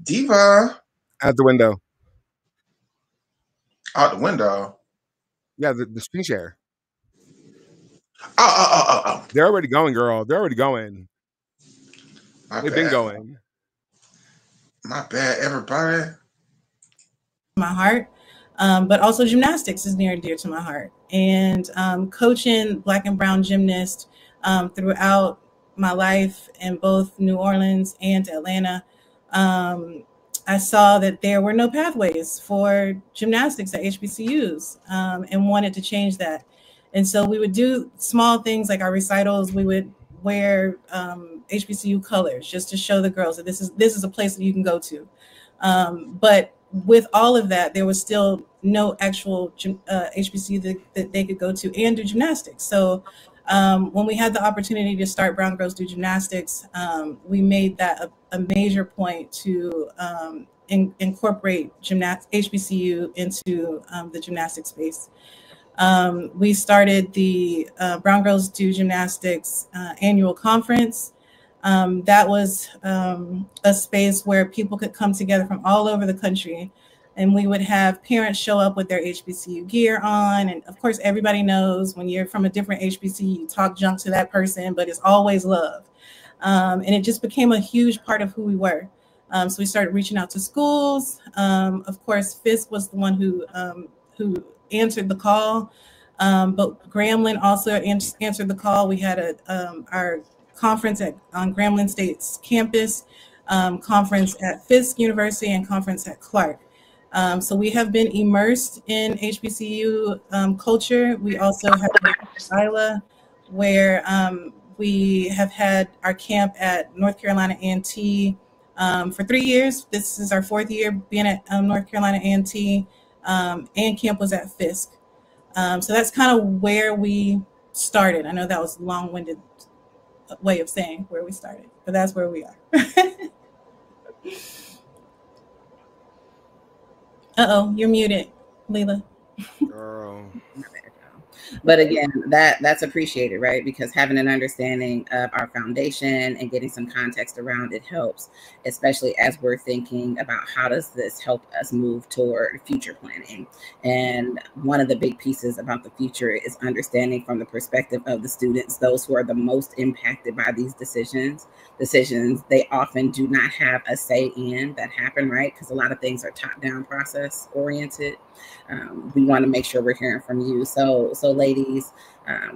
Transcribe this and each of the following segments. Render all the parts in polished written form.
Diva. Out the window. Out the window. Yeah, the screen share. Oh. They're already going, girl. They're already going. They've been bad. going. My bad, everybody. My heart, but also gymnastics is near and dear to my heart. And coaching Black and brown gymnasts throughout my life in both New Orleans and Atlanta, I saw that there were no pathways for gymnastics at HBCUs, and wanted to change that. And so we would do small things like our recitals. We would wear HBCU colors just to show the girls that this is a place that you can go to. But with all of that, there was still no actual HBCU that they could go to and do gymnastics. So when we had the opportunity to start Brown Girls Do Gymnastics, we made that a major point to incorporate HBCU into the gymnastics space. We started the Brown Girls Do Gymnastics annual conference. That was a space where people could come together from all over the country, and we would have parents show up with their HBCU gear on. And of course, everybody knows when you're from a different HBCU, you talk junk to that person, but it's always love. And it just became a huge part of who we were. So we started reaching out to schools. Of course, Fisk was the one who answered the call, but Grambling also answered the call. We had our conference on Grambling State's campus, conference at Fisk University, and conference at Clark. So we have been immersed in HBCU culture. We also have Isla, where we have had our camp at North Carolina A&T for 3 years. This is our 4th year being at North Carolina A&T, and camp was at Fisk. So that's kind of where we started. I know that was a long-winded way of saying where we started, but that's where we are. Uh-oh, you're muted, Leela. Girl. But again, that's appreciated, right? Because having an understanding of our foundation and getting some context around it helps, especially as we're thinking about how does this help us move toward future planning. And one of the big pieces about the future is understanding from the perspective of the students, those who are the most impacted by these decisions they often do not have a say in that happen, right? Because a lot of things are top-down process oriented. We want to make sure we're hearing from you. So ladies,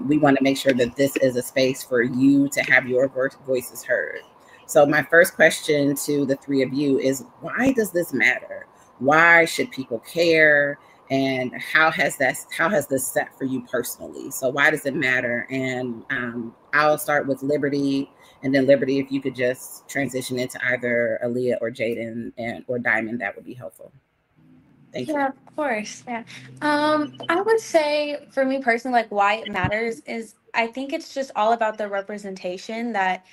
we want to make sure that this is a space for you to have your voices heard. So my first question to the three of you is, why does this matter? Why should people care? And how has this set for you personally? So why does it matter? And I'll start with Liberty, and then Liberty, if you could just transition into either Aaliyah or Jaden or Diamond, that would be helpful. Thank you. Yeah, of course. Yeah. I would say for me personally, like why it matters is I think it's just all about the representation that,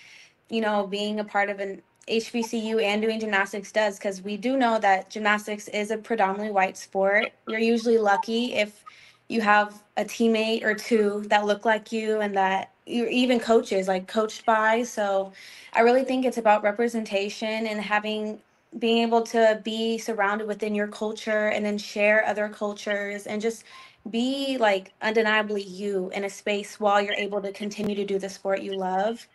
being a part of an HBCU and doing gymnastics does, because we do know that gymnastics is a predominantly white sport. You're usually lucky if you have a teammate or two that look like you and that you're even coaches like coached by. So I really think it's about representation and being able to be surrounded within your culture and then share other cultures and just be like undeniably you in a space while you're able to continue to do the sport you love.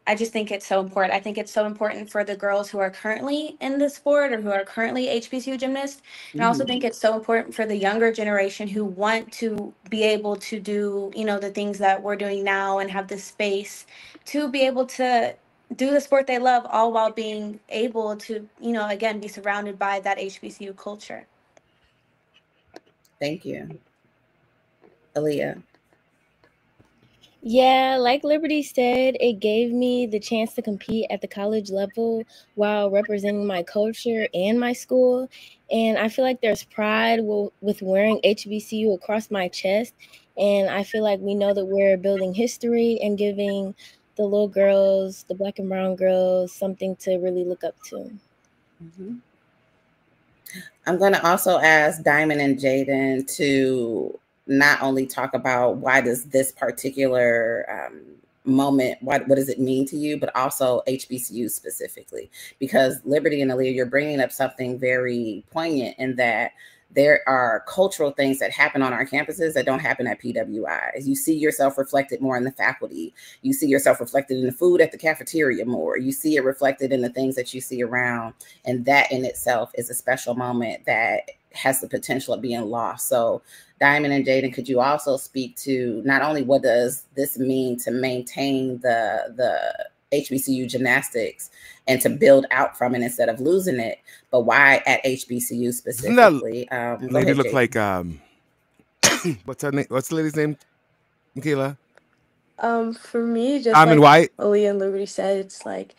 I just think it's so important. I think it's so important for the girls who are currently in the sport or who are currently HBCU gymnasts. And I also think it's so important for the younger generation who want to be able to do, the things that we're doing now and have the space to be able to do the sport they love, all while being able to, again, be surrounded by that HBCU culture. Thank you. Aaliyah. Yeah, like Liberty said, it gave me the chance to compete at the college level while representing my culture and my school. And I feel like there's pride with wearing HBCU across my chest. And I feel like we know that we're building history and giving the little girls, the Black and brown girls, something to really look up to. Mm-hmm. I'm going to also ask Diamond and Jaden to not only talk about why does this particular moment, what does it mean to you, but also HBCU specifically, because Liberty and Aaliyah, you're bringing up something very poignant in that there are cultural things that happen on our campuses that don't happen at PWIs. You see yourself reflected more in the faculty. You see yourself reflected in the food at the cafeteria more. You see it reflected in the things that you see around. And that in itself is a special moment that has the potential of being lost. So Diamond and Jaden, could you also speak to not only what does this mean to maintain the HBCU gymnastics and to build out from it instead of losing it, but why at HBCU specifically? Doesn't that lady look like what's her name? What's the lady's name? Michaela? For me, just Diamond like White. Aaliyah and Liberty said, it's like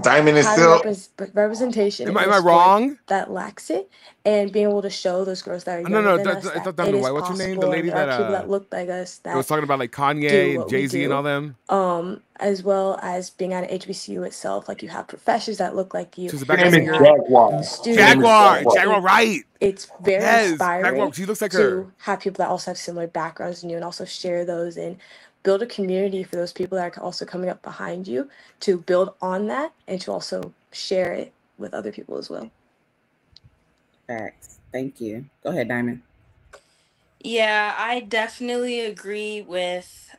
Diamond is having still. representation Am in I a sport wrong? that lacks it, and being able to show those girls that are No, younger no, than us it's that not it Diamond is White. What's her name? The possible, and lady there are that people that look like us it was that talking about like do Kanye and what we Jay-Z and all do. them. As well as being at an HBCU itself, like you have professors that look like you. She's a Her backup name is singer. Jaguar. Students, Jaguar, right? It's very Yes, inspiring Jaguar. She looks like her. to have people that also have similar backgrounds than you and also share those and build a community for those people that are also coming up behind you to build on that and to also share it with other people as well. Facts. Thank you. Go ahead, Diamond. Yeah, I definitely agree with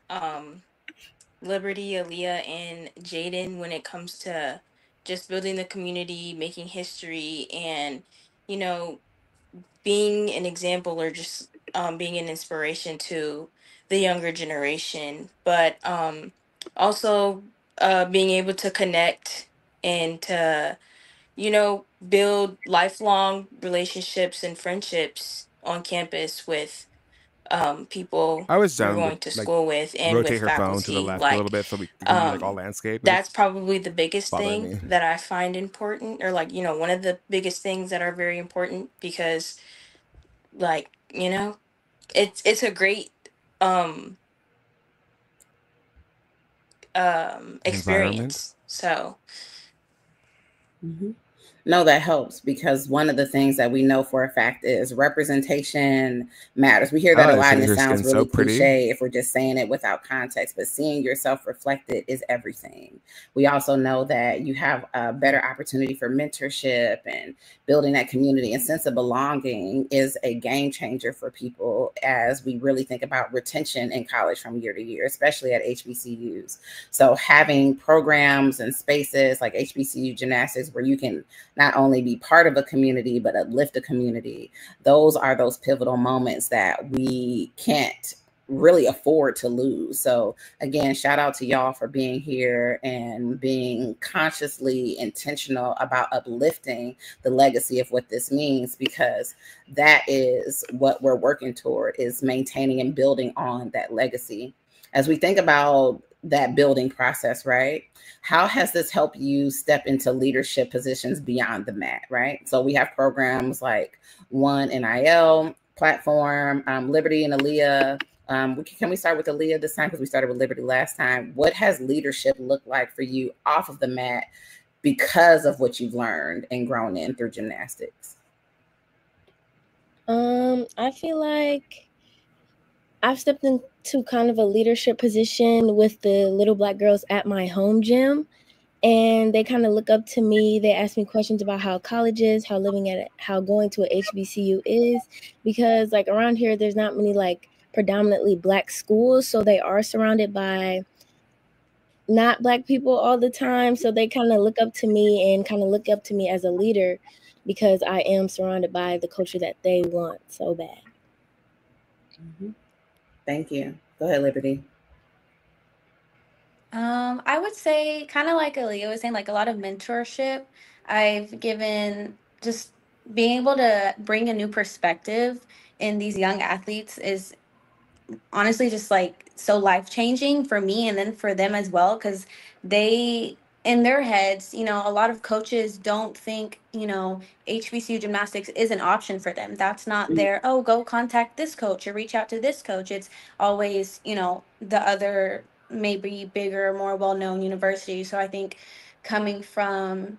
Liberty, Aaliyah, and Jaden when it comes to just building the community, making history, and you know, being an example or just being an inspiration to the younger generation. But also being able to connect and to build lifelong relationships and friendships on campus with people I was you're down with going to like school with and with rotate her phone to the faculty. left a little Like, bit so we can be like all landscape. that's probably the biggest bothering thing me. that I find important, or like, one of the biggest things that are very important because, like, it's a great um Environment. experience. So No, that helps, because one of the things that we know for a fact is representation matters. We hear that a lot, and it sounds really cliche if we're just saying it without context, but seeing yourself reflected is everything. We also know that you have a better opportunity for mentorship, and building that community and sense of belonging is a game changer for people as we really think about retention in college from year to year, especially at HBCUs. So having programs and spaces like HBCU Gymnastics where you can not only be part of a community, but uplift a community. Those are those pivotal moments that we can't really afford to lose. So again, shout out to y'all for being here and being consciously intentional about uplifting the legacy of what this means, because that is what we're working toward, is maintaining and building on that legacy. As we think about that building process, right? How has this helped you step into leadership positions beyond the mat, right? So we have programs like One NIL platform, Liberty and Aaliyah. Can we start with Aaliyah this time, because we started with Liberty last time? What has leadership looked like for you off of the mat because of what you've learned and grown in through gymnastics? I feel like I've stepped into kind of a leadership position with the little black girls at my home gym, and they kind of look up to me. They ask me questions about how college is, how going to a HBCU is, because like around here, there's not many like predominantly black schools, so they are surrounded by not black people all the time. So they kind of look up to me and kind of look up to me as a leader, because I am surrounded by the culture that they want so bad. Thank you. Go ahead, Liberty. I would say kind of like Aaliyah was saying, like a lot of mentorship. I've given just being able to bring a new perspective in these young athletes is honestly just like so life changing for me and then for them as well, because they in their heads, a lot of coaches don't think, HBCU gymnastics is an option for them. That's not their, oh, go contact this coach or reach out to this coach. It's always, the other maybe bigger, more well-known university. So I think coming from,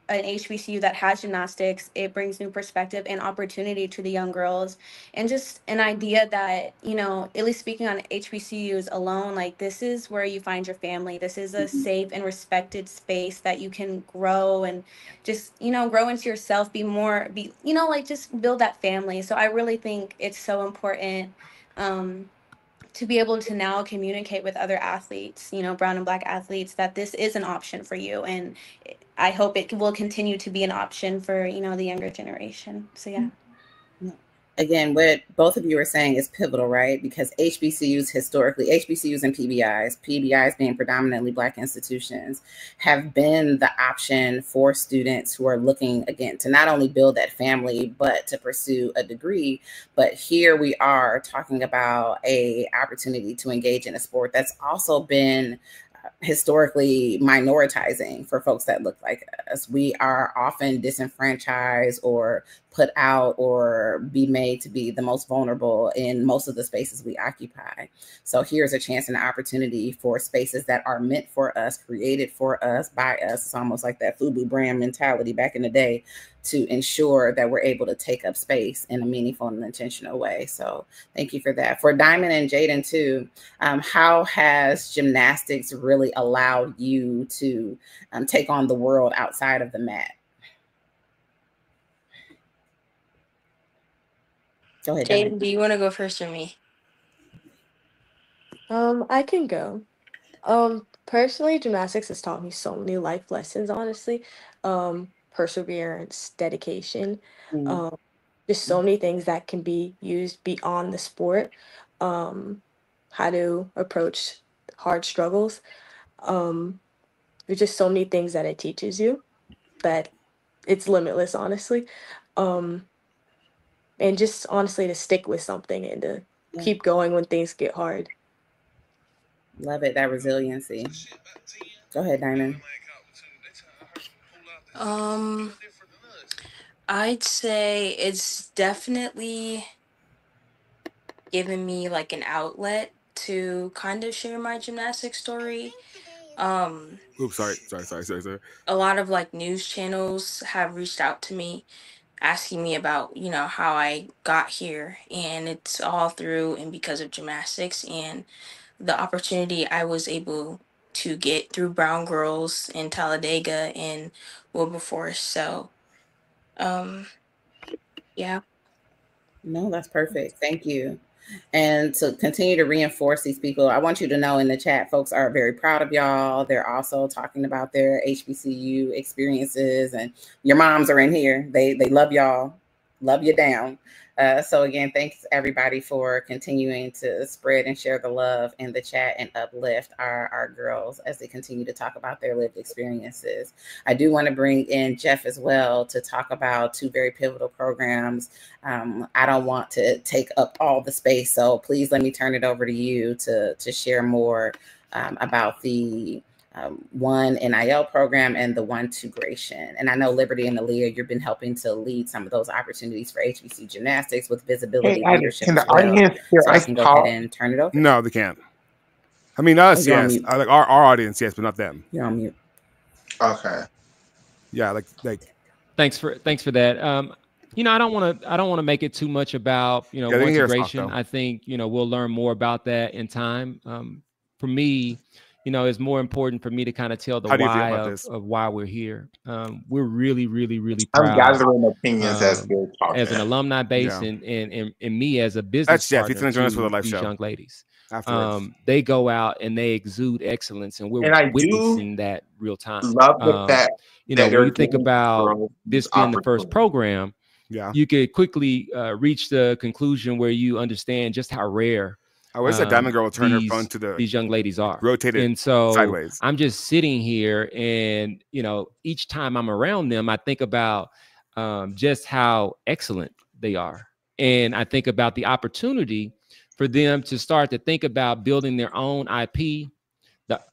an HBCU that has gymnastics, it brings new perspective and opportunity to the young girls, and just an idea that, you know, at least speaking on HBCUs alone, like this is where you find your family. This is a safe and respected space that you can grow and just, you know, grow into yourself, you know, like just build that family. So I really think it's so important to be able to now communicate with other athletes, you know, brown and black athletes, that this is an option for you. And I hope it will continue to be an option for, you know, the younger generation. So, yeah. Again, what both of you are saying is pivotal, right? Because HBCUs historically, HBCUs and PBIs being predominantly Black institutions, have been the option for students who are looking, again, to not only build that family, but to pursue a degree. But here we are talking about a opportunity to engage in a sport that's also been historically minoritizing for folks that look like us. We are often disenfranchised or put out or be made to be the most vulnerable in most of the spaces we occupy. So here's a chance and an opportunity for spaces that are meant for us, created for us, by us. It's almost like that FUBU brand mentality back in the day, to ensure that we're able to take up space in a meaningful and intentional way. So thank you for that. For Diamond and Jaden too, how has gymnastics really allowed you to take on the world outside of the mat? Go ahead, Jaden, do you want to go first or me? I can go. Personally, gymnastics has taught me so many life lessons, honestly. Perseverance, dedication, just so many things that can be used beyond the sport. How to approach hard struggles. There's just so many things that it teaches you that it's limitless, honestly. And just honestly to stick with something and to keep going when things get hard. Love it, that resiliency. Go ahead, Diamond. I'd say it's definitely given me like an outlet to kind of share my gymnastics story. Oops, sorry. A lot of like news channels have reached out to me asking me about, you know, how I got here, and it's all through and because of gymnastics and the opportunity I was able to get through Brown Girls in Talladega and Wilberforce. So, yeah. No, that's perfect. Thank you. And to continue to reinforce these people, I want you to know in the chat, folks are very proud of y'all. They're also talking about their HBCU experiences, and your moms are in here. They love y'all, love you down. So again, thanks everybody for continuing to spread and share the love in the chat and uplift our girls as they continue to talk about their lived experiences. I do want to bring in Jeff as well to talk about two very pivotal programs. I don't want to take up all the space, so please let me turn it over to you to share more about the one NIL program and the one Integration. And I know Liberty and Aaliyah, you've been helping to lead some of those opportunities for HBC Gymnastics with visibility leadership. Can the as well. audience hear So I us can go talk? ahead and turn it over. No, they can't. I mean, us, you're on yes. mute. Like our audience, yes, but not them. You're on mute. Okay. Yeah, like. Thanks for that. You know, I don't want to make it too much about, you know, Yeah, they can hear us talk, Integration. though. I think, you know, we'll learn more about that in time. For me, you know, it's more important for me to kind of tell the why of why we're here. We're really, really, really proud. I'm gathering opinions as we're talking. As an alumni base, Yeah. and me as a business partner He's going to join us for the live these show. young ladies. Afterwards. They go out and they exude excellence, and we're witnessing that real time. Love the fact you know, that when you think about this being the first program, yeah, you could quickly reach the conclusion where you understand just how rare. I wish that Diamond Girl will turn her phone to these young ladies are rotated and so sideways. I'm just sitting here, and you know, each time I'm around them, I think about just how excellent they are, and I think about the opportunity for them to start to think about building their own IP,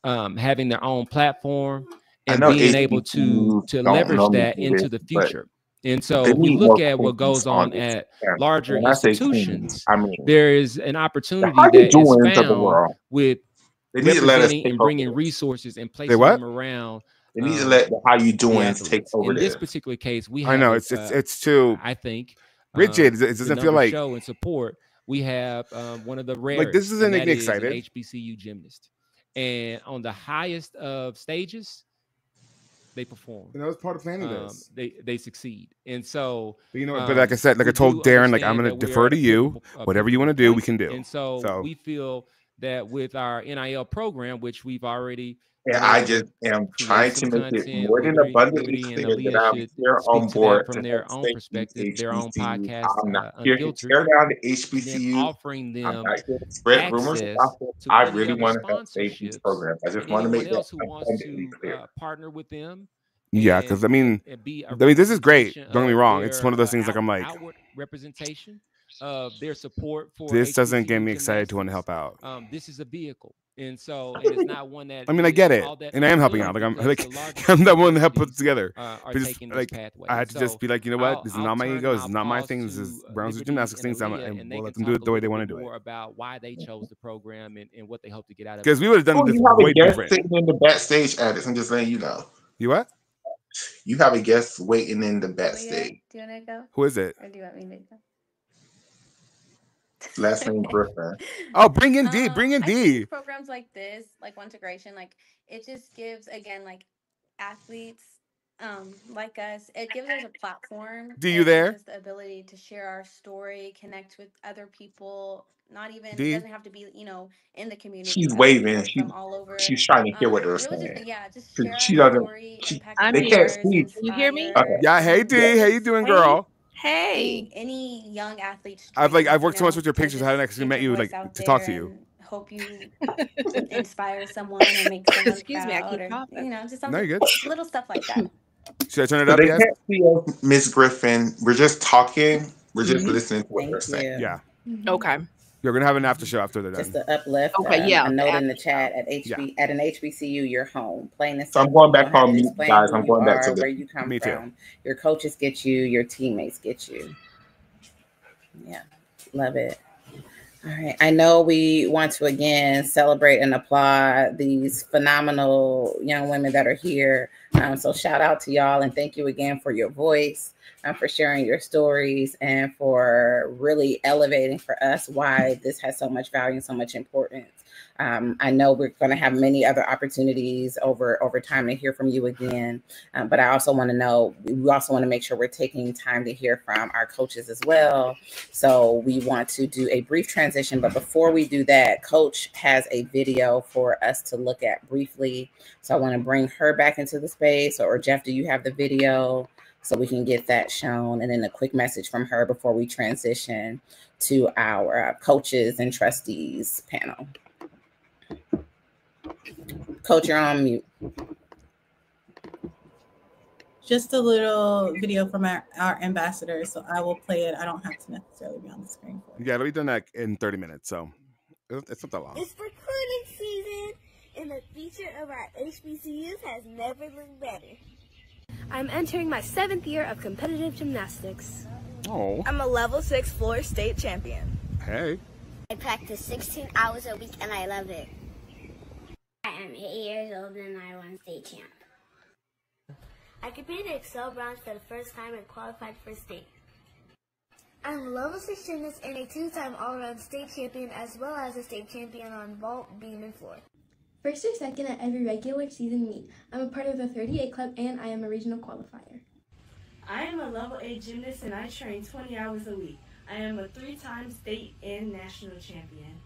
having their own platform, and being able to leverage that into the future. And so if we look at what goes on at larger institutions, I mean, there is an opportunity that is found with representing and bringing resources and placing them around They need to let the how you doing take over in this this. particular case. We I have know it's too. I think rigid. It doesn't feel like show and support. We have one of the rarest. Like this doesn't make me excited. excited. An HBCU gymnast, and on the highest of stages, they perform. And that was part of planning this. They succeed, and so but you know. But like I said, like I told Darren, like I'm going to defer to you. Whatever you want to do, we can do. And so we feel that with our NIL program, which we've already. And I just am trying to make it more than abundantly clear that I'm here on board from their own perspective, their own podcast. I'm not here to tear down the HBCU. Offering them I'm not here to spread rumors about it. I really want to help save these programs. I just want to make that abundantly clear. Partner with them. Yeah, because I mean, this is great. Don't get me wrong. It's one of those things like I'm like outward representation of their support for. This doesn't get me excited to want to help out. This is a vehicle. And so it's not one that I mean, I get it, and I am helping out. Like I'm that one that helped put it together. Just, like I had to just be like, you know what? This is not my ego. This is not my thing. This is Brownsville Gymnastics things. And we'll let them do it the way they want to do it. More about why they chose the program and what they hope to get out of it. Because we would have done this way different. Sitting in the backstage, Alex. I'm just letting you know. You what? You have a guest waiting in the backstage. Do you want to go? Who is it? Or do you want me to go? Last name Griffin. Oh, bring in D. Bring in D. Programs like this, like One Integration, like it just gives again, like athletes, like us, it gives us a platform. Do you there? Gives us the ability to share our story, connect with other people. Not even D? It doesn't have to be, in the community. She's waving. From all over. She's trying to hear what they're saying. Just share she our doesn't. story. They can't see. Can you hear me? Okay. Yeah. Hey D. How you doing, girl? Hey. Any young athletes. I've worked so much with your pictures. I hadn't actually met you to talk to you. Hope you inspire someone or make someone Excuse me, I keep coughing. Just something, little stuff like that. Should I turn it up? They can't see us, Miss Griffin. We're just talking. We're just listening to what they're saying. Yeah. Okay. You're gonna have an after show after they're done. Just to uplift. Okay, yeah. A note in the chat at an HBCU, you're home. Plain and simple. So I'm going back home, guys. I'm going back to where you come from. Your coaches get you. Your teammates get you. Yeah, love it. All right. I know we want to again celebrate and applaud these phenomenal young women that are here. So shout out to y'all and thank you again for your voice. For sharing your stories and for really elevating for us why this has so much value and so much importance. I know we're going to have many other opportunities over time to hear from you again, but I also want to know, we also want to make sure we're taking time to hear from our coaches as well. So we want to do a brief transition, but before we do that, Coach has a video for us to look at briefly. So I want to bring her back into the space, or Jeff, do you have the video? So we can get that shown, and then a quick message from her before we transition to our coaches and trustees panel. Coach, you're on mute. Just a little video from our ambassador, so I will play it. I don't have to necessarily be on the screen for it. Yeah, we've done that in 30 minutes, so it's not that long. It's recruiting season, and the future of our HBCUs has never looked better. I'm entering my 7th year of competitive gymnastics. Oh. I'm a level 6 floor state champion. Hey. I practice 16 hours a week and I love it. I am 8 years old and I won state champ. I competed at Excel Browns for the first time and qualified for state. I'm a level 6 gymnast and a 2-time all-around state champion as well as a state champion on vault, beam, and floor. First or second at every regular season meet. I'm a part of the 38 Club and I am a regional qualifier. I am a level 8 gymnast and I train 20 hours a week. I am a 3-time state and national champion.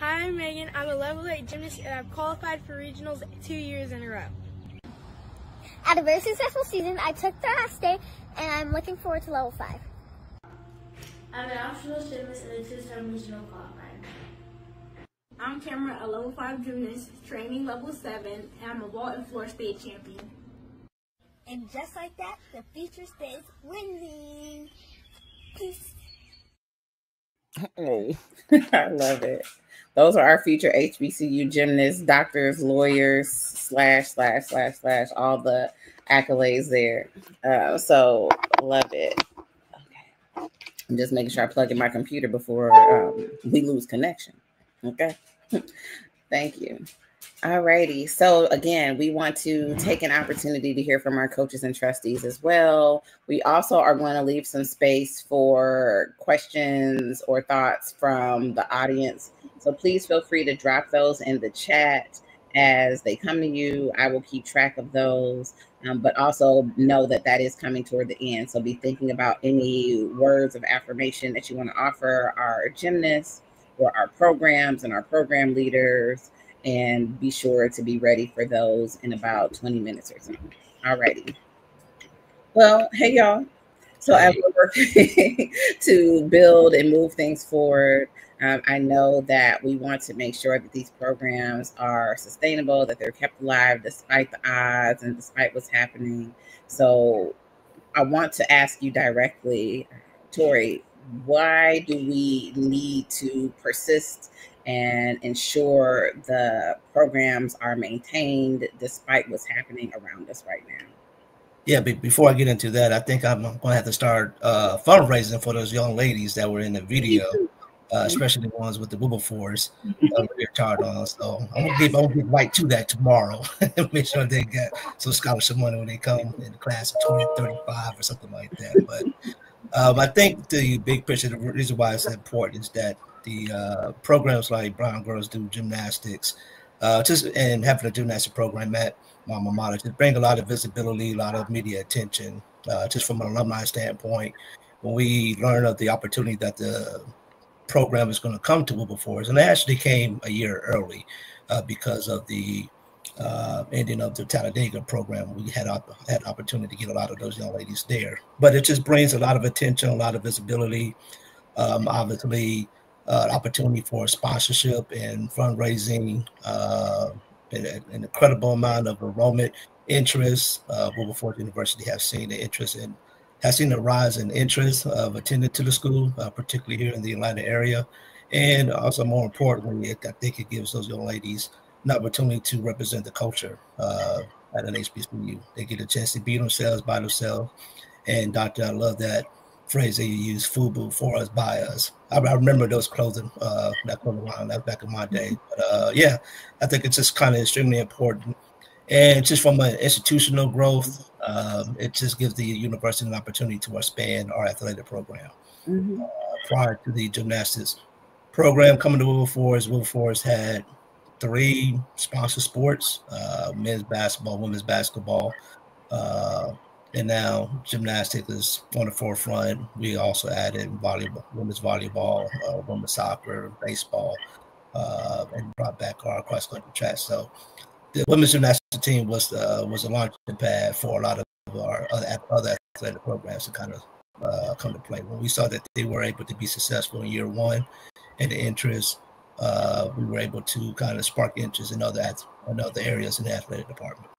Hi, I'm Megan. I'm a level 8 gymnast and I've qualified for regionals 2 years in a row. At a very successful season, I took the last day and I'm looking forward to level 5. I'm an optional gymnast and a 2-time regional qualifier. I'm Cameron, a level 5 gymnast, training level 7, and I'm a vault and floor state champion. And just like that, the future stays winning. Peace. Oh, I love it. Those are our future HBCU gymnasts, doctors, lawyers, / all the accolades there. So love it. Okay. I'm just making sure I plug in my computer before we lose connection. Okay. Thank you. All righty. So again, we want to take an opportunity to hear from our coaches and trustees as well. We also are going to leave some space for questions or thoughts from the audience. So please feel free to drop those in the chat as they come to you. I will keep track of those, but also know that that is coming toward the end. So be thinking about any words of affirmation that you want to offer our gymnasts or our programs and our program leaders, and be sure to be ready for those in about 20 minutes or so. All righty. Well, hey, y'all. So as we're working to build and move things forward, I know that we want to make sure that these programs are sustainable, that they're kept alive despite the odds and despite what's happening. So I want to ask you directly, Tori, why do we need to persist and ensure the programs are maintained despite what's happening around us right now? Yeah, but before I get into that, I think I'm going to have to start fundraising for those young ladies that were in the video, especially the ones with the Wilberforce retired on. So I'm gonna get right to that tomorrow and make sure they get some scholarship money when they come in the class of 2035 or something like that. But I think the big picture, the reason why it's important is that the programs like Brown Girls Do Gymnastics, and having a gymnastic program at my alma mater, just bring a lot of visibility, a lot of media attention, just from an alumni standpoint. When we learn of the opportunity that the program is going to come to Wilberforce, and it actually came a year early because of the ending of the Talladega program. We had opportunity to get a lot of those young ladies there, but it just brings a lot of attention, a lot of visibility. Obviously, opportunity for sponsorship and fundraising, an incredible amount of enrollment interest. Wilberforce University has seen the interest in has seen a rise in interest of attending to the school, particularly here in the Atlanta area. And also, more importantly, I think it gives those young ladies an opportunity to represent the culture at an HBCU. They get a chance to be themselves by themselves. And Doctor, I love that phrase that you use, FUBU, for us, by us. I remember those clothing, that clothing line, that back in my day. But yeah, I think it's just kind of extremely important. And just from an institutional growth, it just gives the university an opportunity to expand our athletic program. Prior to the gymnastics program coming to Wilberforce had 3 sponsored sports, men's basketball, women's basketball, and now gymnastics is on the forefront. We also added volleyball, women's volleyball, women's soccer, baseball, and brought back our cross country track. So the women's gymnastics team was a launching pad for a lot of our other athletic programs to kind of come to play. When we saw that they were able to be successful in year one, and the interest, we were able to kind of spark interest in other areas in the athletic department.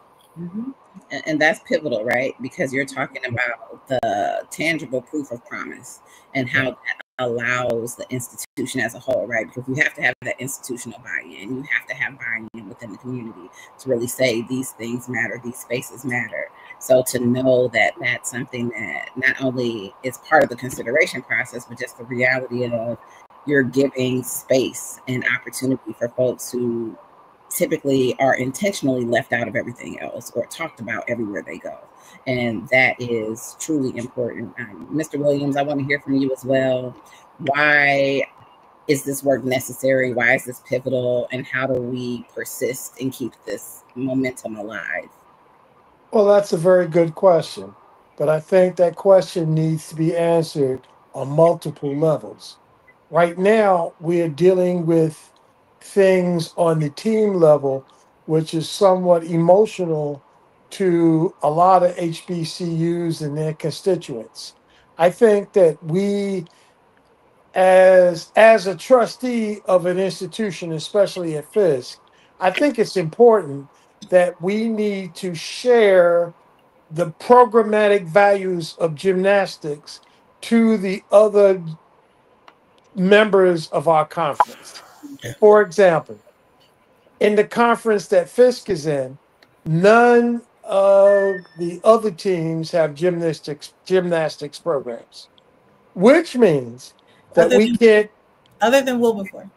And that's pivotal, right? Because you're talking about the tangible proof of promise and how that allows the institution as a whole, right? Because you have to have that institutional buy-in. You have to have buy-in within the community to really say these things matter, these spaces matter. So to know that that's something that not only is part of the consideration process, but just the reality of you're giving space and opportunity for folks who typically are intentionally left out of everything else or talked about everywhere they go. And that is truly important. Mr. Williams, I want to hear from you as well. Why is this work necessary? Why is this pivotal? And how do we persist and keep this momentum alive? Well, that's a very good question. But I think that question needs to be answered on multiple levels. Right now, we are dealing with things on the team level, which is somewhat emotional to a lot of HBCUs and their constituents. I think that we, as a trustee of an institution, especially at Fisk, I think it's important that we need to share the programmatic values of gymnastics to the other members of our conference. For example, in the conference that Fisk is in, none of the other teams have gymnastics programs, which means that other than Wilberforce,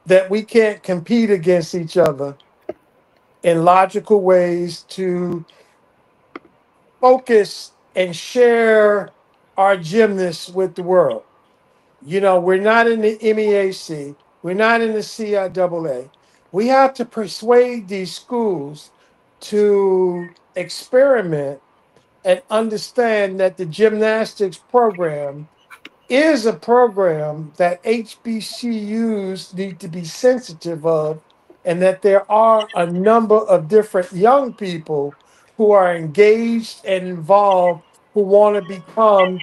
that we can't compete against each other in logical ways to focus and share our gymnasts with the world. You know, we're not in the MEAC, we're not in the CIAA. We have to persuade these schools to experiment and understand that the gymnastics program is a program that HBCUs need to be sensitive of, and that there are a number of different young people who are engaged and involved who want to become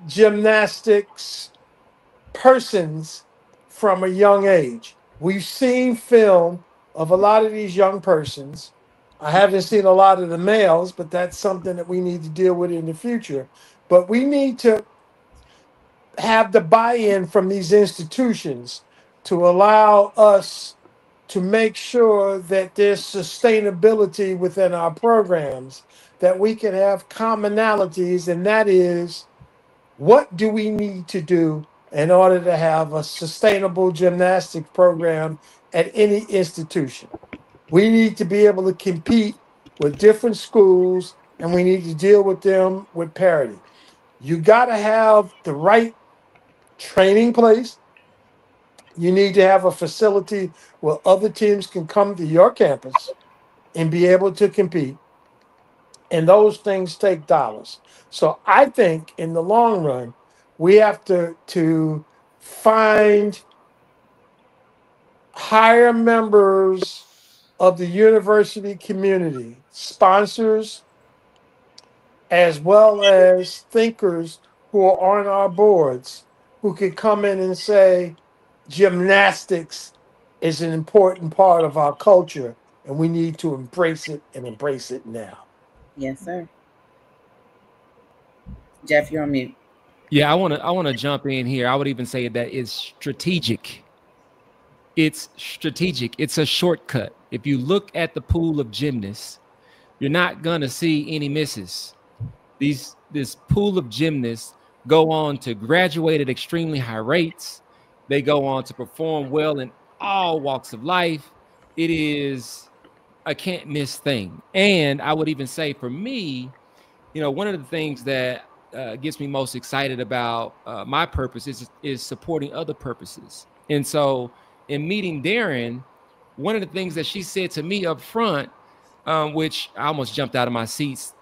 gymnastics persons from a young age. We've seen film of a lot of these young persons. I haven't seen a lot of the males, but that's something that we need to deal with in the future. But we need to have the buy-in from these institutions to allow us to make sure that there's sustainability within our programs, that we can have commonalities, and that is, what do we need to do in order to have a sustainable gymnastics program at any institution? We need to be able to compete with different schools, and we need to deal with them with parity. You got to have the right training place. You need to have a facility where other teams can come to your campus and be able to compete. And those things take dollars. So I think in the long run, we have to find higher members of the university community, sponsors, as well as thinkers who are on our boards, who could come in and say, gymnastics is an important part of our culture, and we need to embrace it and embrace it now. Yes, sir. Jeff, you're on mute. Yeah, I want to jump in here. I would even say that it's strategic. It's strategic. It's a shortcut. If you look at the pool of gymnasts, you're not gonna see any misses. This pool of gymnasts go on to graduate at extremely high rates. They go on to perform well in all walks of life. It is a can't miss thing. And I would even say for me, you know, one of the things that gets me most excited about my purpose is supporting other purposes. And so in meeting Darren, one of the things that she said to me up front, which I almost jumped out of my seats,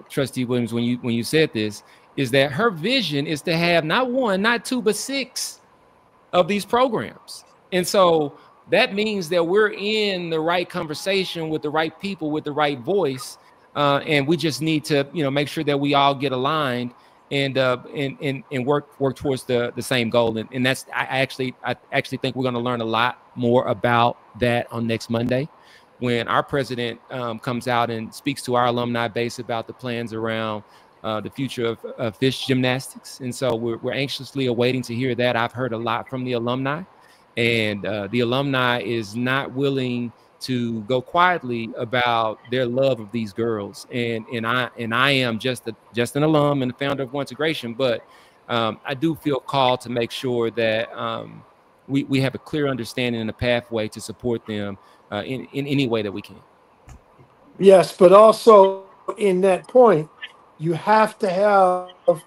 Trustee Williams, when you said this, is that her vision is to have not one, not two, but 6 of these programs. And so that means that we're in the right conversation with the right people with the right voice, and we just need to, you know, make sure that we all get aligned and work towards the same goal. And that's I actually think we're going to learn a lot more about that on next Monday, when our president comes out and speaks to our alumni base about the plans around the future of Fisk Gymnastics. And so we're anxiously awaiting to hear that. I've heard a lot from the alumni, and the alumni is not willing to go quietly about their love of these girls. And I am just an alum and the founder of One Integration, but I do feel called to make sure that we have a clear understanding and a pathway to support them in any way that we can. Yes, but also in that point, you have to have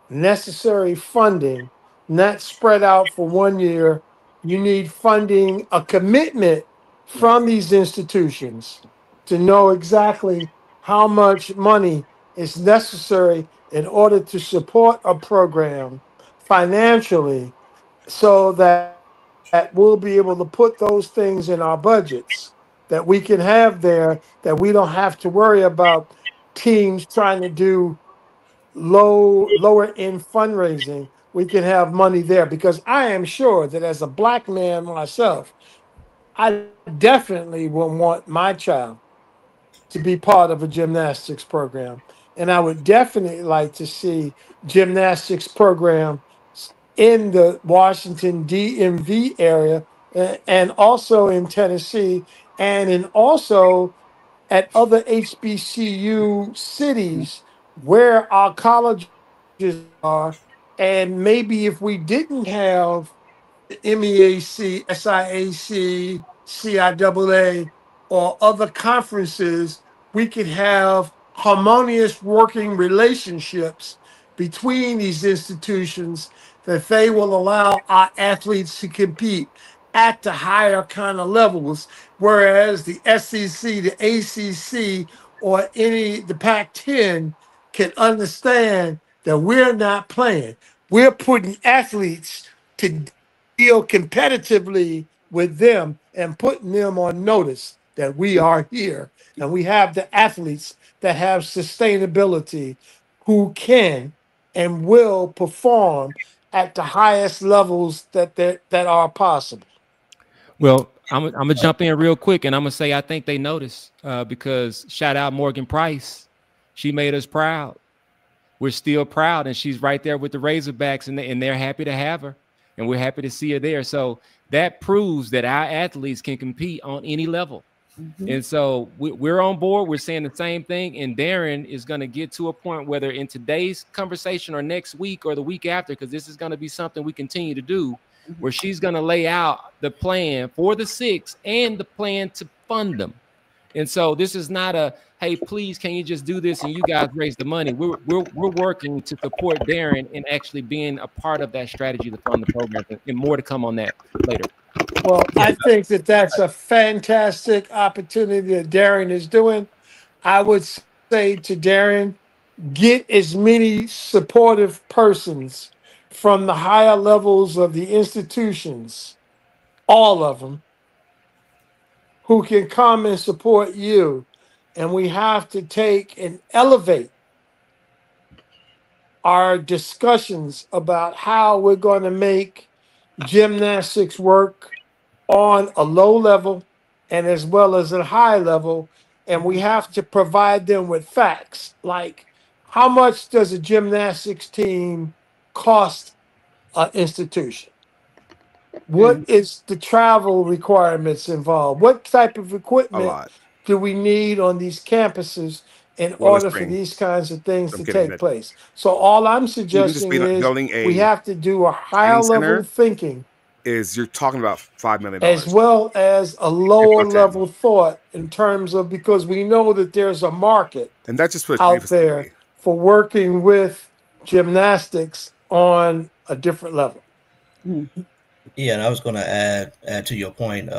necessary funding, not spread out for 1 year. You need funding, a commitment from these institutions to know exactly how much money is necessary in order to support a program financially, so that we'll be able to put those things in our budgets that we can have there, that we don't have to worry about teams trying to do lower end fundraising. We can have money there, because I am sure that as a black man myself, I definitely will want my child to be part of a gymnastics program. And I would definitely like to see gymnastics program in the Washington DMV area, and also in Tennessee, and in also at other HBCU cities where our colleges are. And maybe if we didn't have the MEAC, SIAC, CIAA, or other conferences, we could have harmonious working relationships between these institutions that they will allow our athletes to compete at the higher kind of levels, whereas the SEC, the ACC, or the Pac-10 can understand that we're not playing. We're putting athletes to deal competitively with them and putting them on notice that we are here and we have the athletes that have sustainability who can and will perform at the highest levels that are possible. Well, I'm gonna jump in real quick, and I'm gonna say I think they noticed because shout out Morgan Price, she made us proud. We're still proud, and she's right there with the Razorbacks, and they're happy to have her, and we're happy to see her there. So that proves that our athletes can compete on any level. And so we're on board. We're saying the same thing. And Darren is going to get to a point, whether in today's conversation or next week or the week after, because this is going to be something we continue to do, where she's going to lay out the plan for the 6 and the plan to fund them. And so this is not a, hey, please, can you just do this and you guys raise the money? We're working to support Darren in actually being a part of that strategy to fund the program, and more to come on that later. Well, I think that that's a fantastic opportunity that Darren is doing. I would say to Darren, get as many supportive persons from the higher levels of the institutions, all of them, who can come and support you. And we have to take and elevate our discussions about how we're going to make gymnastics work on a low level and as well as a high level. And we have to provide them with facts, like how much does a gymnastics team cost an institution? What is the travel requirements involved? What type of equipment do we need on these campuses in order for these kinds of things to take place? So all I'm suggesting is we have to do a higher level thinking. You're talking about $5 million, as well as a lower level thought in terms of, because we know that there's a market and that just puts out there for working with gymnastics on a different level. Yeah, and I was going to add to your point,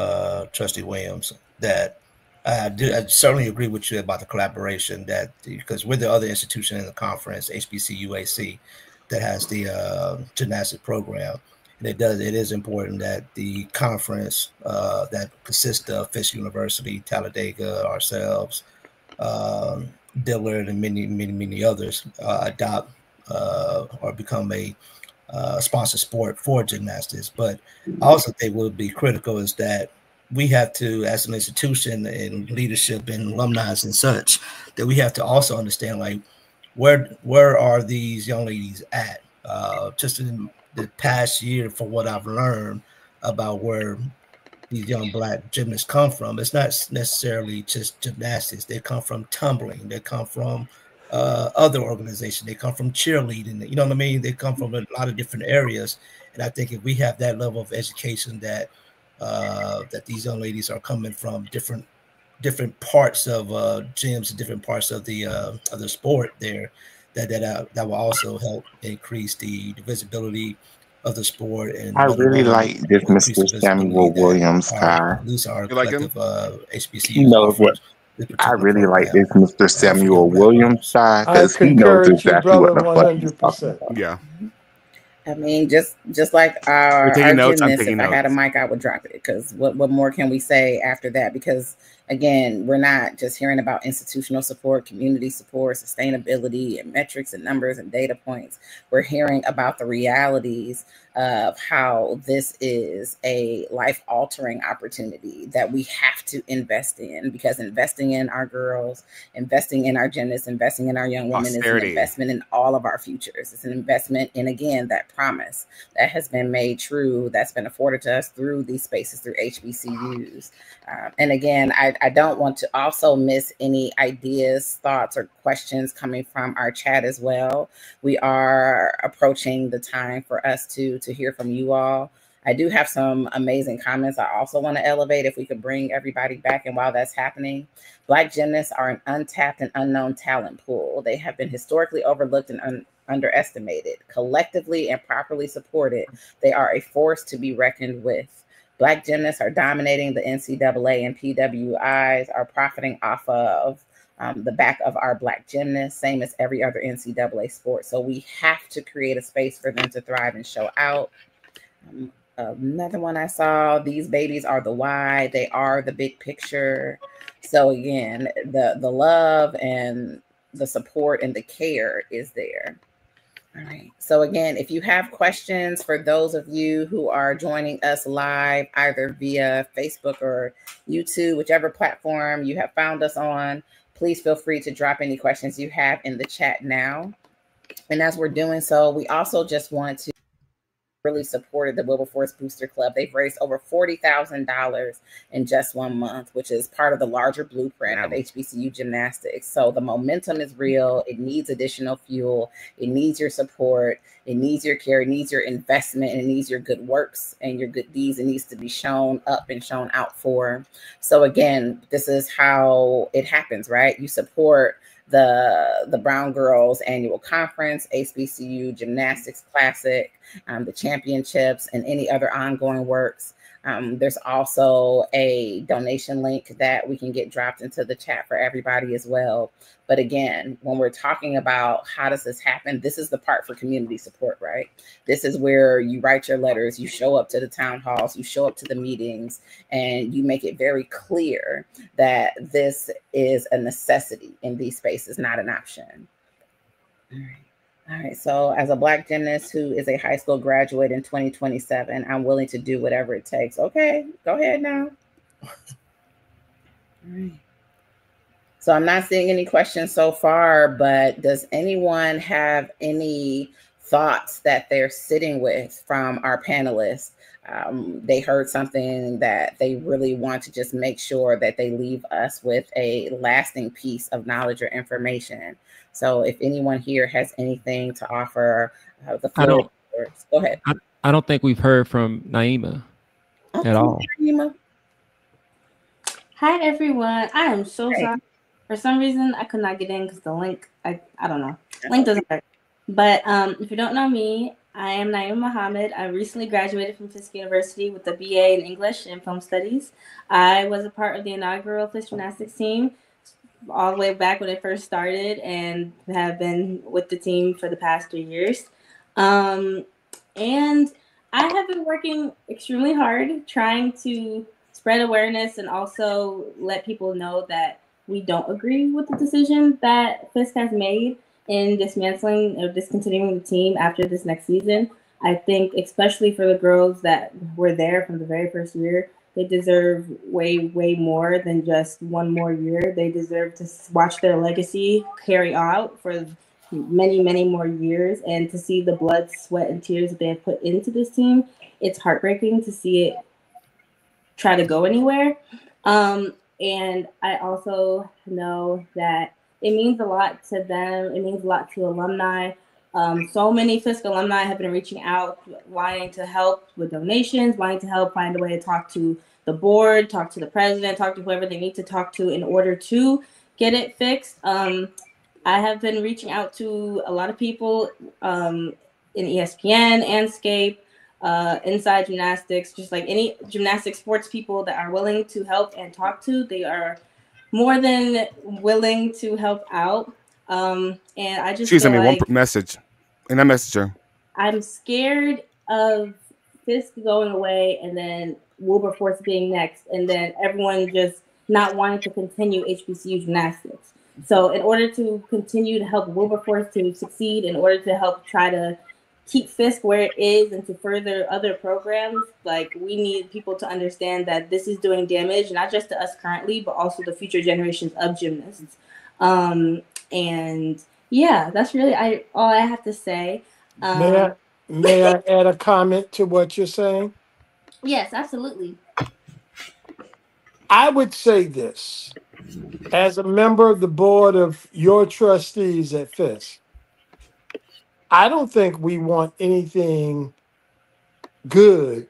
Trustee Williams, that I certainly agree with you about the collaboration, that because we're the other institution in the conference, HBCUAC, that has the gymnastic program. And it is important that the conference that consists of Fisk University, Talladega, ourselves, Dillard, and many others adopt or become a sponsor sport for gymnastics. But I also think what would be critical is that we have to, as an institution and leadership and alumni and such, that we have to also understand, like, where are these young ladies at? Just in the past year, for what I've learned about where these young Black gymnasts come from, it's not necessarily just gymnastics. They come from tumbling. They come from other organizations. They come from cheerleading. You know what I mean? They come from a lot of different areas. And I think if we have that level of education, that that these young ladies are coming from different parts of gyms and different parts of the sport there, that will also help increase the visibility of the sport. And I really like this Mr. Samuel Williams guy. At least our collective HBCUs He knows what. I really like this Mr. Samuel Williams guy because he knows exactly what the fuck he's talking about. Yeah. I mean, just like our gymnasts, if I had a mic, I would drop it, because what more can we say after that? Because again, we're not just hearing about institutional support, community support, sustainability, and metrics and numbers and data points. We're hearing about the realities of how this is a life-altering opportunity that we have to invest in, because investing in our girls, investing in our gymnasts, investing in our young women is an investment in all of our futures. It's an investment in, again, that promise that has been made true, that's been afforded to us through these spaces, through HBCUs. And again, I don't want to also miss any ideas, thoughts, or questions coming from our chat as well. We are approaching the time for us to hear from you all. I do have some amazing comments I also want to elevate if we could bring everybody back. And while that's happening, Black gymnasts are an untapped and unknown talent pool. They have been historically overlooked and underestimated. Collectively and properly supported, they are a force to be reckoned with. Black gymnasts are dominating the NCAA, and PWIs are profiting off of the back of our Black gymnasts, same as every other NCAA sport. So we have to create a space for them to thrive and show out. Another one I saw, these babies are the why, they are the big picture. So again, the love and the support and the care is there. All right. So again, if you have questions for those of you who are joining us live, either via Facebook or YouTube, whichever platform you have found us on, please feel free to drop any questions you have in the chat now. And as we're doing so, we also just want to really supported the Wilberforce Booster Club. They've raised over $40,000 in just 1 month, which is part of the larger blueprint of HBCU gymnastics. So the momentum is real. It needs additional fuel. It needs your support. It needs your care. It needs your investment. And it needs your good works and your good deeds. It needs to be shown up and shown out for. So again, this is how it happens, right? You support the Brown Girls Annual Conference, HBCU Gymnastics Classic, the championships, and any other ongoing works. There's also a donation link that we can get dropped into the chat for everybody as well. But again, when we're talking about how does this happen, this is the part for community support, right? This is where you write your letters, you show up to the town halls, you show up to the meetings, and you make it very clear that this is a necessity in these spaces, not an option. All right. So as a Black gymnast who is a high school graduate in 2027, I'm willing to do whatever it takes. Okay, go ahead now. All right. So I'm not seeing any questions so far, but does anyone have any thoughts that they're sitting with from our panelists? They heard something that they really want to just make sure that they leave us with a lasting piece of knowledge or information. So if anyone here has anything to offer, the floor. Go ahead. I don't think we've heard from Naima at all. Naima. Hi, everyone. I am so sorry. For some reason, I could not get in because the link, I don't know. Link doesn't work. But if you don't know me, I am Naima Muhammad. I recently graduated from Fisk University with a BA in English and Film Studies. I was a part of the inaugural Fisk Gymnastics team all the way back when it first started and have been with the team for the past 3 years. And I have been working extremely hard trying to spread awareness and also let people know that we don't agree with the decision that Fisk has made in dismantling or discontinuing the team after this next season. I think especially for the girls that were there from the very first year, they deserve way, way more than just one more year. They deserve to watch their legacy carry out for many, many more years, and to see the blood, sweat, and tears that they have put into this team. It's heartbreaking to see it try to go anywhere. And I also know that it means a lot to them. It means a lot to alumni. So many Fisk alumni have been reaching out, wanting to help with donations, wanting to help find a way to talk to the board, talk to the president, talk to whoever they need to talk to in order to get it fixed. I have been reaching out to a lot of people in ESPN, Anscape, Inside Gymnastics, just like any gymnastic sports people that are willing to help and talk to. They are more than willing to help out. And I just she sent me one message, and I messaged her. I'm scared of Fisk going away and then Wilberforce being next, and then everyone just not wanting to continue HBCU gymnastics. So in order to continue to help Wilberforce to succeed, in order to help try to keep Fisk where it is and to further other programs, like, we need people to understand that this is doing damage, not just to us currently, but also the future generations of gymnasts. And yeah, that's really all I have to say. May I add a comment to what you're saying? Yes, absolutely. I would say this, as a member of the board of your trustees at Fisk, I don't think we want anything good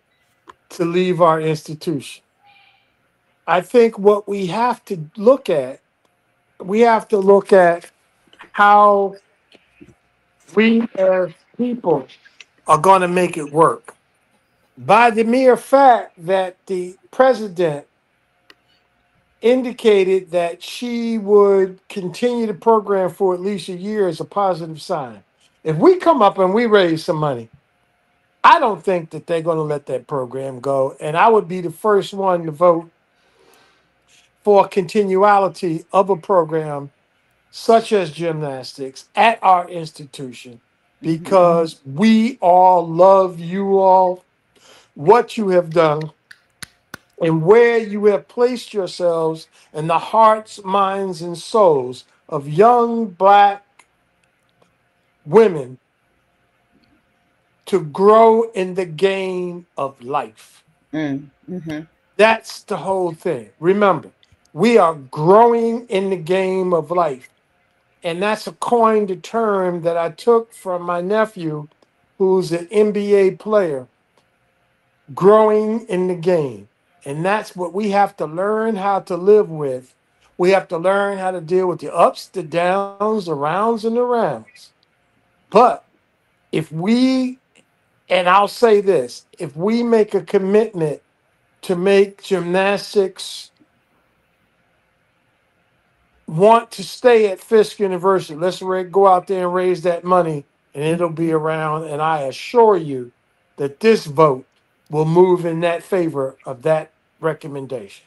to leave our institution. I think what we have to look at, how we as people are going to make it work. By the mere fact that the president indicated that she would continue the program for at least a year is a positive sign. If we come up and we raise some money, I don't think that they're going to let that program go. And I would be the first one to vote for continuality of a program such as gymnastics at our institution because we all love you all, what you have done, and where you have placed yourselves in the hearts, minds, and souls of young Black women to grow in the game of life. That's the whole thing. Remember, we are growing in the game of life. And that's a coined term that I took from my nephew, who's an NBA player, growing in the game. And that's what we have to learn how to live with. We have to learn how to deal with the ups, the downs, the rounds, and the rounds. But if we, and I'll say this, if we make a commitment to make gymnastics want to stay at Fisk University, let's go out there and raise that money and it'll be around. And I assure you that this vote will move in that favor of that recommendation.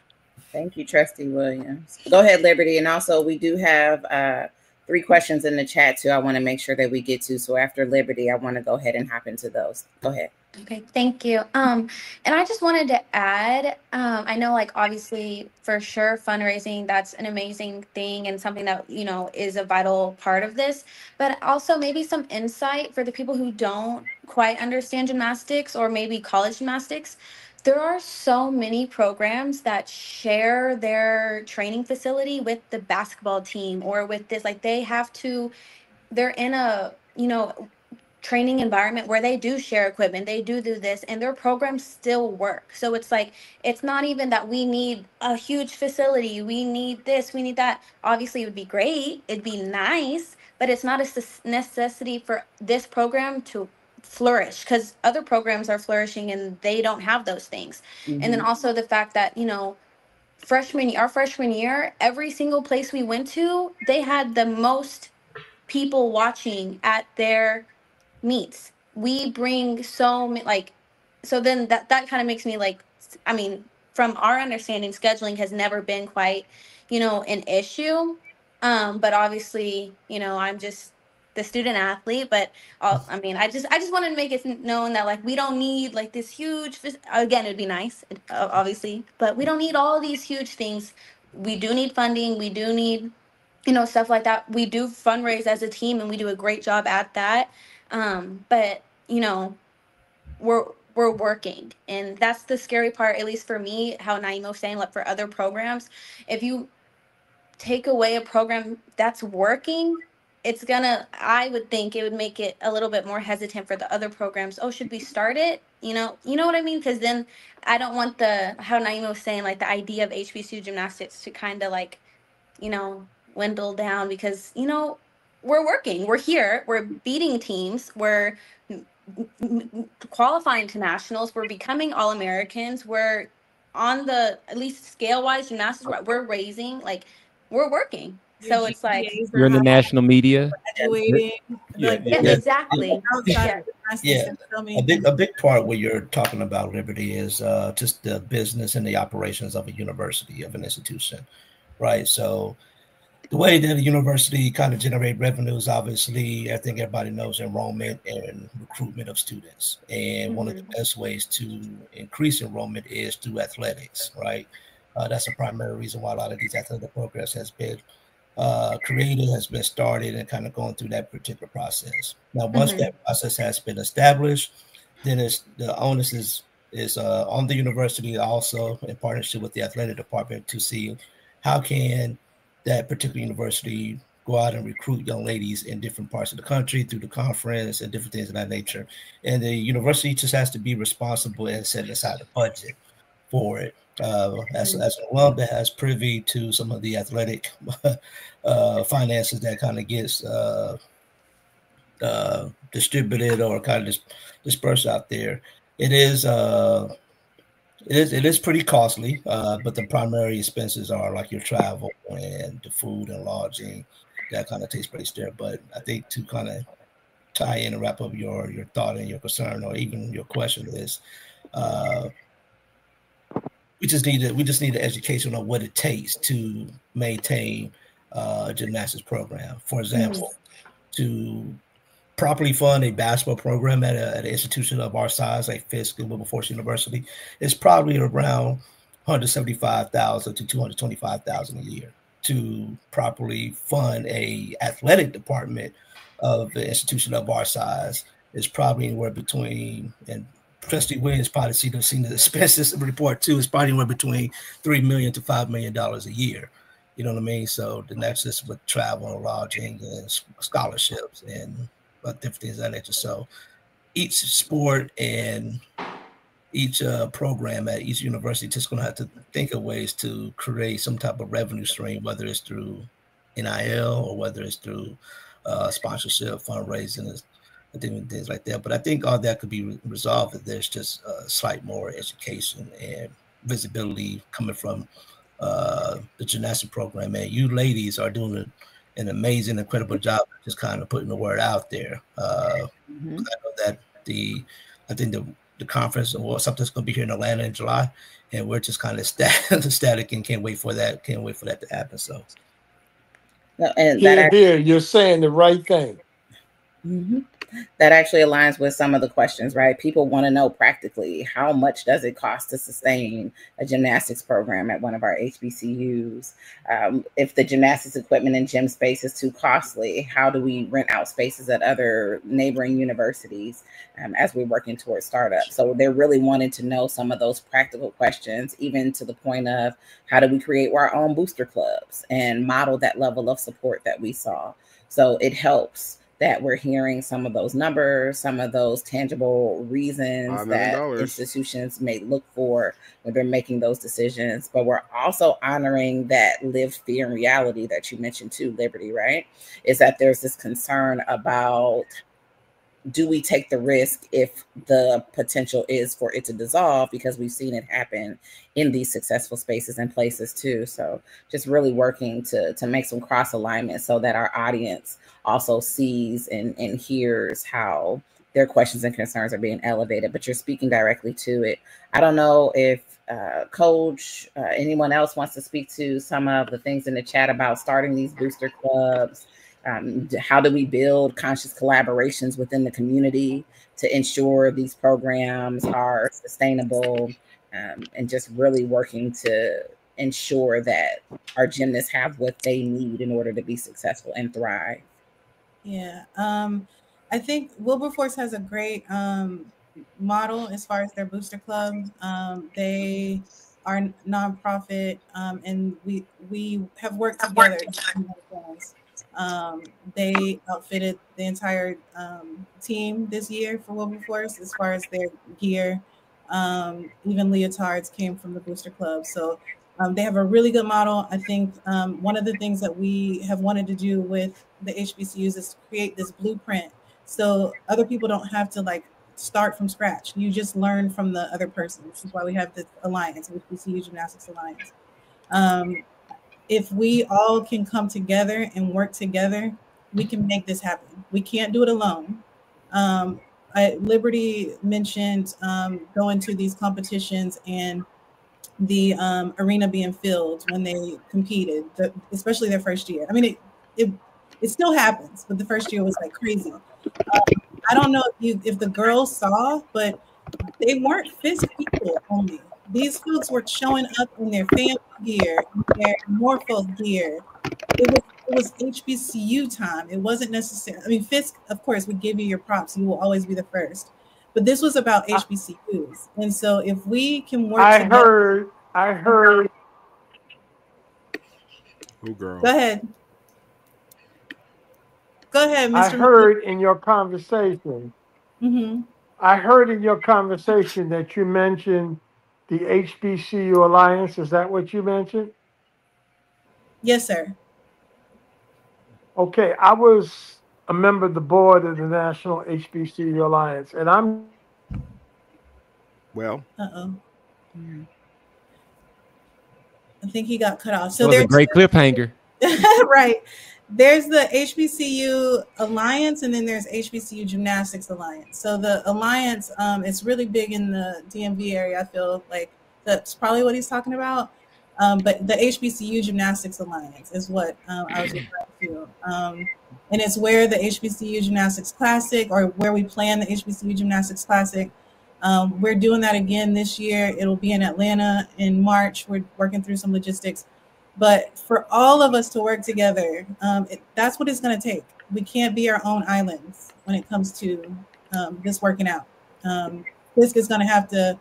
Thank you, Trustee Williams. Go ahead, Liberty. And also we do have 3 questions in the chat too. I want to make sure that we get to. So after Liberty, I want to go ahead and hop into those. Go ahead. Okay, thank you. And I just wanted to add, I know like obviously for sure fundraising, that's an amazing thing and something that, you know, is a vital part of this, but also maybe some insight for the people who don't quite understand gymnastics or maybe college gymnastics. There are so many programs that share their training facility with the basketball team or with this, like they're in a, you know, training environment where they do share equipment, they do this, and their programs still work. So it's like, it's not even that we need a huge facility, we need this, we need that. Obviously it would be great, it'd be nice, but it's not a necessity for this program to flourish because other programs are flourishing and they don't have those things. And then also the fact that, you know, our freshman year, every single place we went to, they had the most people watching at their meets. We bring so many, like, so then that kind of makes me like, I mean, from our understanding, scheduling has never been quite, you know, an issue. But obviously, you know, I'm just the student athlete, but I mean, I just wanted to make it known that like we don't need like this huge. Again, it'd be nice, obviously, but we don't need all these huge things. We do need funding. We do need, you know, stuff like that. We do fundraise as a team and we do a great job at that. But you know, we're working, and that's the scary part, at least for me, how Naima was saying, like for other programs, if you take away a program that's working, I would think it would make it a little bit more hesitant for the other programs. Oh, should we start it? You know what I mean? Because then I don't want how Naima was saying, like the idea of HBCU gymnastics to kind of like, you know, dwindle down because, you know, we're working, we're here, we're beating teams, we're qualifying to nationals, we're becoming All-Americans, we're on the, at least scale-wise, gymnastics, we're raising, like, we're working. So it's like you're in the national media. Exactly. Yeah, a big part what you're talking about, Liberty, is just the business and the operations of a university, of an institution, right? So the way that a university kind of generate revenues, obviously, I think everybody knows enrollment and recruitment of students. And one of the best ways to increase enrollment is through athletics, right? That's a primary reason why a lot of these athletic programs has been created, has been started, and kind of going through that particular process. Now, once that process has been established, then the onus is on the university also in partnership with the athletic department to see how can that particular university go out and recruit young ladies in different parts of the country through the conference and different things of that nature. And the university just has to be responsible and set aside a budget for it. As an alum that has privy to some of the athletic finances that kind of gets distributed or kind of dispersed out there, it is pretty costly, but the primary expenses are like your travel and the food and lodging that kind of takes place there. But I think to kind of tie in and wrap up your thought and your concern or even your question is, we just need an education on what it takes to maintain a gymnastics program. For example, to properly fund a basketball program at an institution of our size, like Fisk and Wilberforce University, is probably around $175,000 to $225,000 a year. To properly fund a athletic department of the institution of our size is probably anywhere between, and Trustee Williams probably seen the expenses report too, is probably anywhere between $3 million to $5 million a year. You know what I mean? So then that's just with travel and lodging and scholarships and different things of that nature. So each sport and each program at each university just going to have to think of ways to create some type of revenue stream, whether it's through NIL or whether it's through sponsorship, fundraising, and different things like that. But I think all that could be resolved if there's just slight more education and visibility coming from the gymnastics program. And you ladies are doing an amazing, incredible job just kind of putting the word out there. I know that I think the conference or something's going to be here in Atlanta in July, and we're just kind of static and can't wait for that to happen. So, and here, you're saying the right thing. That actually aligns with some of the questions, right? People want to know practically how much does it cost to sustain a gymnastics program at one of our HBCUs? If the gymnastics equipment and gym space is too costly, how do we rent out spaces at other neighboring universities as we're working towards startup? So they're really wanting to know some of those practical questions, even to the point of how do we create our own booster clubs and model that level of support that we saw? So it helps that we're hearing some of those numbers, some of those tangible reasons that institutions may look for when they're making those decisions. But we're also honoring that lived fear and reality that you mentioned too, Liberty, right? Is that there's this concern about, do we take the risk if the potential is for it to dissolve? Because we've seen it happen in these successful spaces and places too. So just really working to make some cross alignment so that our audience also sees and hears how their questions and concerns are being elevated, but you're speaking directly to it. I don't know if Coach, anyone else wants to speak to some of the things in the chat about starting these booster clubs. How do we build conscious collaborations within the community to ensure these programs are sustainable, and just really working to ensure that our gymnasts have what they need in order to be successful and thrive? Yeah, I think Wilberforce has a great model as far as their booster club. They are nonprofit, and we have worked together. They outfitted the entire team this year for Wilberforce as far as their gear. Even leotards came from the booster club. So they have a really good model. I think one of the things that we have wanted to do with the HBCUs is to create this blueprint so other people don't have to like start from scratch. You just learn from the other person. This is why we have this alliance, HBCU Gymnastics Alliance. If we all can come together and work together, we can make this happen. We can't do it alone. Liberty mentioned going to these competitions and the arena being filled when they competed, especially their first year. I mean, it still happens, but the first year was like crazy. I don't know if the girls saw, but they weren't Fisk people only. These folks were showing up in their family gear, their Morpho gear. It was HBCU time. It wasn't necessary. I mean, Fisk, of course, would give you your props. You will always be the first. But this was about HBCUs. And so if we can work together. I heard. Oh, girl. Go ahead. Go ahead, Mr. I heard in your conversation. Mm-hmm. I heard in your conversation that you mentioned the HBCU Alliance. Is that what you mentioned? Yes, sir. Okay, I was a member of the board of the National HBCU Alliance, and I'm. Well. Uh-oh. I think he got cut off. That So was a there's great cliffhanger. right. There's the HBCU Alliance, and then there's HBCU Gymnastics Alliance. So the Alliance, it's really big in the DMV area. I feel like that's probably what he's talking about. But the HBCU Gymnastics Alliance is what I was referring to. And it's where the HBCU Gymnastics Classic, or where we plan the HBCU Gymnastics Classic. We're doing that again this year. It'll be in Atlanta in March. We're working through some logistics. But for all of us to work together, that's what it's going to take. We can't be our own islands when it comes to this working out. Fisk is going to have to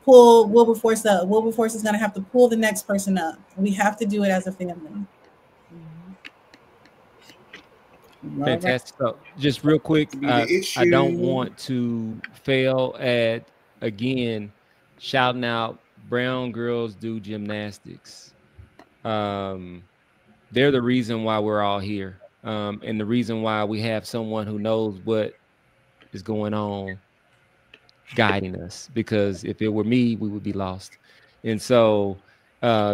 pull Wilberforce up. Wilberforce is going to have to pull the next person up. We have to do it as a family. Fantastic. So just real quick, I don't want to fail at, again, shouting out Brown Girls Do Gymnastics. They're the reason why we're all here, and the reason why we have someone who knows what is going on guiding us, because if it were me, we would be lost. And so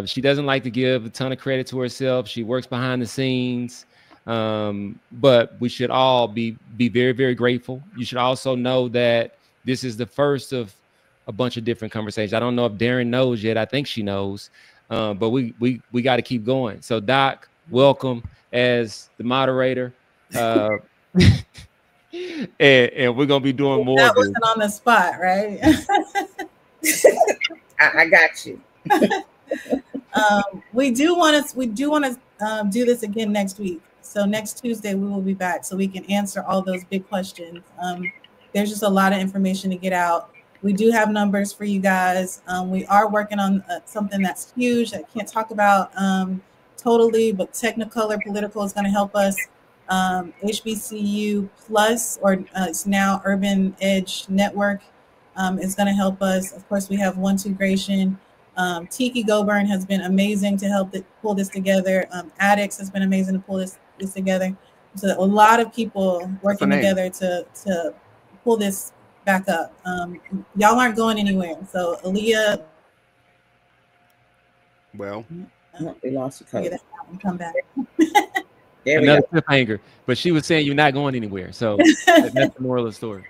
she doesn't like to give a ton of credit to herself. She works behind the scenes, but we should all be very, very grateful. You should also know that this is the first of a bunch of different conversations. I don't know if Darren knows yet. I think she knows. But we got to keep going. So Doc, welcome as the moderator. And we're going to be doing more that of this. wasn't on the spot, right? I got you. We do want to do this again next week. So next Tuesday we will be back so we can answer all those big questions. There's just a lot of information to get out. We do have numbers for you guys. We are working on something that's huge that I can't talk about totally, but Technicolor Political is going to help us. HBCU Plus, or it's now Urban Edge Network, is going to help us. Of course, we have One Two Gration. Tiki Goburn has been amazing to help pull this together. Addicts has been amazing to pull this together. So a lot of people working together to pull this back up. Y'all aren't going anywhere. So Aaliyah. Well, we lost the code. Come back. Another cliffhanger, but she was saying you're not going anywhere. So that's the moral of the story.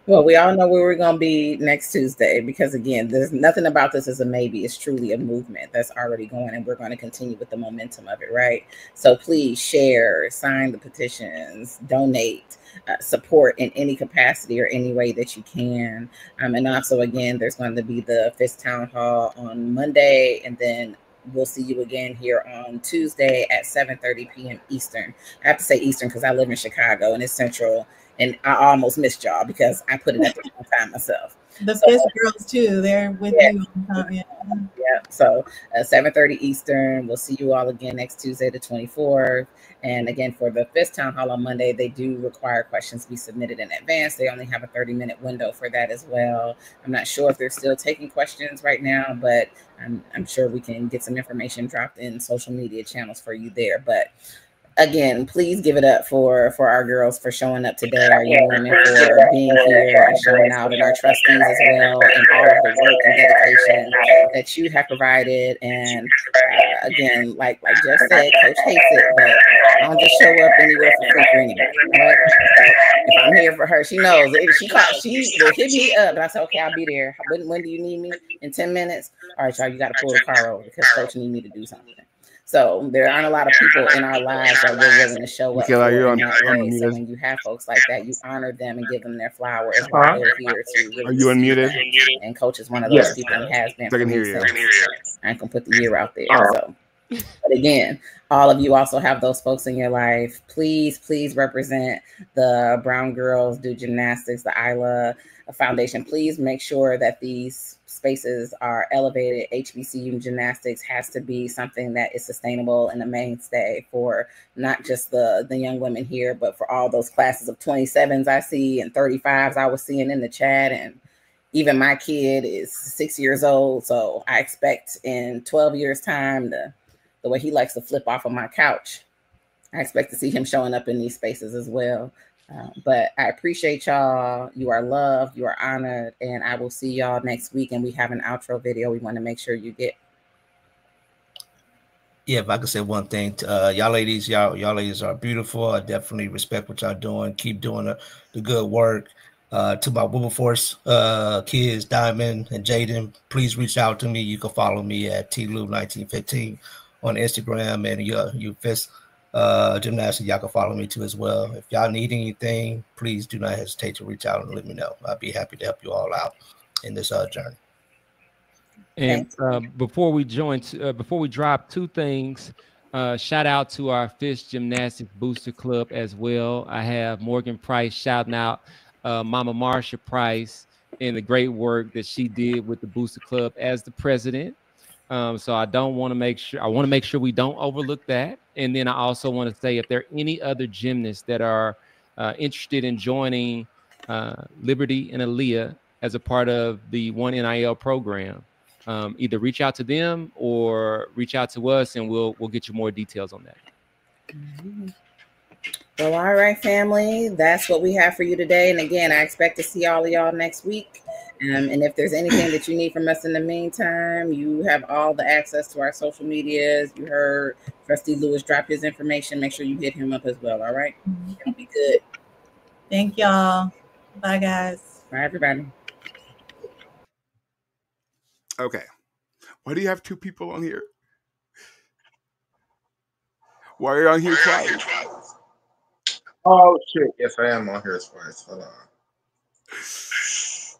Well, we all know where we're going to be next Tuesday, because again, there's nothing about this as a maybe. It's truly a movement that's already going, and we're going to continue with the momentum of it, right? So please share, sign the petitions, donate, support in any capacity or any way that you can. And also, again, there's going to be the Fisk Town Hall on Monday, and then we'll see you again here on Tuesday at 7:30 p.m. Eastern. I have to say Eastern because I live in Chicago and it's Central, and I almost missed y'all because I put it at the wrong time myself. The Fisk girls too, they're with you. Yeah. So 7:30 Eastern. We'll see you all again next Tuesday, the 24th. And again, for the Fisk Town Hall on Monday, they do require questions be submitted in advance. They only have a 30-minute window for that as well. I'm not sure if they're still taking questions right now, but I'm sure we can get some information dropped in social media channels for you there. But again, please give it up for our girls for showing up today, our young women for being here and showing out, and our trustees as well, and all of the work and dedication that you have provided. And again, like Jeff said, Coach hates it, but I don't just show up anywhere for free for anybody. Right? If I'm here for her, she knows. She will hit me up, and I say, okay, I'll be there. When do you need me? In 10 minutes? All right, y'all, you got to pull the car over because Coach need me to do something. So there aren't a lot of people in our lives that we're willing to show up for in that way. So when you have folks like that, you honor them and give them their flowers while they're here to really. Are you unmuted? And Coach is one of those people and has been for me since. I can put the year out there. So But again, all of you also have those folks in your life. Please, please represent the Brown Girls Do Gymnastics, the Isla Foundation. Please make sure that these spaces are elevated. HBCU gymnastics has to be something that is sustainable and a mainstay for not just the young women here, but for all those classes of 27s I see and 35s I was seeing in the chat. And even my kid is 6 years old. So I expect in 12 years' time, the way he likes to flip off of my couch, I expect to see him showing up in these spaces as well. But I appreciate y'all. You are loved. You are honored. And I will see y'all next week. And we have an outro video we want to make sure you get. Yeah, if I could say one thing, y'all ladies are beautiful. I definitely respect what y'all doing. Keep doing the good work. To my Wilberforce kids, Diamond and Jaden, please reach out to me. You can follow me at TLou1915 on Instagram, and you Fisk Gymnastics, y'all can follow me too as well. If y'all need anything, please do not hesitate to reach out and let me know. I'd be happy to help you all out in this journey. And before we drop two things, shout out to our Fisk Gymnastics Booster Club as well. I have Morgan Price shouting out Mama Marsha Price and the great work that she did with the Booster Club as the president. So I want to make sure we don't overlook that. And then I also want to say, if there are any other gymnasts that are interested in joining Liberty and Aaliyah as a part of the One NIL program, either reach out to them or reach out to us, and we'll get you more details on that. Mm-hmm. Well, all right, family. That's what we have for you today. And again, I expect to see all of y'all next week. And if there's anything that you need from us in the meantime, you have all the access to our social medias. You heard Trustee Lewis drop his information. Make sure you hit him up as well. All right. It'll be good. Thank y'all. Bye, guys. Bye, everybody. Okay. Why do you have two people on here? Why are you on here twice? Oh shit! Yes, I am on here twice. Hold on.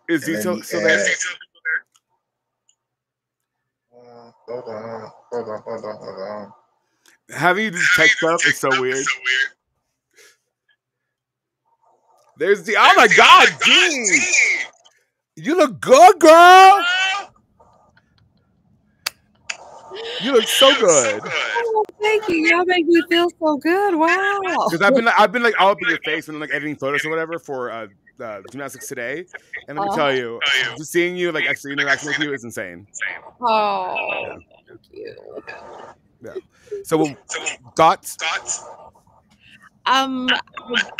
Is he still there? Hold on. Having you just text up is so weird. There's the oh my god, Dean! You look good, girl. You look so good. Oh, thank you. Y'all make me feel so good. Wow. Because I've been like all up in your face and like editing photos or whatever for Gymnastics Today, and let me tell you, just seeing you like actually interacting with you is insane. Oh, thank you. Yeah. So thoughts? I'm just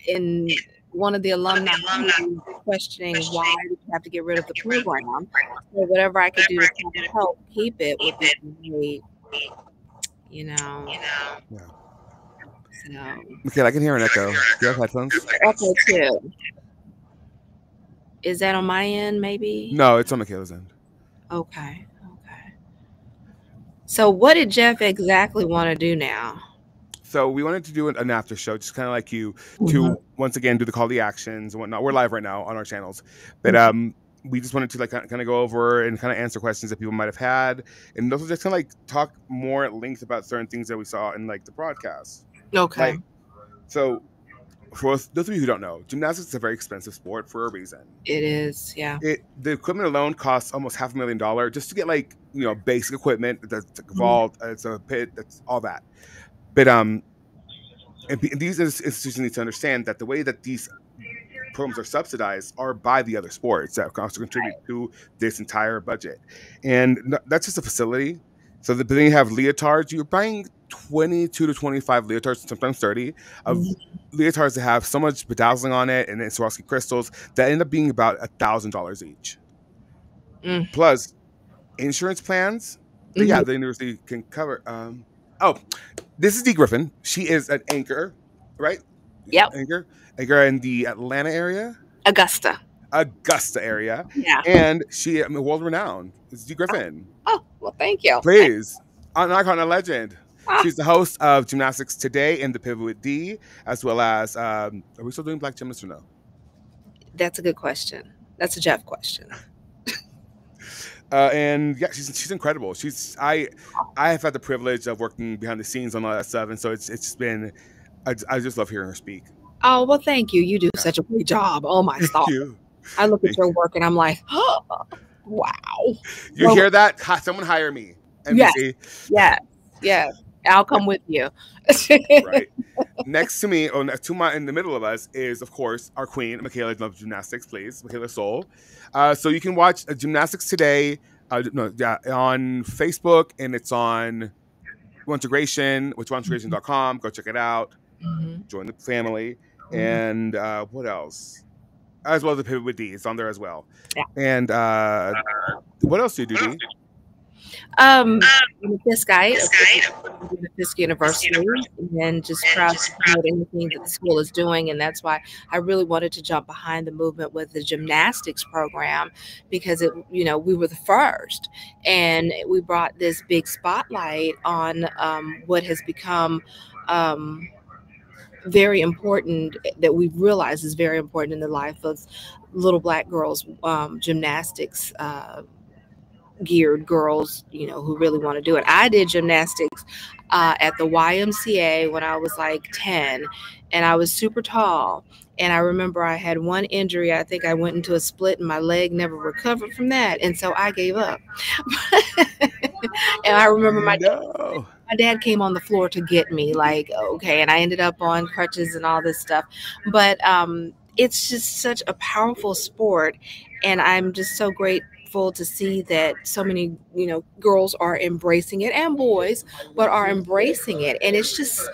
in one of the alumni questioning why we have to get rid of the program. So whatever I could do to help keep it would be great. Yeah. So. Okay, I can hear an echo. Do you have headphones? Echo too. Is that on my end, maybe? No, it's on Michaela's end. Okay. So what did Jeff exactly want to do now? So we wanted to do an after show, just kind of like you, to once again do the call to actions and whatnot. We're live right now on our channels, but we just wanted to like kind of go over and kind of answer questions that people might have had, and also just kind of like talk more at length about certain things that we saw in like the broadcast. Okay. So for those of you who don't know, gymnastics is a very expensive sport for a reason. It is, yeah. The equipment alone costs almost $500,000 just to get like basic equipment. That's a vault, it's a pit, that's all that. But and these institutions need to understand that the way that these programs are subsidized are by the other sports that also contribute to this entire budget, and that's just a facility. So then you have leotards. You're buying 22 to 25 leotards, sometimes 30 of leotards that have so much bedazzling on it and then Swarovski crystals that end up being about $1,000 each. Plus insurance plans. Yeah, the university can cover. This is Dee Griffin. She is an anchor, right? Yep. Anchor in the Atlanta area. Augusta area. Yeah. And she world renowned. It's Dee Griffin. Oh, well, thank you. Please. An icon, a legend. She's the host of Gymnastics Today and The Pivot with Dee, as well as are we still doing Black Gymnasts or no? That's a good question. That's a Jeff question. And yeah, she's incredible. I have had the privilege of working behind the scenes on all that stuff, and so it's been I just love hearing her speak. Oh, well, thank you. You do Yeah. such a great job. Oh my Thank stars. you. I look at Thank your you. work and I'm like, oh, wow. You Well, hear that? Someone hire me, yes, NBC. yes, yes. I'll come with you. Right. Next to me, or next to my in the middle of us, is of course our queen, Michaela of Gymnastics, please, Michaela Soul. So you can watch Gymnastics Today, on Facebook, and it's on Integration, which integration.com. Go check it out. Mhm. Join the family, Mhm. and what else? As well as the Pivot with D, it's on there as well. Yeah. And what else do you do, D? I'm a Fisk guide, of Fisk University, and just proud to promote anything that the school is doing. And that's why I really wanted to jump behind the movement with the gymnastics program, because we were the first, and we brought this big spotlight on what has become very important, that we've realized is very important in the life of little Black girls, gymnastics geared girls, who really want to do it. I did gymnastics at the YMCA when I was like 10, and I was super tall. And I remember I had one injury. I think I went into a split and my leg never recovered from that. And so I gave up. And I remember my dad came on the floor to get me, like, okay. And I ended up on crutches and all this stuff. But it's just such a powerful sport. And I'm just so grateful to see that so many, girls are embracing it, and boys, but are embracing it. And it's just,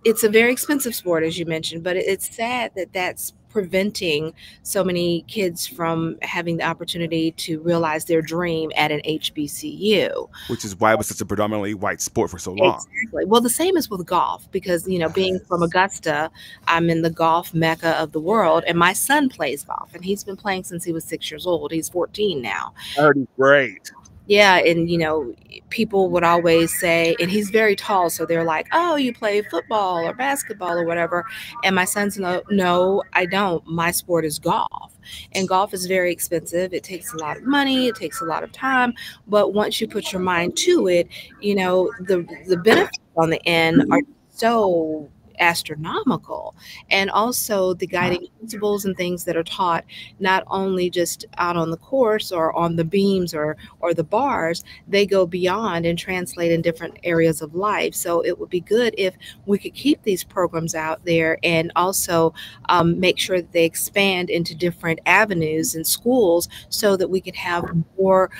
it's a very expensive sport, as you mentioned, but it's sad that that's preventing so many kids from having the opportunity to realize their dream at an HBCU. Which is why it was such a predominantly white sport for so long. Exactly. Well, the same is with golf, because, being from Augusta, I'm in the golf mecca of the world, and my son plays golf, and he's been playing since he was 6 years old. He's 14 now. I heard he's great. Yeah, and people would always say, and he's very tall, so they're like, "Oh, you play football or basketball or whatever." And my son's no, I don't. My sport is golf, and golf is very expensive. It takes a lot of money. It takes a lot of time. But once you put your mind to it, the benefits on the end are so astronomical. And also the guiding principles and things that are taught, not only just out on the course or on the beams or the bars, they go beyond and translate in different areas of life. So it would be good if we could keep these programs out there, and also make sure that they expand into different avenues in schools, so that we could have more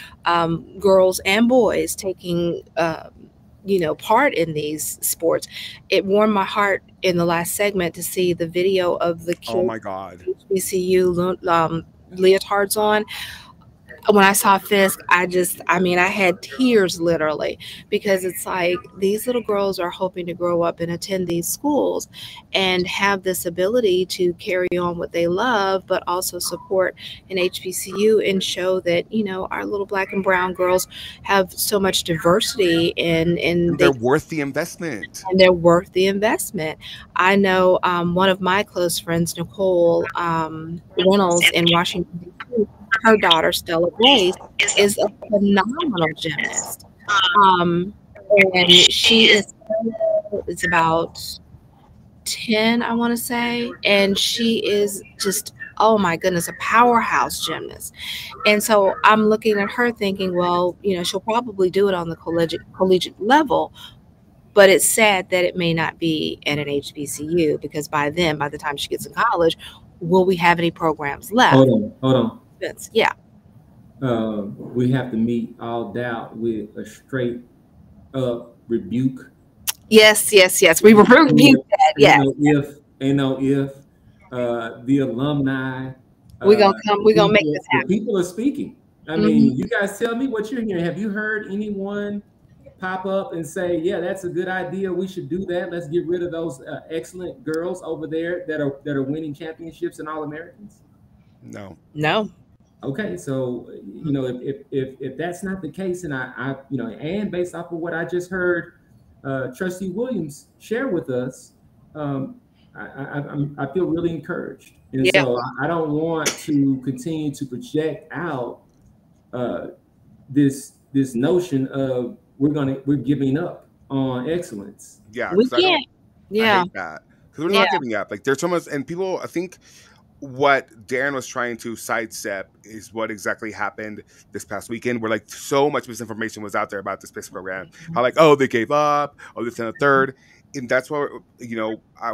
girls and boys taking part in these sports. It warmed my heart in the last segment to see the video of the kids, oh my God, HBCU leotards on. When I saw Fisk, I had tears, literally, because it's like these little girls are hoping to grow up and attend these schools and have this ability to carry on what they love, but also support an HBCU and show that, our little Black and brown girls have so much diversity, and they're worth the investment. And they're worth the investment. I know one of my close friends, Nicole Reynolds in Washington, D.C., her daughter, Stella Grace, is a phenomenal gymnast. And she is about 10, I want to say. And she is just, oh my goodness, a powerhouse gymnast. And so I'm looking at her thinking, well, she'll probably do it on the collegiate level. But it's sad that it may not be at an HBCU, because by the time she gets in college, will we have any programs left? Hold on. Yeah. We have to meet all doubt with a straight up rebuke. Yes. We rebuke that. Yeah. If the alumni, we're gonna make this happen. People are speaking. I mean, you guys tell me what you're hearing. Have you heard anyone pop up and say, "Yeah, that's a good idea. We should do that. Let's get rid of those excellent girls over there that are winning championships and All-Americans"? No. Okay, so if that's not the case, and I and based off of what I just heard Trustee Williams share with us, I feel really encouraged, and so I don't want to continue to project out this notion of we're giving up on excellence. Yeah, We can't. I hate that because we're not giving up. Like there's so much, and people, I think what Darren was trying to sidestep is what exactly happened this past weekend, where like so much misinformation was out there about the space program. How like, oh, they gave up, oh, this and a third. And that's why,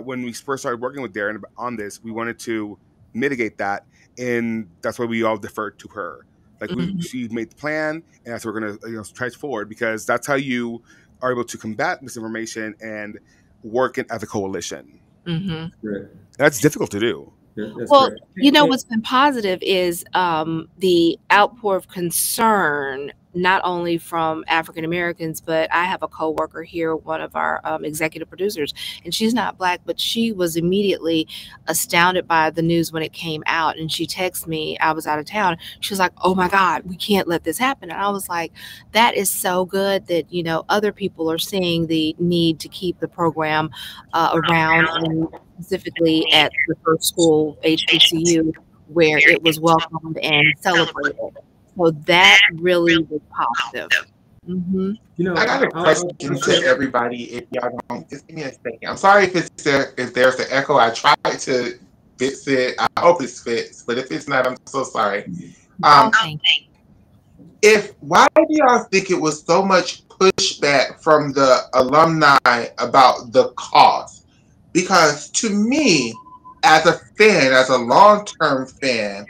when we first started working with Darren on this, we wanted to mitigate that. And that's why we all deferred to her. Like she made the plan, and that's what we're going to try forward, because that's how you are able to combat misinformation and work as a coalition. That's difficult to do. Well, what's been positive is the outpour of concern, not only from African Americans, but I have a coworker here, one of our executive producers, and she's not Black, but she was immediately astounded by the news when it came out. And she texted me, I was out of town. She was like, oh my God, we can't let this happen. And I was like, that is so good that, other people are seeing the need to keep the program around, and specifically at the first school, HBCU, where it was welcomed and celebrated. So that really was positive. I got a question to everybody. If y'all don't, just give me a second. I'm sorry if there's an echo. I tried to fix it. I hope it's fixed, but if it's not, I'm so sorry. Why do y'all think it was so much pushback from the alumni about the cost? Because to me, as a fan, as a long-term fan,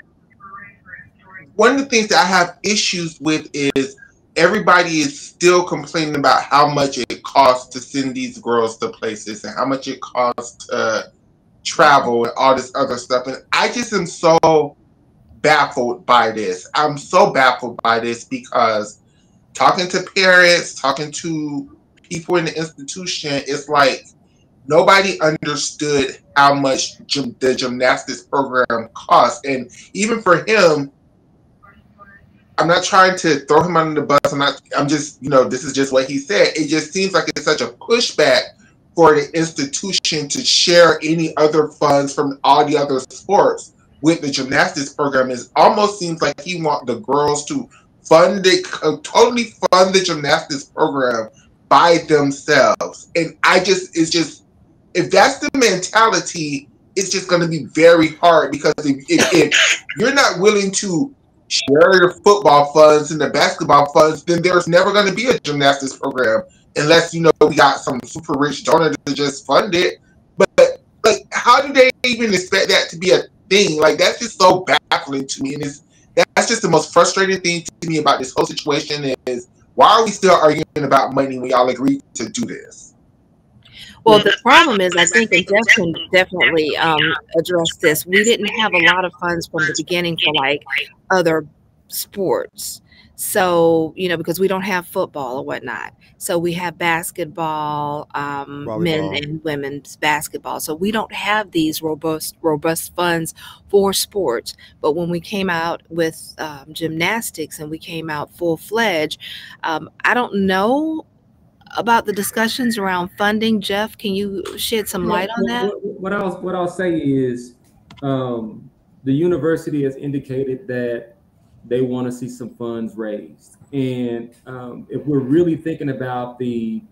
one of the things that I have issues with is everybody is still complaining about how much it costs to send these girls to places and how much it costs to travel and all this other stuff. And I just am so baffled by this. I'm so baffled by this because talking to parents, talking to people in the institution, it's like nobody understood how much the gymnastics program costs. And even for him, I'm not trying to throw him under the bus. I'm just, this is just what he said. It just seems like it's such a pushback for the institution to share any other funds from all the other sports with the gymnastics program. It almost seems like he wants the girls to totally fund the gymnastics program by themselves. And if that's the mentality, it's just going to be very hard, because if you're not willing to share your football funds and the basketball funds, then there's never going to be a gymnastics program unless, we got some super rich donor to just fund it. But like, how do they even expect that to be a thing? Like, that's just so baffling to me. And that's just the most frustrating thing to me about this whole situation is, why are we still arguing about money when y'all agreed to do this? Well, the problem is, I think, and Jeff can definitely address this, we didn't have a lot of funds from the beginning for like other sports. So, because we don't have football or whatnot. So we have basketball, men and women's basketball. So we don't have these robust funds for sports. But when we came out with gymnastics and we came out full-fledged, I don't know about the discussions around funding. Jeff, can you shed some light on that? What I'll say is the university has indicated that they want to see some funds raised. And if we're really thinking about the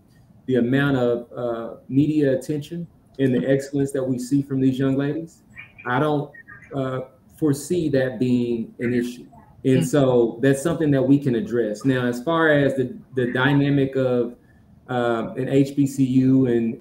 amount of media attention and the excellence that we see from these young ladies, I don't foresee that being an issue. And so that's something that we can address. Now, as far as the dynamic of an HBCU and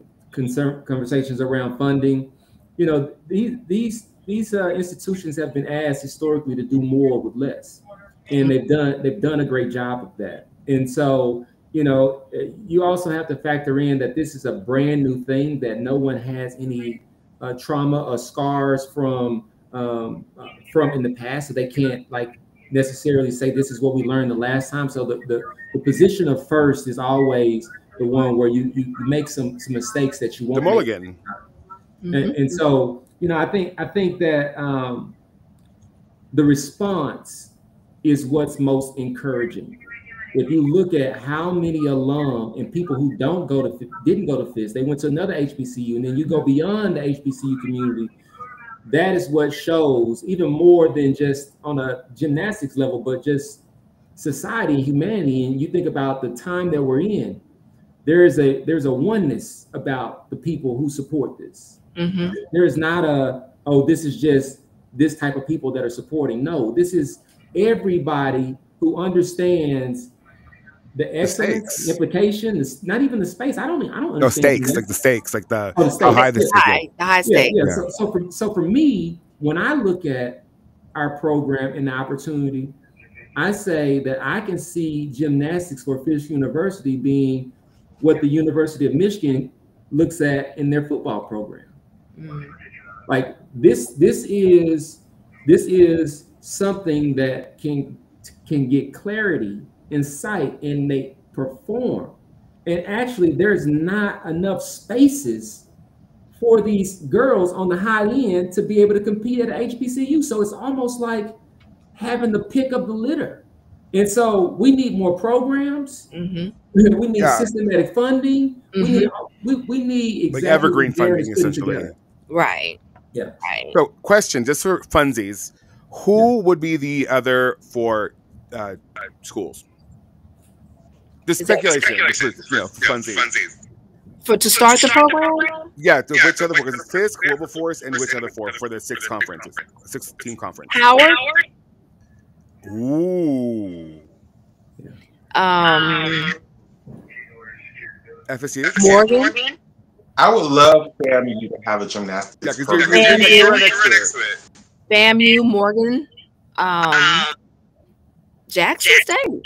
conversations around funding, these institutions have been asked historically to do more with less, and they've done a great job of that. And so, you also have to factor in that this is a brand new thing, that no one has any trauma or scars from in the past, so they can't necessarily say this is what we learned the last time. So the position of first is always the one where you make some mistakes that you won't. The mulligan. And so, I think that the response is what's most encouraging. If you look at how many alum and people who didn't go to Fisk, they went to another HBCU, and then you go beyond the HBCU community, that is what shows, even more than just on a gymnastics level, but just society and humanity, and you think about the time that we're in, there's a oneness about the people who support this. Mm-hmm. There is not this is just this type of people that are supporting. No, this is everybody who understands the excellence, the implication. It's not even the space. I don't understand. No stakes, like the stakes, like the stakes. How high this is. The high stakes. Yeah. So for me, when I look at our program and the opportunity, I say that I can see gymnastics for Fisk University being what the University of Michigan looks at in their football program. Like this is something that can get clarity, insight, and they perform. And actually, there's not enough spaces for these girls on the high end to be able to compete at HBCU. So it's almost like having the pick of the litter. And so we need more programs. Mm-hmm. We need systematic funding. Mm-hmm. We need exactly like evergreen funding, essentially. Right. Yeah. Right. So, question, just for funsies, who would be the other four schools? Just speculation, for funsies. To start the program? Yeah, which other four? Because it's Fisk, Wilberforce, and which other four for the 6 conferences, 6-team conference? Howard. Ooh. FSU? Morgan. I would love FAMU to have a gymnastics program. You're next to it. FAMU, Morgan, Jackson State.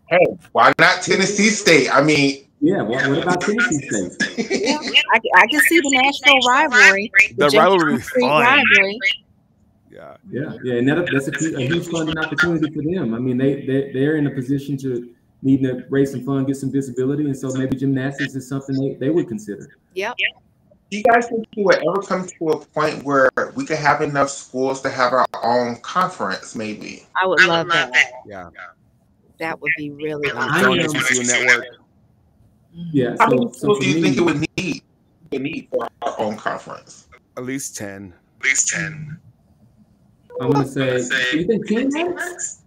Hey, why not Tennessee State? I mean, what about Tennessee State? I can see the national rivalry. The rivalry is fun. Yeah, and that's a huge funding opportunity for them. I mean, they're in a position to need to raise some funds, get some visibility, and so maybe gymnastics is something they would consider. Yep. Do you guys think we would ever come to a point where we could have enough schools to have our own conference? Maybe. I would love that. Yeah. That would be really awesome. Network. Yeah. How many schools do you think it would need for our own conference? At least 10. I'm gonna say. Do you think 10 max?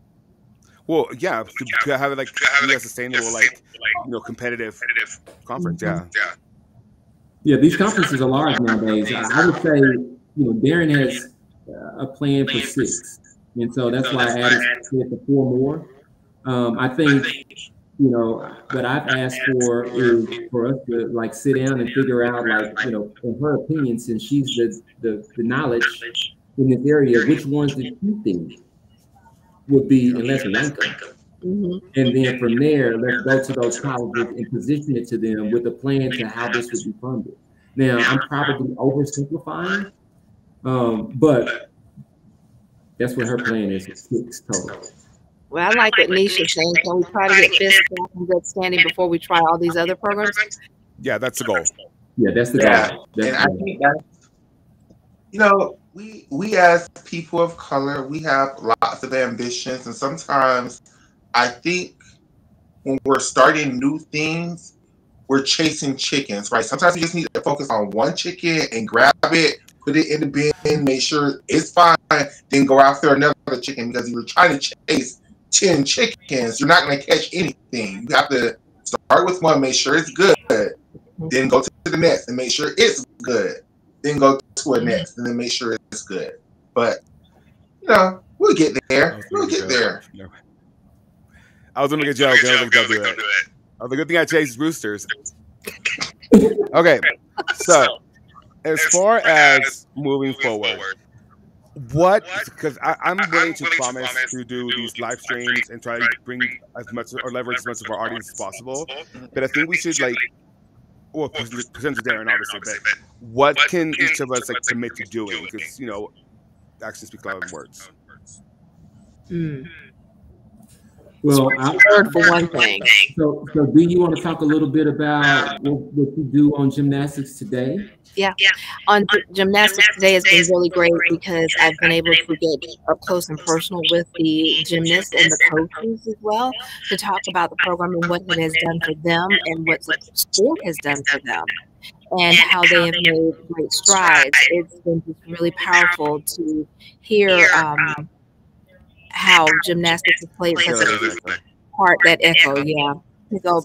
Well, yeah, to have it like be a sustainable, like competitive conference. Yeah. Yeah, these conferences are large nowadays. I would say, Darren has a plan for 6, and so that's why I added to 4 more. I think, what I've asked for is for us to sit down and figure out, in her opinion, since she's the knowledge in this area, which ones do you think would be, and let's rank them. And then from there, let's go to those colleges and position it to them with a plan to how this would be funded. Now, I'm probably oversimplifying, but that's what her plan is, 6 total. Well, I like what Nisha's saying. Can we try to get Fisk in good standing before we try all these other programs? Yeah, that's the goal. Yeah, that's the goal. And I think that, we as people of color, we have lots of ambitions, and sometimes I think when we're starting new things, we're chasing chickens, right? Sometimes we just need to focus on one chicken and grab it, put it in the bin, make sure it's fine, then go after another chicken, because if you're trying to chase 10 chickens, you're not going to catch anything. You have to start with one, make sure it's good, then go to the next and make sure it's good, then go to a next and then make sure it's good. But we'll get there. We'll get there. I was gonna make a joke. I was like, don't do it. Oh, the good thing I chased roosters. Okay, so as far as moving forward, because I'm willing to promise to do these live streams and try to bring as much or leverage as much of our audience as possible, but I think we should present to Darren obviously, but what can each of us commit to doing? Because actions speak louder than words. Well, I heard for one thing. So do you want to talk a little bit about what you do on gymnastics today? Yeah. On gymnastics today has been really great because I've been able to get up close and personal with the gymnasts and the coaches as well to talk about the program and what it has done for them and what the sport has done for them and how they have made great strides. It's been just really powerful to hear how gymnastics has played such a part, that echo, yeah,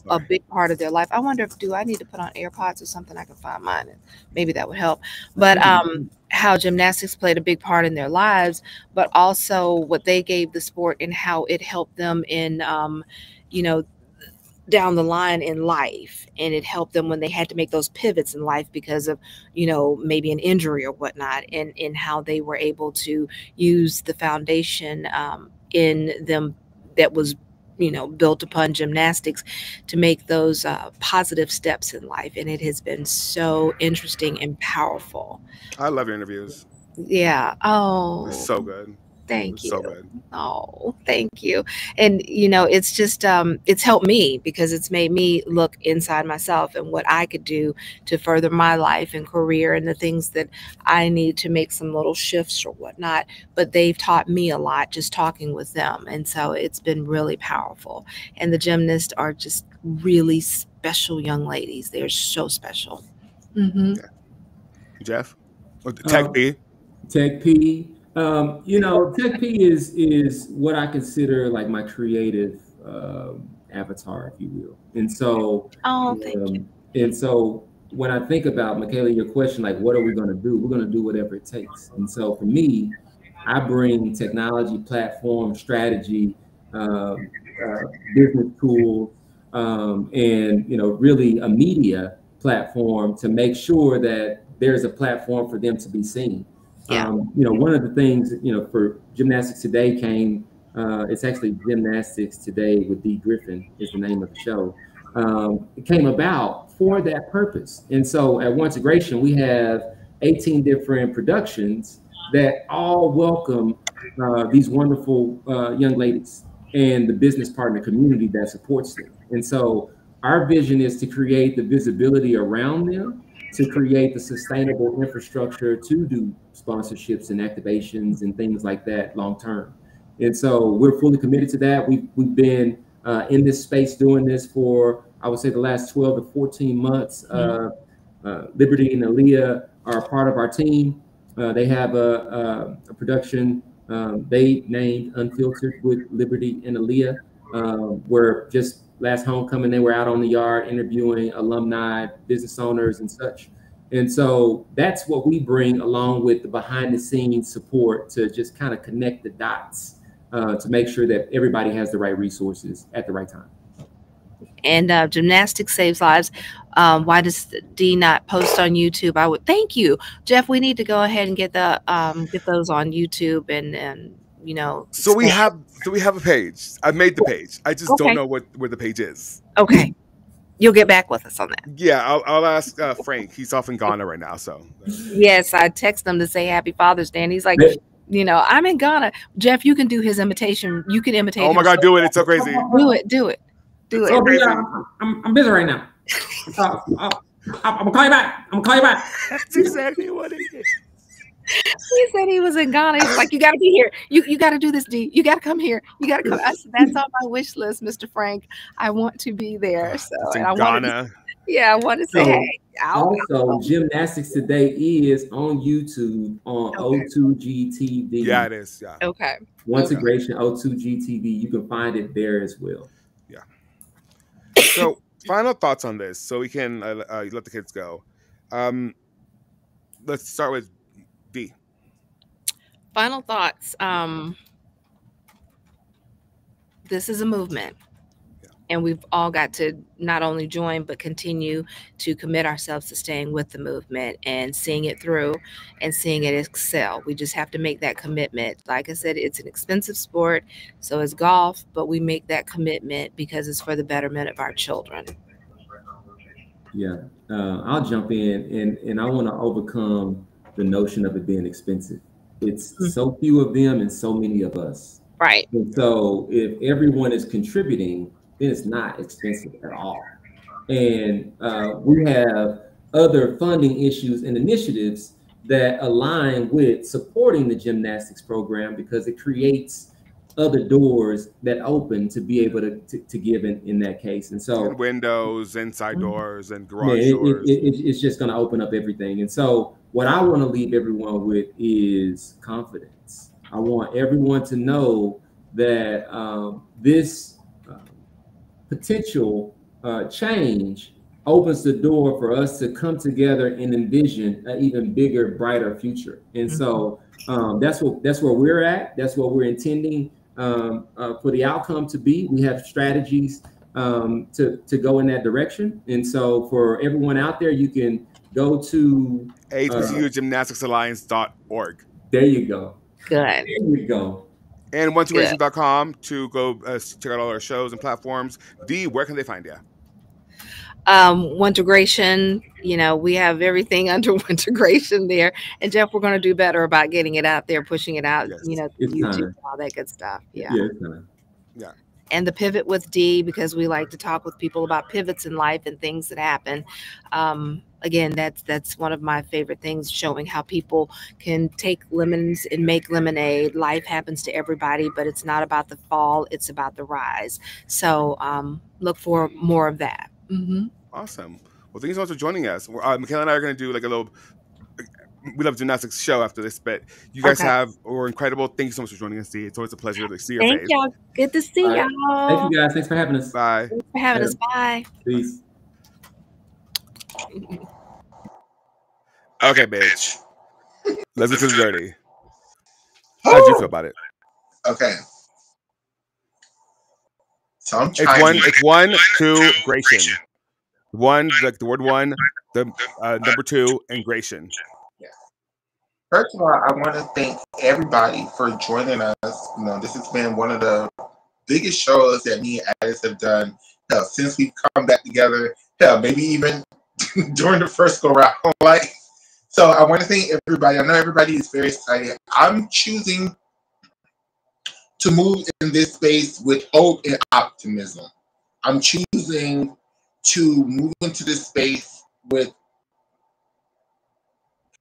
a big part of their life. I wonder if, do I need to put on AirPods or something? I can find mine, and maybe that would help. But how gymnastics played a big part in their lives, but also what they gave the sport and how it helped them in, you know, down the line in life, and it helped them when they had to make those pivots in life because of, you know, maybe an injury or whatnot, and how they were able to use the foundation in them that was, you know, built upon gymnastics to make those positive steps in life. And it has been so interesting and powerful. I love your interviews. Yeah. Oh, They're so good. thank you. So good. Oh, thank you. And you know, it's just it's helped me because it's made me look inside myself and what I could do to further my life and career and the things that I need to make some little shifts or whatnot. But they've taught me a lot just talking with them. And so it's been really powerful. And the gymnasts are just really special young ladies. They're so special. Yeah. Jeff? Tech P? Tech P. You know, Tech P is what I consider like my creative avatar, if you will. And so, thank you. And so when I think about, Michaela, your question, like, what are we going to do? We're going to do whatever it takes. And so for me, I bring technology, platform, strategy, business tools, and, you know, really a media platform to make sure that there's a platform for them to be seen. Yeah. You know, one of the things, you know, for Gymnastics Today came, it's actually Gymnastics Today with Dee Griffin is the name of the show. It came about for that purpose. And so at One Integration, we have 18 different productions that all welcome these wonderful young ladies and the business partner community that supports them. And so our vision is to create the visibility around them, to create the sustainable infrastructure to do sponsorships and activations and things like that long term. And so we're fully committed to that. We've been in this space doing this for, I would say, the last 12 to 14 months. Liberty and Aaliyah are a part of our team. They have a production they named Unfiltered with Liberty and Aaliyah. Where just last homecoming, they were out on the yard interviewing alumni, business owners, and such. And so that's what we bring along with the behind the scenes support to just kind of connect the dots to make sure that everybody has the right resources at the right time. And gymnastics saves lives. Why does Dee not post on YouTube? I would thank you, Jeff. We need to go ahead and get the get those on YouTube and you know. So we have a page. I made the page. I just don't know where the page is. Okay, you'll get back with us on that. Yeah, I'll ask Frank. He's off in Ghana right now, so. Yes, I text him to say Happy Father's Day, and he's like, you know, I'm in Ghana. Jeff, you can do his imitation. You can imitate. Oh my God, do it! It's so crazy. Do it. Do it. Do it. Oh, yeah, I'm busy right now. I'm gonna call you back. I'm gonna call you back. That's exactly what it is. He said he was in Ghana. He's like, you got to be here. You got to do this, D. You got to come here. You got to come. I said, that's on my wish list, Mr. Frank. I want to be there. So it's in I Ghana. I want to say, hey. Also, Gymnastics Today is on YouTube on O2GTV. Yeah, it is. Yeah. Okay. One Integration O2GTV. You can find it there as well. Yeah. So, final thoughts on this, so we can let the kids go. Let's start with D. Final thoughts. This is a movement. And we've all got to not only join, but continue to commit ourselves to staying with the movement and seeing it through and seeing it excel. We just have to make that commitment. Like I said, it's an expensive sport, so is golf, but we make that commitment because it's for the betterment of our children. Yeah, I'll jump in, and I want to overcome the notion of it being expensive. It's so few of them and so many of us. Right. And so if everyone is contributing, then it's not expensive at all. And we have other funding issues and initiatives that align with supporting the gymnastics program because it creates other doors that open to be able to give in that case. And so windows, inside doors, and garage doors. It's just going to open up everything. And so what I want to leave everyone with is confidence. I want everyone to know that this potential change opens the door for us to come together and envision an even bigger, brighter future. And so that's where we're at. That's what we're intending for the outcome to be. We have strategies to go in that direction. And so for everyone out there, you can go to HBCUGymnasticsalliance.org. There you go. Good. There you go. And onetoRacing.com to go check out all our shows and platforms. Dee, where can they find you? Wintegration, we have everything under Wintegration there. And Jeff, we're going to do better about getting it out there, pushing it out, YouTube, all that good stuff. Yeah. Yeah. And the Pivot with Dee, because we like to talk with people about pivots in life and things that happen. Again, that's one of my favorite things, showing how people can take lemons and make lemonade. Life happens to everybody, but it's not about the fall, it's about the rise. So look for more of that. Awesome. Well, thank you so much for joining us. Michaela and I are going to do like a little We Love Gymnastics show after this, but you guys were incredible. Thank you so much for joining us, Dee. It's always a pleasure to see your face. Thank y'all. Good to see y'all. Thank you guys. Thanks for having us. Bye. Thanks for having us. Bye. Peace. Okay, bitch. Let's get to the dirty. How'd you feel about it? Okay. So it's one, two, Gratian. One, like the word one, the number two, and Gratian. Yeah. First of all, I want to thank everybody for joining us. This has been one of the biggest shows that me and Addis have done since we've come back together. Maybe even during the first go round. So I want to thank everybody. I know everybody is very excited. I'm choosing to move in this space with hope and optimism. I'm choosing to move into this space with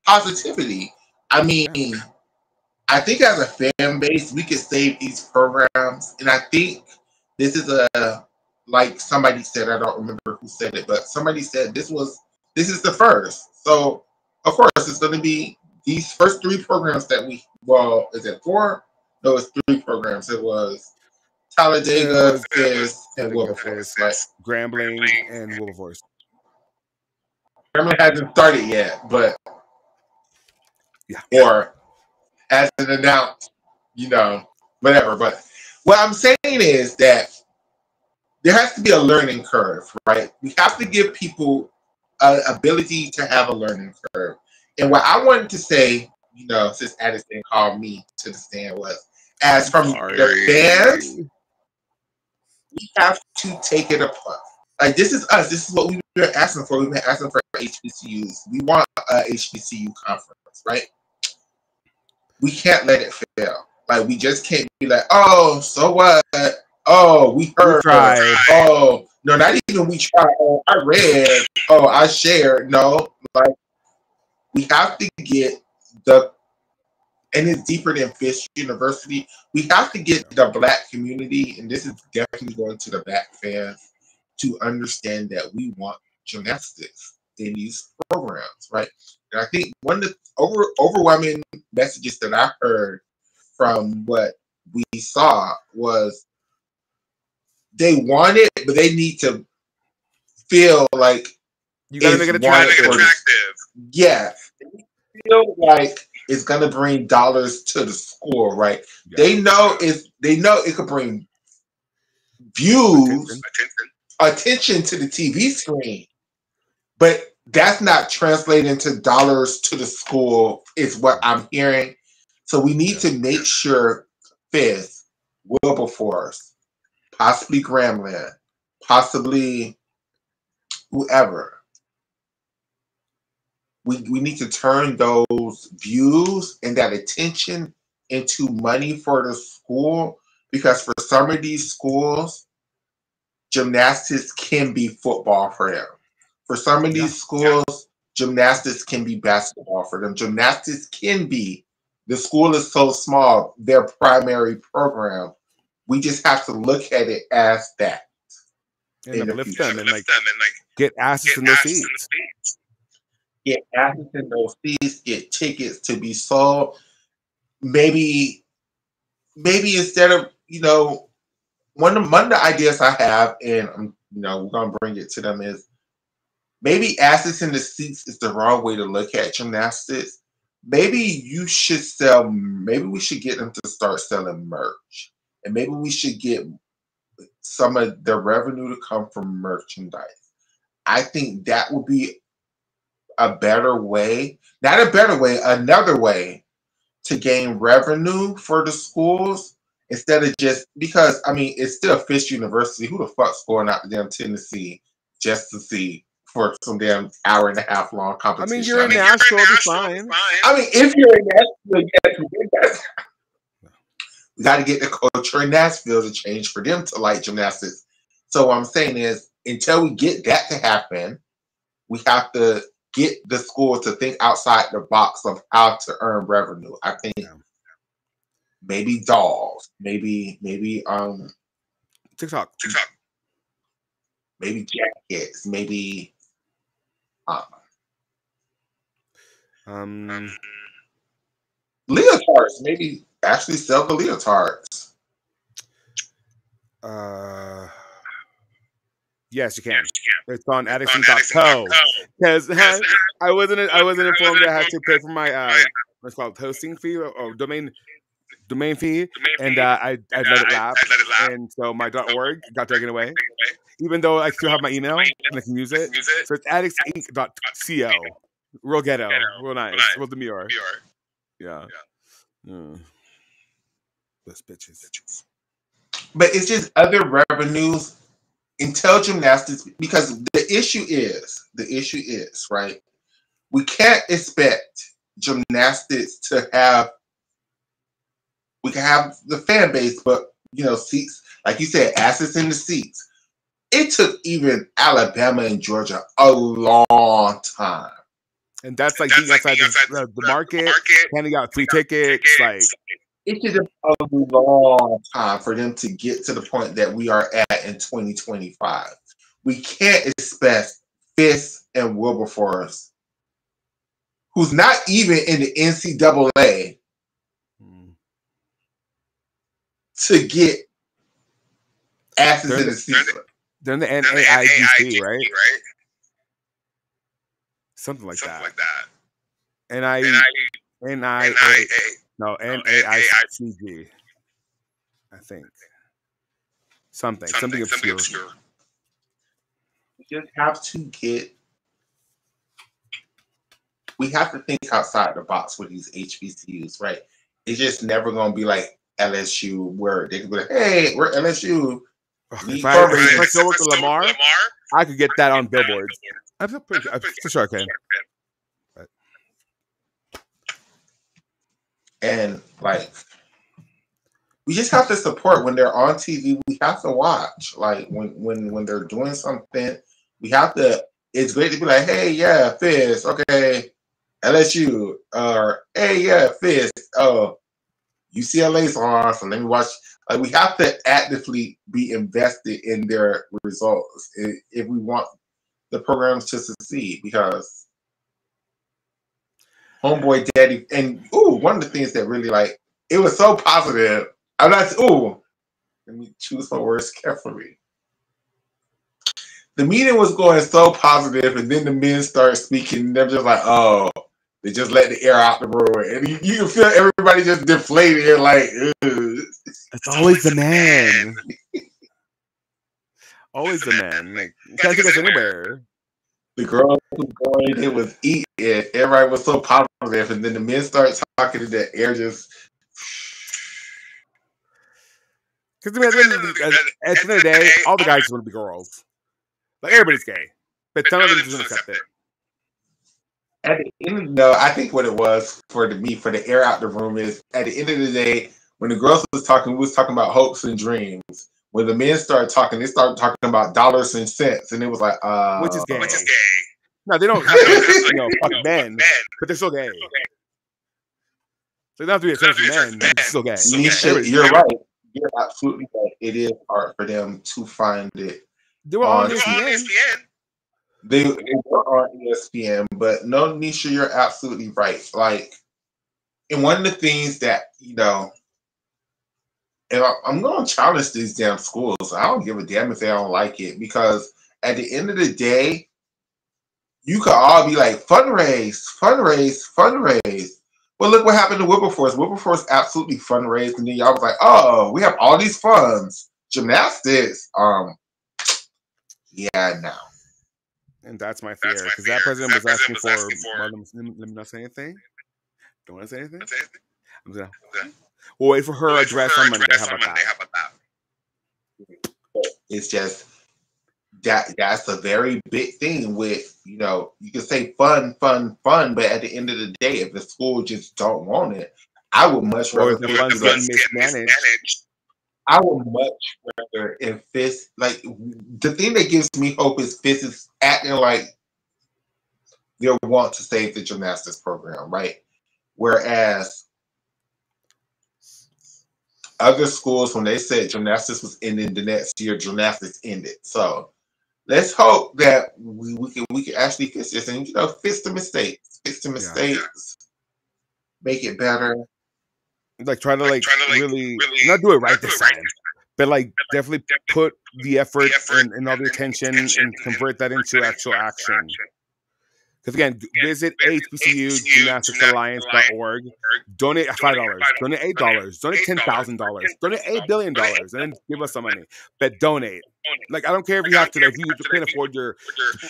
positivity. I mean, I think as a fan base, we could save these programs. And I think this is like somebody said, I don't remember who said it, but somebody said this is the first. So of course it's going to be these first three programs that is it four? No, it's three programs. It was Talladega, Fisk, and Wilberforce, right? Grambling and Wilberforce. Grambling hasn't started yet, but or as an announced, whatever. But what I'm saying is that there has to be a learning curve, right? We have to give people an ability to have a learning curve. And what I wanted to say, since Addison called me to the stand, was as from the fans, we have to take it apart. Like, this is us. This is what we've been asking for. We've been asking for HBCUs. We want a HBCU conference, right? We can't let it fail. Like, we just can't be like, oh, so what? Oh, we heard. Tried. Oh, no, not even we tried. Oh, I read. Oh, I shared. No, like, we have to get and it's deeper than Fisk University. We have to get the Black community, and this is definitely going to the Black fans, to understand that we want gymnastics in these programs, right? And I think one of the overwhelming messages that I heard from what we saw was they want it, but they need to feel like you gotta make it attractive. Yeah, they feel like it's gonna bring dollars to the school, right? Yeah. They know it could bring views, attention to the TV screen, but that's not translating into dollars to the school, is what I'm hearing. So we need to make sure Fisk, Wilberforce, possibly Grambling, possibly whoever, we need to turn those views and that attention into money for the school, because for some of these schools, gymnastics can be football for them. For some of these schools, gymnastics can be basketball for them. Gymnastics can be, the school is so small, their primary program. We just have to look at it as that. And uplift them and get asses in their seats. Get asses in those seats, get tickets to be sold. Maybe instead of you know, one of the ideas I have, and we're gonna bring it to them, is maybe assets in the seats is the wrong way to look at gymnastics. Maybe you should sell. Maybe we should get them to start selling merch, and maybe we should get some of the revenue to come from merchandise. I think that would be a better way, not a better way, another way to gain revenue for the schools instead of just because it's still Fisk University. Who the fuck's going out to damn Tennessee just to see for some damn hour and a half long competition? You're in Nashville, it'll be fine. If you're in Nashville, yes, we got to get the culture in Nashville to change for them to like gymnastics. So what I'm saying is, until we get that to happen, we have to get the school to think outside the box of how to earn revenue. I think maybe dolls, maybe TikTok, maybe jackets, maybe leotards. Maybe actually sell the leotards. Yes, you can. It's on addison.co. Because I wasn't informed that I had to pay for my what's called hosting fee or domain fee, and I let it lapse, and so my .org got taken away. Even though I still have my email and I can use it, so it's addictsinc.co. Real ghetto, real nice, real demure. Yeah. Those bitches. But it's just other revenues. Intel gymnastics, because the issue is, right? We can't expect gymnastics to have. We can have the fan base, but seats, like you said, assets in the seats. It took even Alabama and Georgia a long time. And that's like being outside the market, handing out free tickets. Like, it took a long time for them to get to the point that we are at in 2025. We can't expect Fisk and Wilberforce, who's not even in the NCAA, to get asses in the season. They're in the NAIGC, right? Something like that. NAICG. I think. Something obscure. We just have to we have to think outside the box with these HBCUs, right? It's just never going to be like LSU, where they can be like, hey, we're LSU. If I still work with Lamar, I could get that on billboards. I'm for sure I can. And we just have to support when they're on TV. We have to watch. Like when they're doing something, we have to. It's great to be like, hey, yeah, Fisk, okay, LSU, or hey, yeah, Fisk, oh, UCLA's on, so let me watch. Like, we have to actively be invested in their results if we want the programs to succeed, because homeboy daddy, and one of the things that really it was so positive. I'm not, let me choose my words carefully. The meeting was going so positive, and then the men started speaking, and they're just like, oh, they just let the air out the room, and you can feel everybody just deflated, like, ugh. It's always the man. Always the man. Like, you can't take us anywhere. The girls was going, it was eating, everybody was so positive, and then the men started talking, and the air just. Because at the end of the day, all the guys just want to be girls. Like, everybody's gay, but some of them just don't accept it. At the end, no, I think what it was for the air out the room is, at the end of the day, when the girls was talking, we was talking about hopes and dreams. When the men started talking, they started talking about dollars and cents, and it was like, which is gay. No, they don't have to, fuck men, but they're still gay. So they don't have to be a certain men, but they're still gay. Nisha, you're right. You're absolutely right. It is hard for them to find it. They were on ESPN. They were on ESPN, but no, Nisha, you're absolutely right. Like, and one of the things that, And I'm going to challenge these damn schools. I don't give a damn if they don't like it, because at the end of the day, you could all be like, fundraise, fundraise, fundraise. Well, look what happened to Wilberforce. Wilberforce absolutely fundraised, and then y'all was like, oh, we have all these funds. Gymnastics, yeah, no. And that's my fear, because that president was asking for. Let me not say anything. Don't want to say anything. I'm gonna. We'll wait for her address on Monday. How about that? It's just that's a very big thing with, you know, you can say fun, fun, fun, but at the end of the day, if the school just don't want it, I would much rather. Or if the funds get mismanaged. I would much rather if Fisk, like, the thing that gives me hope is Fisk is acting like they want to save the gymnastics program, right? Whereas other schools, when they said gymnastics was ending the next year, gymnastics ended. So let's hope that we can actually fix this, and, you know, fix the mistakes, make it better. Like try to really not do it right this time, but like definitely put the effort and all the attention and convert that into actual action. Because again, visit HBCUGymnasticsAlliance.org, donate $5, donate $8, donate $10,000, donate $8 billion, and then give us some money. But donate. Like, I don't care if you have to, if you can't afford to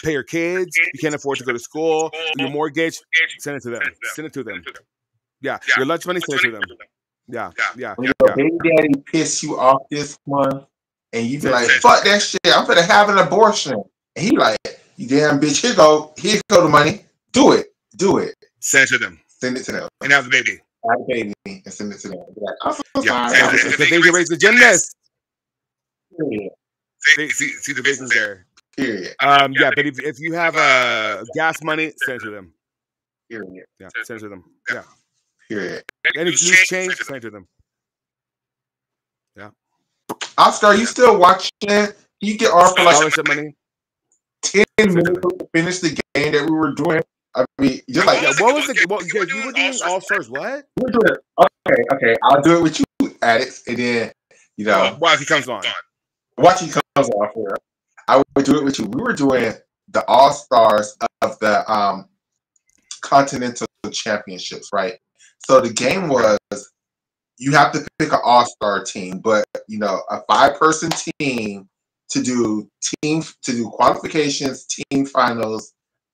pay your kids, you can't afford to go to school, your mortgage, send it to them. Send it to them. Yeah, your lunch money, send it to them. Yeah. When your baby daddy piss you off this month, and you be like, fuck that shit, I'm gonna have an abortion. And he like, you damn bitch, here go the money. Do it. Send it to them. Send it to them. And have the baby. Have the baby and send it to them. Like, I'm so sorry. Because they can raise the gymnast. Period. See the business there. Period. Yeah, but if you have gas money, send it to them. Period. Yeah, send it to them. Yeah. Period. Any loose change, send it to them. Yeah. Oscar, are you still watching? You get off for like scholarship money. 10 minutes to finish the game that we were doing. I mean, just like, what was the? You were doing All Stars. What? We're doing okay. I'll do it with you, Addicts, and then, you know, watch he comes on. Watch he comes on here. I would do it with you. We were doing the All Stars of the Continental Championships, right? So the game was, you have to pick an all-star team, but, you know, a 5-person team to do qualifications, team finals,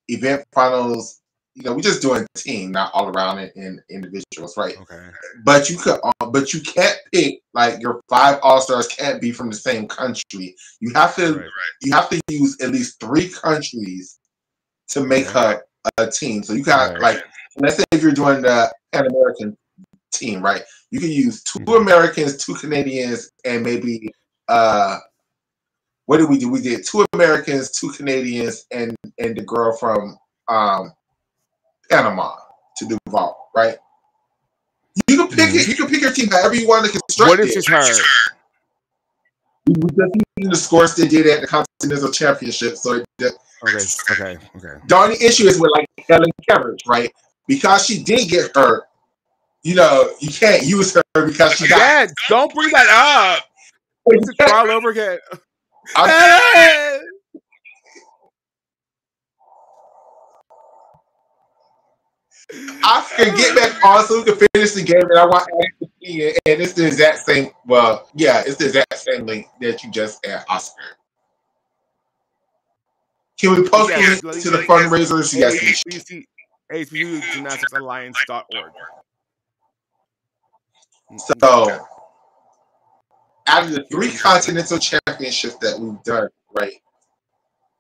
event finals. You know, we're just doing team, not all around it in individuals, right? Okay. But you can't pick, like, your 5 all-stars can't be from the same country. You have to use at least 3 countries to make up a team. So you got like, let's say if you're doing the Pan American team, right? You can use 2 Americans, 2 Canadians, and maybe what did we do? We did 2 Americans, 2 Canadians, and the girl from Panama to do vault, right? You can pick it. You can pick your team however you want to construct it. What is her? We just using the scores they did at the Continental Championship. So okay. The only issue is with, like, Helen Kemerich, right? Because she did get hurt, you know, you can't use her because she got. Yeah, don't bring that up. Let's crawl over again. Oscar, get back on so we can finish the game, and I want to see it. And it's the exact same. Well, yeah, it's the exact same link that you just had, Oscar. Can we post it to the fundraisers? Yes. HBCUGymnasticsAlliance.org. So, out of the 3 continental championships that we've done, right?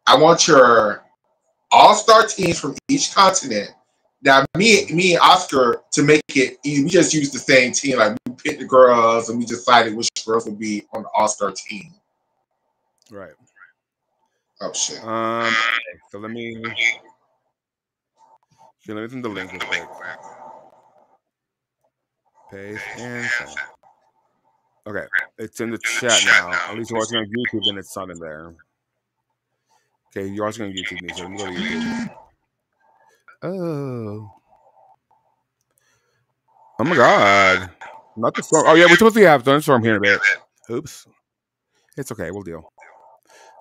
I want your all-star teams from each continent. Now, me and Oscar, to make it easy, we just used the same team. Like, we picked the girls, and we decided which girls would be on the all-star team. Right. Oh shit. So let me send the link real quick. Paste and send. Okay, it's in the chat now. At least you're watching on YouTube, then it's not in there. Okay, you're watching on YouTube, so let me go to YouTube. Oh my God. Not the storm. Oh yeah, we're supposed to have thunderstorm here in a bit. Oops. It's okay. We'll deal.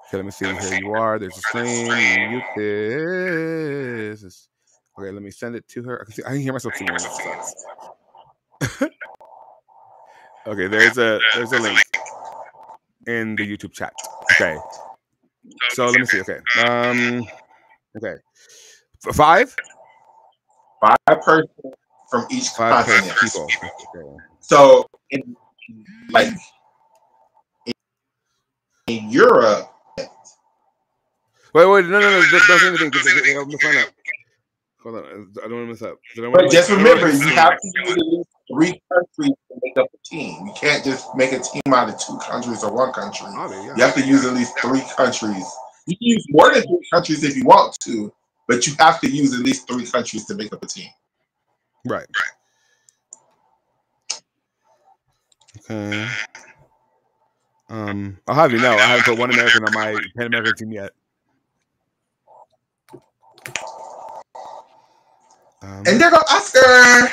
Okay, let me see. Here you are. There's a stream. Mute this. Okay, let me send it to her. I can hear myself singing. It sucks. Okay, there's a link in the YouTube chat. Okay. So let me see. Okay. Okay. 5 persons from each 5 continent. people. Okay. So in Europe. Wait, no, don't say anything. Let me find out. Hold on, I don't want to mess up. But just remember, you have to use at least 3 countries to make up a team. You can't just make a team out of 2 countries or 1 country. You have to use at least 3 countries. You can use more than 3 countries if you want to, but you have to use at least 3 countries to make up a team. Right. Okay. I'll have you know, I haven't put 1 American on my Pan American team yet. And there go Oscar.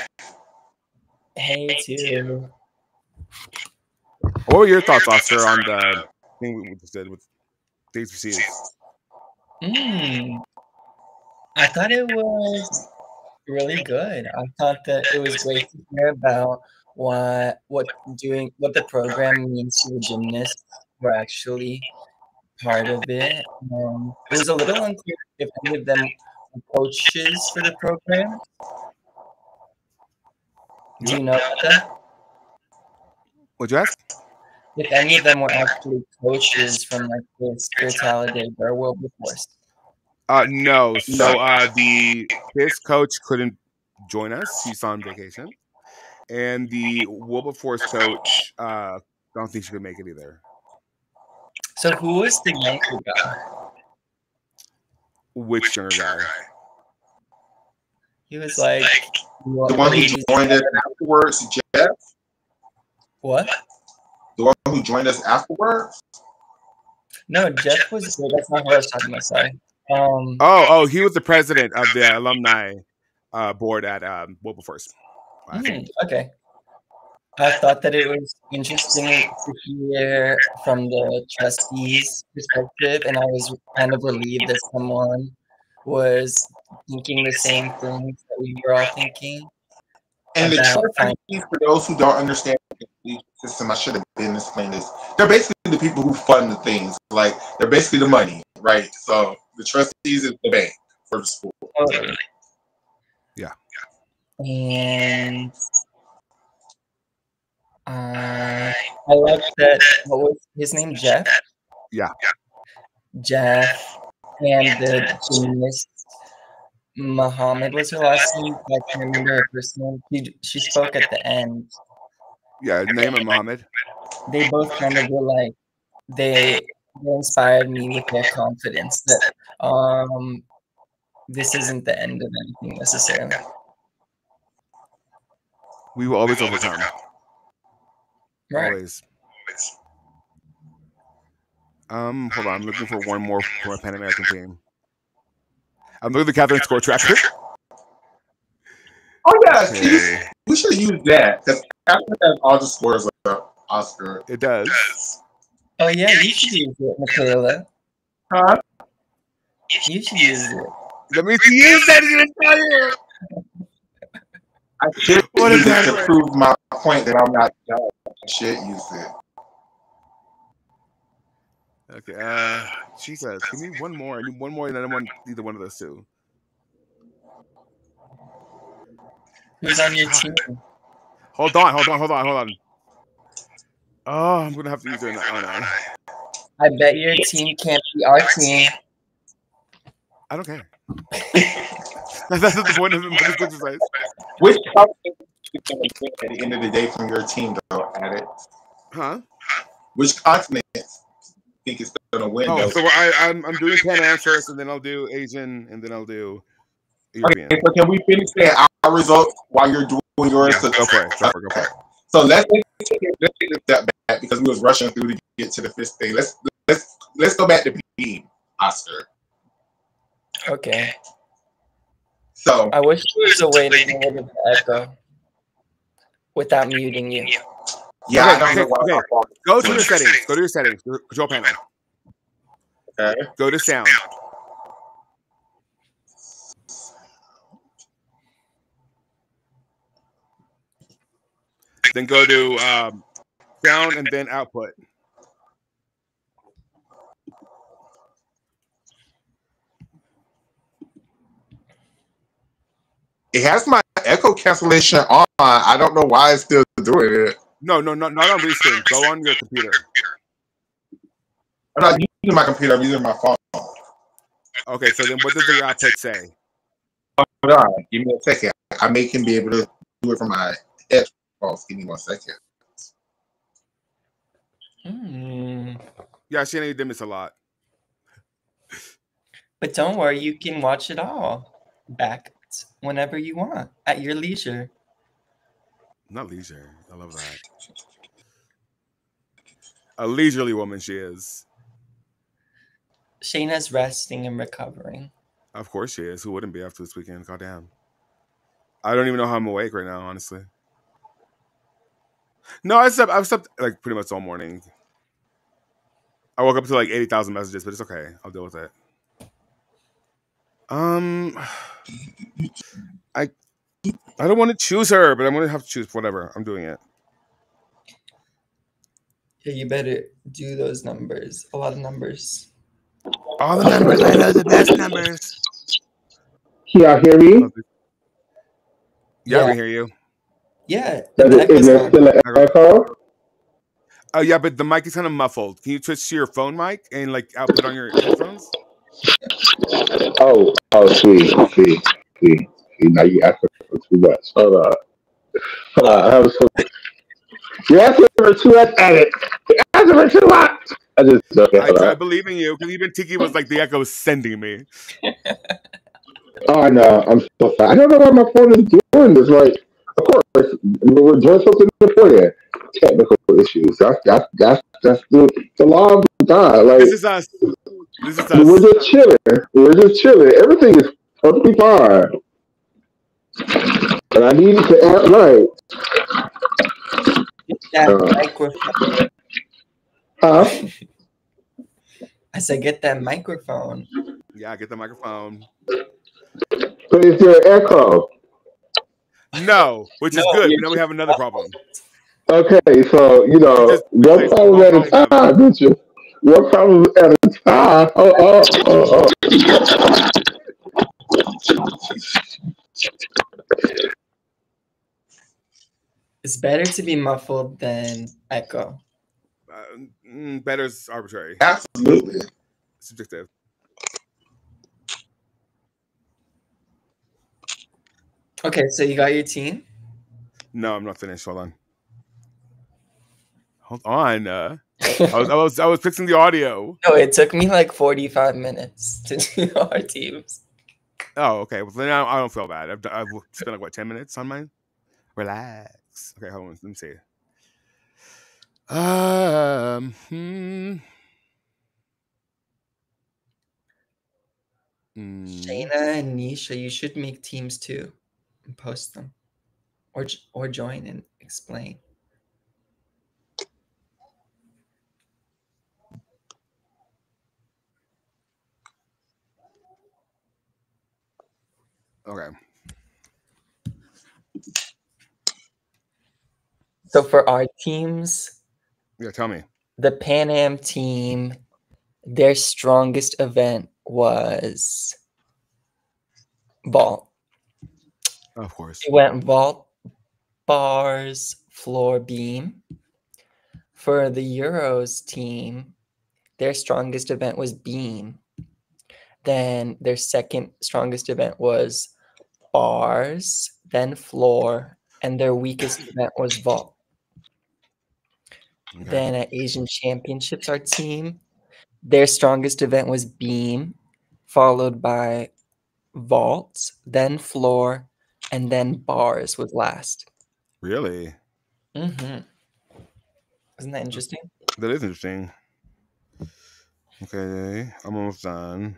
Hey, too. What were your thoughts, Oscar, on the thing we just did with HBCUs? I thought it was really good. I thought that it was great to hear about what the program means to the gymnasts who are actually part of it. It was a little unclear if any of them were coaches for the program. Do you know about that? What'd you ask? If any of them were actually coaches from like the Spirituality or Wilberforce. No. So the Fisk coach couldn't join us. He's on vacation. And the Wilberforce coach, don't think she could make it either. So who was the younger guy? Which younger guy? He was like the one who joined us afterwards, Jeff. What? The one who joined us afterwards? No, Jeff was good. That's not who I was talking about. Sorry. He was the president of the alumni board at Wilberforce. Okay. I thought that it was interesting to hear from the trustees' perspective, and I was kind of relieved that someone was thinking the same things that we were all thinking. And the trustees, for those who don't understand the system, I should have been explaining this. They're basically the people who fund the things. Like, they're basically the money, right? So the trustees is the bank for the school. Yeah. And I like that. What was his name? Jeff? Yeah. Jeff and the gymnast Muhammad was her last name. I can't remember her first name. She spoke at the end. Yeah, Naima Muhammad. They both kind of were like, they inspired me with their confidence that this isn't the end of anything necessarily. We will always overcome. Right. Always. Hold on. I'm looking for one more for a Pan American team. I'm looking at the Catherine score tracker. Oh yeah, okay. We should use that because Catherine has all the scores of Oscar. It does. Oh yeah, you should use it, Michaela. Huh? You should use it. Let me use that again. I should use it to prove my point that I'm not done. I should use it. Okay. She says, "Give me one more. I need one more, and I don't want either one of those two." Who's on your team? Hold on. Oh, I'm gonna have to use her. Oh no. I bet your team can't be our team. I don't care. That's the point of this exercise. Which continent is going to win at the end of the day from your team, though? At it. Huh? Which continent think is going to win? Oh, so I'm doing Pan Am first, and then I'll do Asian, and then I'll do European. Okay, so can we finish saying our results while you're doing yours? Yeah, go for it. So let's take a step back because we was rushing through to get to the Fisk thing. Let's go back to Beam, Oscar. Okay. So I wish there was a way to get rid of the echo. without muting you. Yeah, okay. Go to the settings. Go to your settings. Control panel. Okay. Go to sound. Then go to sound and then output. It has my echo cancellation on. I don't know why it's still doing it. No, not on Restream. Go on your computer. I'm not using my computer. I'm using my phone. Okay, so then what does the output say? Hold on. Give me a second. I may can be able to do it from my headphones. Give me 1 second. Yeah, Shannon, you did miss a lot. But don't worry, you can watch it all back whenever you want at your leisure. Not leisure. I love that. A leisurely woman she is. Shayna's resting and recovering. Of course she is. Who wouldn't be after this weekend? Goddamn. I don't even know how I'm awake right now, honestly. No, I've slept like pretty much all morning. I woke up to like 80,000 messages, but it's okay. I'll deal with it. I don't want to choose her, but I'm gonna have to choose whatever. I'm doing it. Yeah, you better do those numbers. A lot of numbers. All the numbers. I love the best numbers. Can y'all hear me? Yeah, we hear you. Yeah. Is there still an echo? Oh yeah, but the mic is kind of muffled. Can you switch to your phone mic and like output on your headphones? Oh, see. Now you asking for too much. Hold on. You're asking for too much edit. You're asking for too much. I believe in you because even Tiki was like the echo is sending me. Oh, I know. I'm so sorry. I don't know why my phone is doing this. Like, of course, we're doing something important. Technical issues. That's the law of God. Like, This is us. We're just chilling. Everything is perfectly fine. And I needed to act right. That microphone. Huh? I said, get that microphone. Yeah, get the microphone. But is there an echo? No, which is good. Now we have another problem. Okay, so one problem at a time, don't you? One problem at a time. Oh. It's better to be muffled than echo. Better is arbitrary. Absolutely. Subjective. Okay, so you got your team? No, I'm not finished. Hold on. I was fixing the audio. No, it took me like 45 minutes to do our teams. Oh, okay. Well, then I don't feel bad. I've spent like what 10 minutes on mine. Relax. Okay, hold on. Let me see. Shayna and Nisha, you should make teams too and post them, or join and explain. Okay. So for our teams, yeah, tell me. The Pan Am team, their strongest event was vault. Of course. It went vault, bars, floor, beam. For the Euros team, their strongest event was beam. Then their second strongest event was bars, then floor, and their weakest event was vault. Okay. Then at Asian Championships, our team, their strongest event was beam, followed by vault, then floor, and then bars was last. Really? Mm-hmm. Isn't that interesting? That is interesting. Okay, I'm almost done.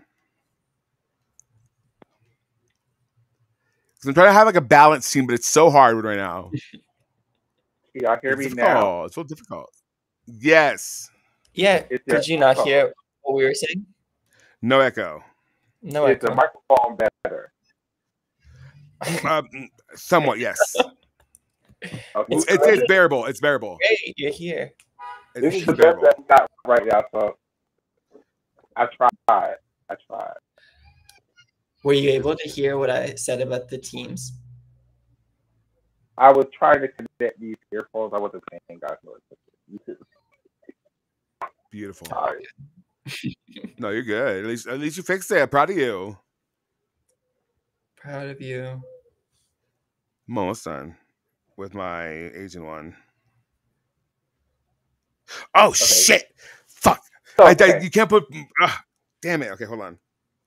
I'm trying to have like a balanced team, but it's so hard right now. y'all hear It's me now? difficult. It's so difficult. Yes. Yeah. Is there Could you not echo? hear what we were saying? No echo. No Is the echo. microphone better? Somewhat, yes. Okay. It's It's great. bearable. It's bearable. Great. You're here. This is It's the best bearable. that we got right now, so I tried. I tried. Were you able to hear what I said about the teams? I was trying to connect these earphones. I wasn't paying guys no attention. Beautiful. Sorry. No, you're good. At least you fixed it. Proud of you. Proud of you. I'm almost done with my Asian one. Oh shit! Fuck! Okay. You can't put. Damn it! Okay, hold on.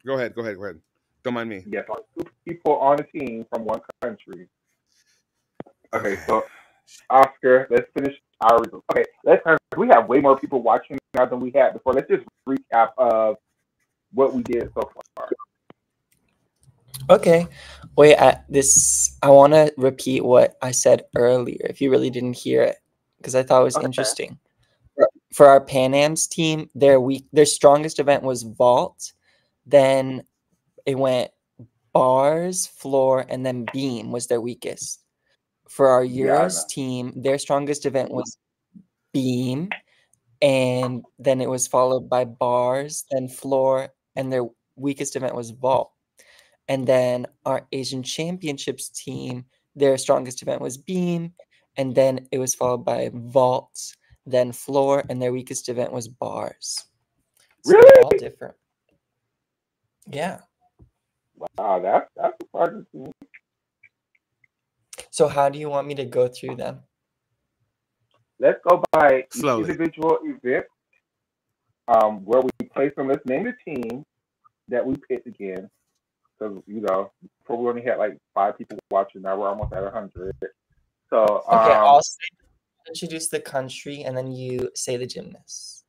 Go ahead. Don't mind me. Yes, two people on a team from one country. Okay, so Oscar, let's finish our results. Okay, we have way more people watching now than we had before. Let's just recap of what we did so far. Okay. Wait, I want to repeat what I said earlier if you really didn't hear it, because I thought it was interesting. For our Pan Am's team, their strongest event was vault. Then it went bars, floor, and then beam was their weakest. For our Euros team, their strongest event was beam, and then it was followed by bars, then floor, and their weakest event was vault. And then our Asian Championships team, their strongest event was beam, and then it was followed by vault, then floor, and their weakest event was bars. So really? they're all different. Yeah. Wow, that's surprising to me. So how do you want me to go through them? Let's go by slowly. Individual event. Where we place them. Let's name the team that we picked again. Because before we only had like 5 people watching. Now we're almost at 100. So okay, I'll introduce the country, and then you say the gymnast.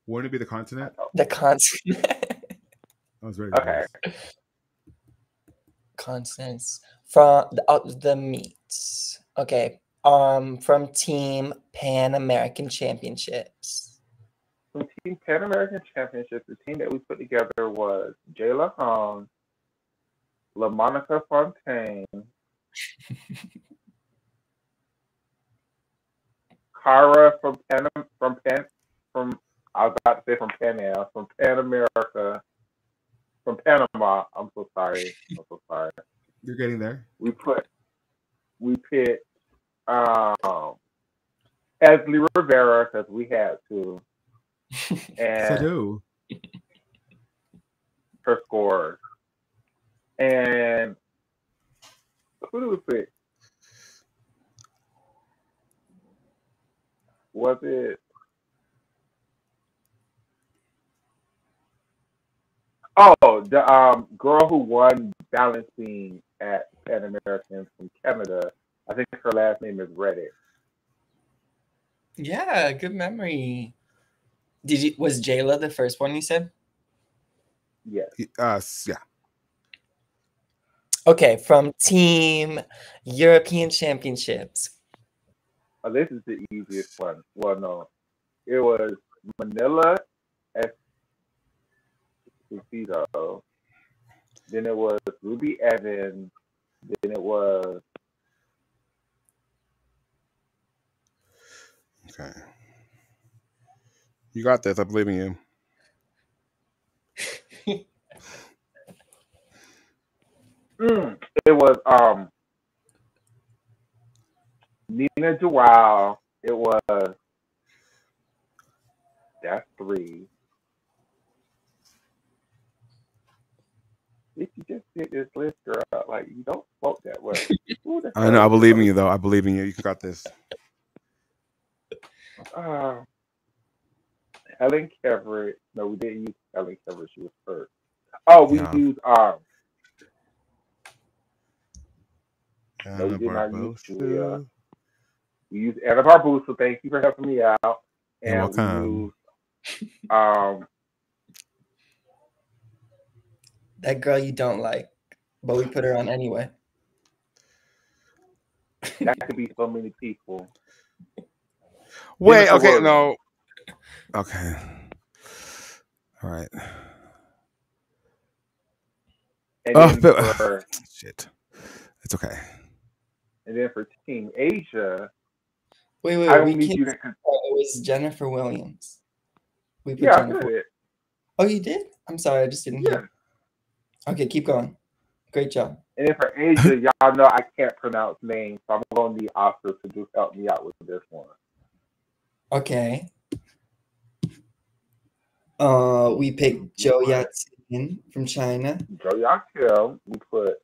Wouldn't it be the continent? The continent. That was very close. Consonants from the meets. Okay. From Team Pan American Championships. From Team Pan American Championships, the team that we put together was Jayla Hong, LaMonica Fontaine, Cara from I was about to say from Pan Am, from Pan America, from Panama. I'm so sorry. You're getting there. We picked Esley Rivera because we had to, and her scores. And who did we pick? Was it? Oh, the girl who won balancing at Pan American from Canada. I think her last name is Reddick. Yeah, good memory. Was Jayla the first one you said? Yes. Yeah. Okay, from Team European Championships. Oh, this is the easiest one. Well, no, it was Manila Esposito. Then it was Ruby Evans. Then it was. Okay. You got this. I believe in you. It was Nina Joao. It was. That's 3. If you just did this list, girl, like you don't vote that way. I know. I believe in you, though. I believe in you. You got this. Helen Everett. No, we didn't use Helen Everett. She was first. Oh, we used no, we did not use Julia. We used Anna Barbusa. Thank you for helping me out. And we used that girl you don't like, but we put her on anyway. That could be so many people. Wait, Jennifer okay, Williams. no. Okay. All right. And then for shit. It's okay. And then for Team Asia, Wait, I we don't need can't. you to. It was Jennifer Williams. We put Yeah, I Jennifer. said it. Oh, you did? I'm sorry, I just didn't hear. Okay, keep going. Great job. And then for Asia, y'all know I can't pronounce names, so I'm going to need Oscar to just help me out with this one. Okay. We picked Zhou Yatin from China. Zhou Yatin. We put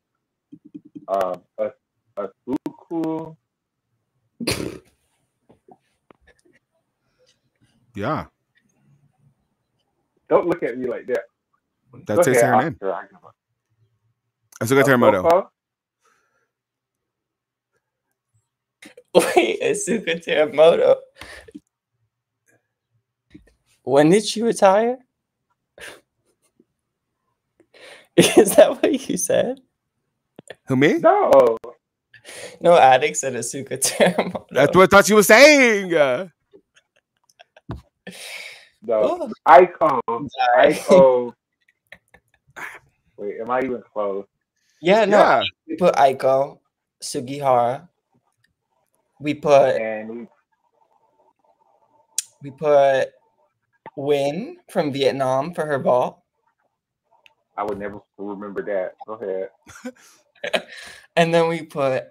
Asuku. Yeah. Don't look at me like that. That's Go her ahead, name. Oscar. Asuka Teramoto. Wait, Asuka Teramoto. When did she retire? Is that what you said? Who, me? No. No, Addict said Asuka Teramoto. That's what I thought you were saying. No. Aiko. Wait, am I even close? Yeah, no. Yeah. We put Aiko, Sugihara. We put Win from Vietnam for her vault. I would never remember that. Go ahead. And then we put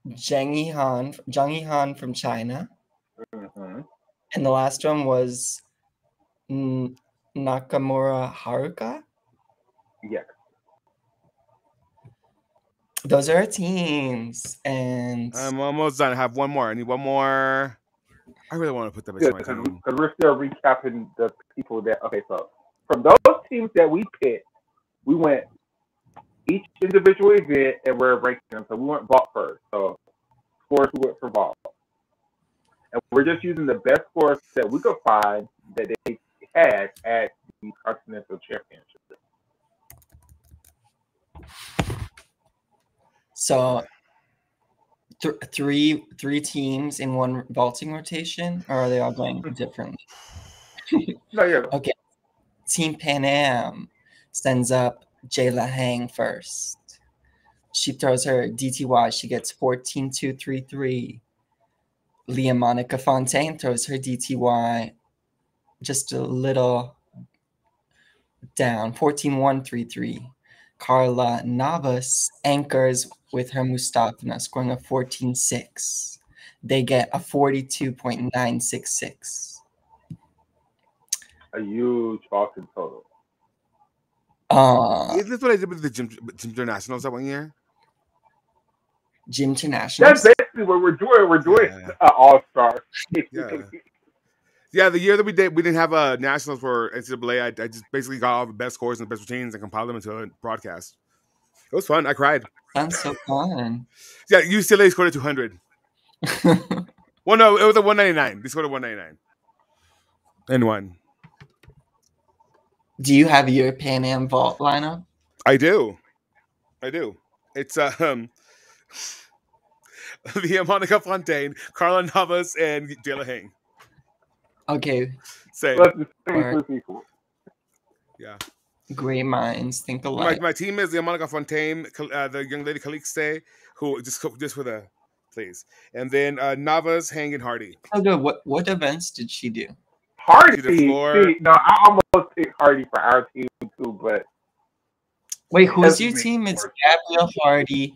Zhang Yihan from China. Mm-hmm. And the last one was Nakamura Haruka. Yes. Those are our teams. And I'm almost done. I have one more. I need one more. I really want to put them in my team. Because we're still recapping the people that. Okay, so from those teams that we picked, we went each individual event and we're ranking them. So we went vault first. So scores we went for vault. And we're just using the best scores that we could find that they had at the Continental Championship. so three teams in one vaulting rotation, or are they all going differently? No, yeah. Okay. Team Pan Am sends up Jayla Hang first. She throws her DTY. She gets 14-2-3-3. Leah Monica Fontaine throws her DTY just a little down, 14-1-3-3. Carla Navas anchors with her Mustafana, scoring a 14-6. They get a 42.966. A huge vaulting total. Is this what I did with the Gym Internationals that one year? Gym Internationals? That's basically what we're doing. We're doing All-Star. Yeah, the year that we didn't have a nationals for NCAA. I just basically got all the best scores and the best routines and compiled them into a broadcast. It was fun. I cried. Sounds so fun. Yeah, UCLA scored a 200. Well, no, it was a 199. They scored a 199. And won. Do you have your Pan Am vault lineup? I do. It's the Monica Fontaine, Carla Navas, and Jayla Hang. Okay. Same. Yeah. Great minds think alike. My team is the Monica Fontaine, the young lady Calixte, who just for the please, and then Navas, Hang, and Hardy. Oh, good. What events did she do? Hardy. See, no, I almost picked Hardy for our team too, but wait, who's your team? It's Gabrielle Hardy.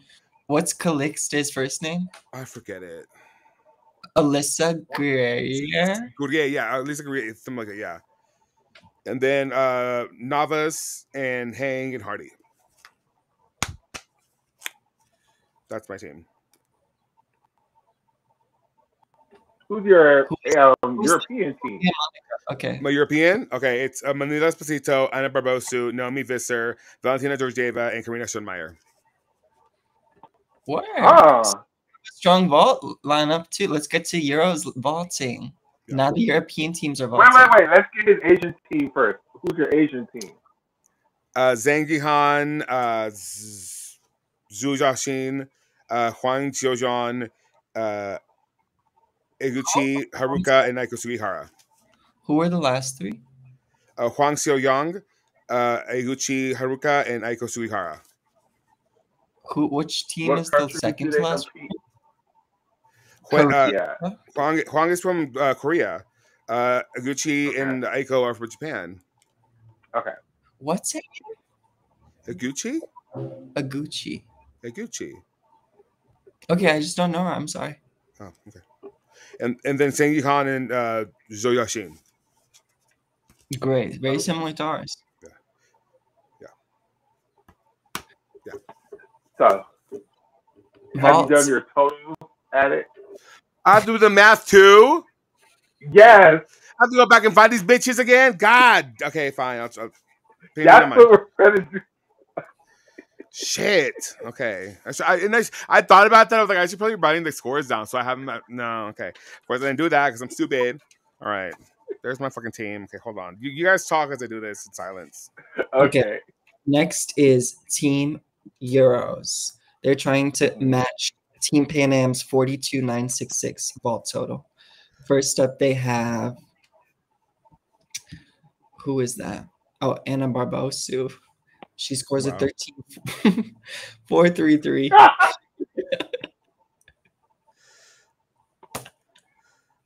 What's Calixte's first name? I forget it. Alyssa Greer. Greer, yeah, Alyssa Greer, something like that, yeah. And then Navas and Hang and Hardy. That's my team. Who's your European team? Okay. My European? Okay, it's Manila Esposito, Ana Barbosu, Naomi Visser, Valentina Georgieva, and Karina Schoenmeyer. What? Strong vault lineup too. Let's get to Euros vaulting. Yeah. Now the European teams are vaulting. Wait. Let's get his Asian team first. Who's your Asian team? Zhang Yihan, Zhu Jiaxin, Huang Jiuzhuan, Eguchi Haruka, and Aiko Sugihara. Who were the last three? Huang Xiaoyang, Eguchi Haruka, and Aiko Sugihara. Which team What is the country second do to they last? compete? Korea. Huang is from Korea. Eguchi and Aiko are from Japan. Okay. What's it? Eguchi? Eguchi. Eguchi. Okay, I just don't know her. I'm sorry. Oh, okay. And then Sengi Han and Zhou Yashin. Great. Very similar to ours. Yeah. So, have you done your total at it? I do the math too. Yes. I have to go back and find these bitches again. God. Okay, fine. I'll pay me the That's money. what we're gonna do. Shit. Okay. I thought about that. I was like, I should probably writing the scores down. So I haven't. No. Okay. Of course, I didn't do that because I'm stupid. All right. There's my fucking team. Okay, hold on. You guys talk as I do this in silence. Okay. Next is Team Euros. They're trying to match Team Pan Am's 42,966 vault total. First up, they have, who is that? Oh, Anna Barbosu. She scores a 13,433.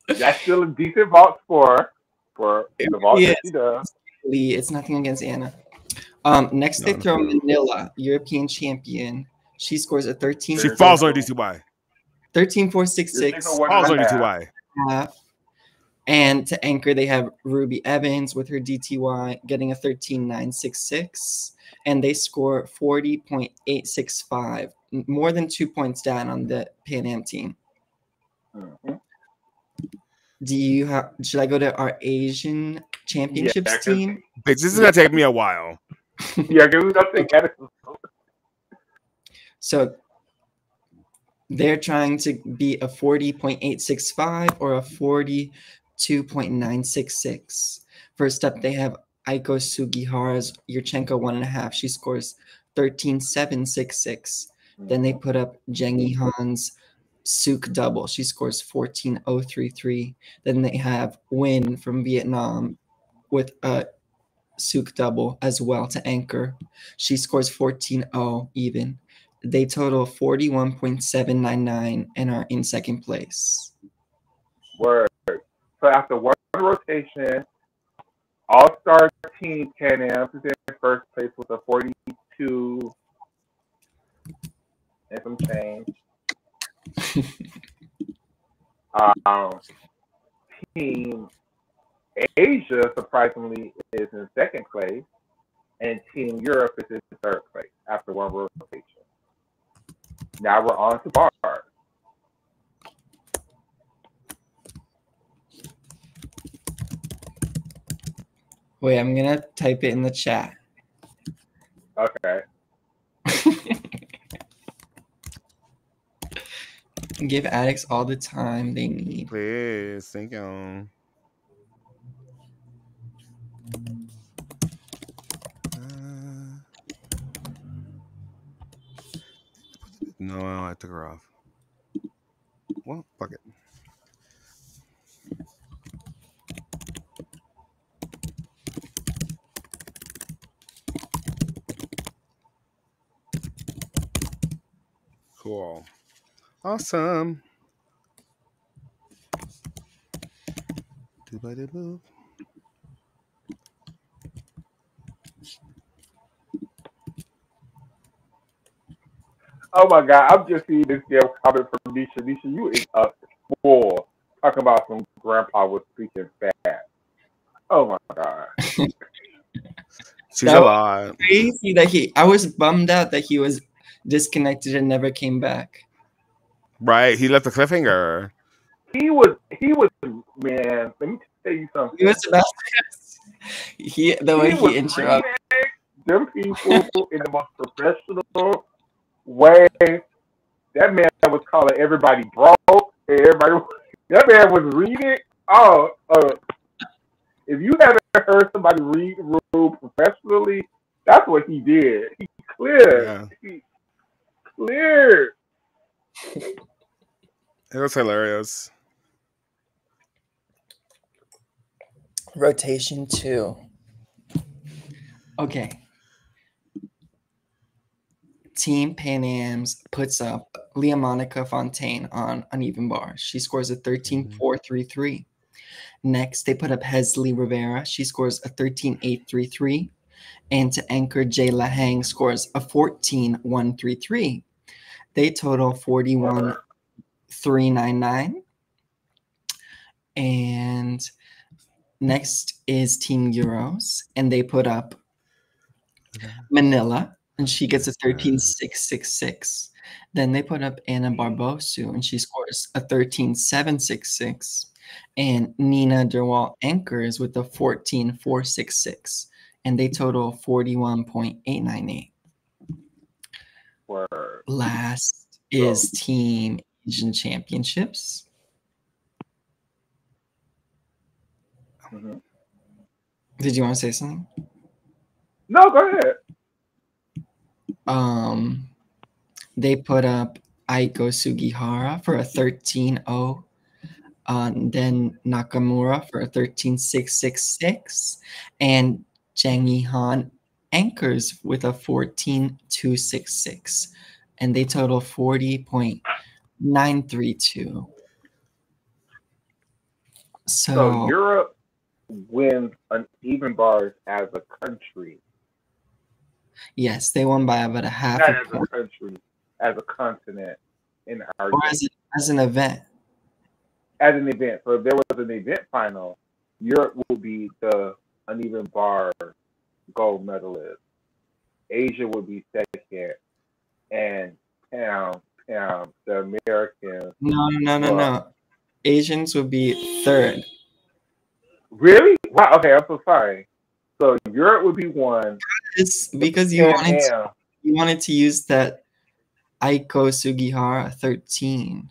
That's still a decent vault score for the vault that she does. It's nothing against Anna. Next, they throw Manila, European champion. She scores a 13. She falls on DTY. 13,466. Falls on DTY. And to anchor, they have Ruby Evans with her DTY getting a 13,966. And they score 40.865, more than 2 points down on the Pan Am team. Do you have? Should I go to our Asian Championships team? Bitch, this is gonna take me a while. Yeah, because we don't think So they're trying to be a 40.865 or a 42.966. First up, they have Aiko Sugihara's Yurchenko 1.5. She scores 13.766. Then they put up Jengi Han's Suk double. She scores 14.033. Then they have Win from Vietnam with a Suk double as well to anchor. She scores 14.0 even. They total 41.799 and are in second place. Word. So after one rotation, All-Star Team Pan Am is in first place with a 42 and some change. Team Asia, surprisingly, is in second place, and Team Europe is in third place after one rotation. Now we're on to bars. Wait, I'm gonna type it in the chat. Okay. Give addicts all the time they need. Please, thank you. No, I took her off. Well, fuck it. Cool. Awesome. Do-ba-do-boo. Oh my God, I'm just seeing this damn comment from Nisha. Nisha, you is a spoil. Talking about some grandpa was speaking fast. Oh my God. She's a lot. Crazy that I was bummed out that he was disconnected and never came back. Right, he left a cliffhanger. He was, man, let me tell you something. He was about the way he interrupted them people in the most professional way. That man was calling everybody broke. That man was reading. If you haven't heard somebody read the room professionally, that's what he did. He cleared. Yeah. He cleared. It was hilarious. Rotation 2. Okay. Team Pan Am's puts up Leah Monica Fontaine on uneven bars. She scores a 13.433. Next, they put up Hesley Rivera. She scores a 13.833. And to anchor, Jayla Hang scores a 14.133. They total 41.399. And next is Team Euros, and they put up Manila, and she gets a 13.666. Then they put up Anna Barbosu, and she scores a 13.766. And Nina Derwal anchors with a 14.466, and they total 41.898. Last is Team Asian Championships. Mm-hmm. Did you want to say something? No, go ahead. They put up Aiko Sugihara for a 13.0. Then Nakamura for a 13.666. And Jang Yi-han anchors with a 14.266. And they total 40.932. So Europe wins uneven bars as a country. Yes, they won by about a half Not a as point. a country, as a continent in our Or as an event. As an event. So if there was an event final, Europe would be the uneven bar gold medalist. Asia would be second, and the Americans. No. Asians would be third. Really? Wow. Okay, I'm so sorry. So Europe would be one. Because you wanted to use that Aiko Sugihara 13.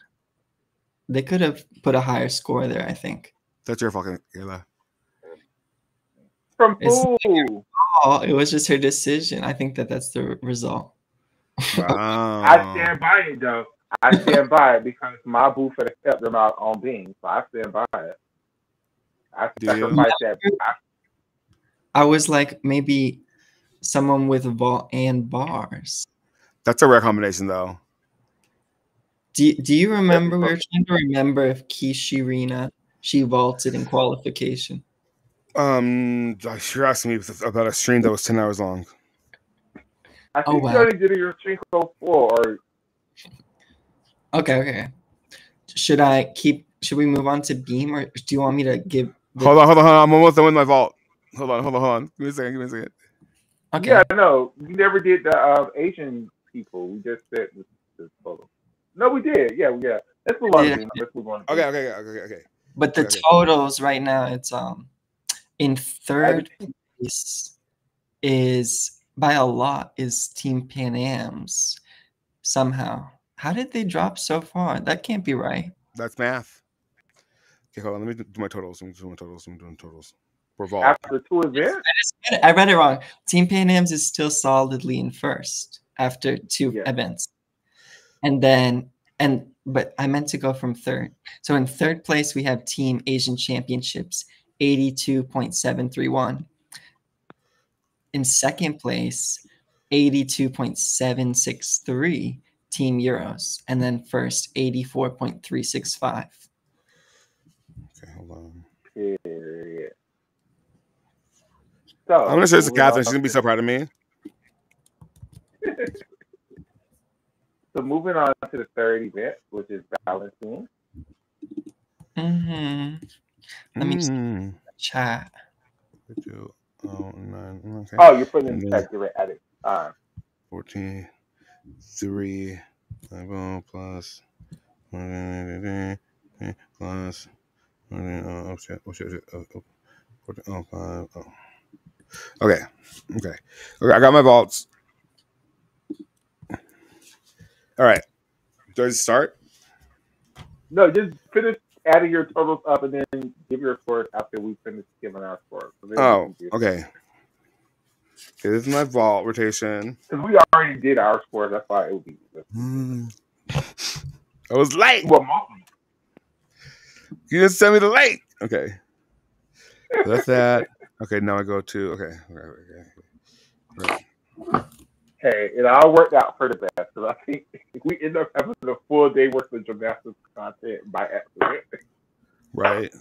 They could have put a higher score there, I think. That's your fucking Kayla. From who? Oh, it was just her decision. I think that's the result. Wow. I stand by it though. I stand by it because my booth had kept them out on Bing, so I stand by it. I sacrifice that. I was like, maybe someone with vault and bars. That's a rare combination, though. Do you remember? We were trying to remember if Kishirina, she vaulted in qualification. You're asking me about a stream that was 10 hours long. I think you already did your stream so full, or Okay. Should we move on to Beam, or do you want me to give? Hold on. I'm almost done with my vault. Hold on. Give me a second. Okay. Yeah, no, we never did the Asian people. We just said the total. No, we did. Yeah. Let's move on. Let's move on. Okay. But the totals right now, it's in third place is by a lot is Team Pan Am's. Somehow, how did they drop so far? That can't be right. That's math. Okay, hold on. Let me do my totals. I'm doing totals. For vault. After 2 events? I read it wrong. Team Pan Am's is still solidly in first after 2 events. But I meant to go from third. So in third place, we have Team Asian Championships, 82.731. In second place, 82.763, Team Euros. And then first, 84.365. Okay, hold on. Period. So I'm gonna show this to Catherine. She's gonna be so proud of me. So moving on to the third event, which is balancing. Let me see the chat. Oh, you're putting in the chat. You're at it. 14, 3, plus, plus, Okay. I got my vaults. All right. Do I just start? No, just finish adding your totals up and then give your scores after we finish giving our scores. So okay. This is my vault rotation. Because we already did our scores, that's why it would be. I was late. Well, You just send me the link. Okay. So that's that. Okay, now I go to okay. Hey, it all worked out for the best because I think we end up having a full day worth of gymnastics content by accident. Right.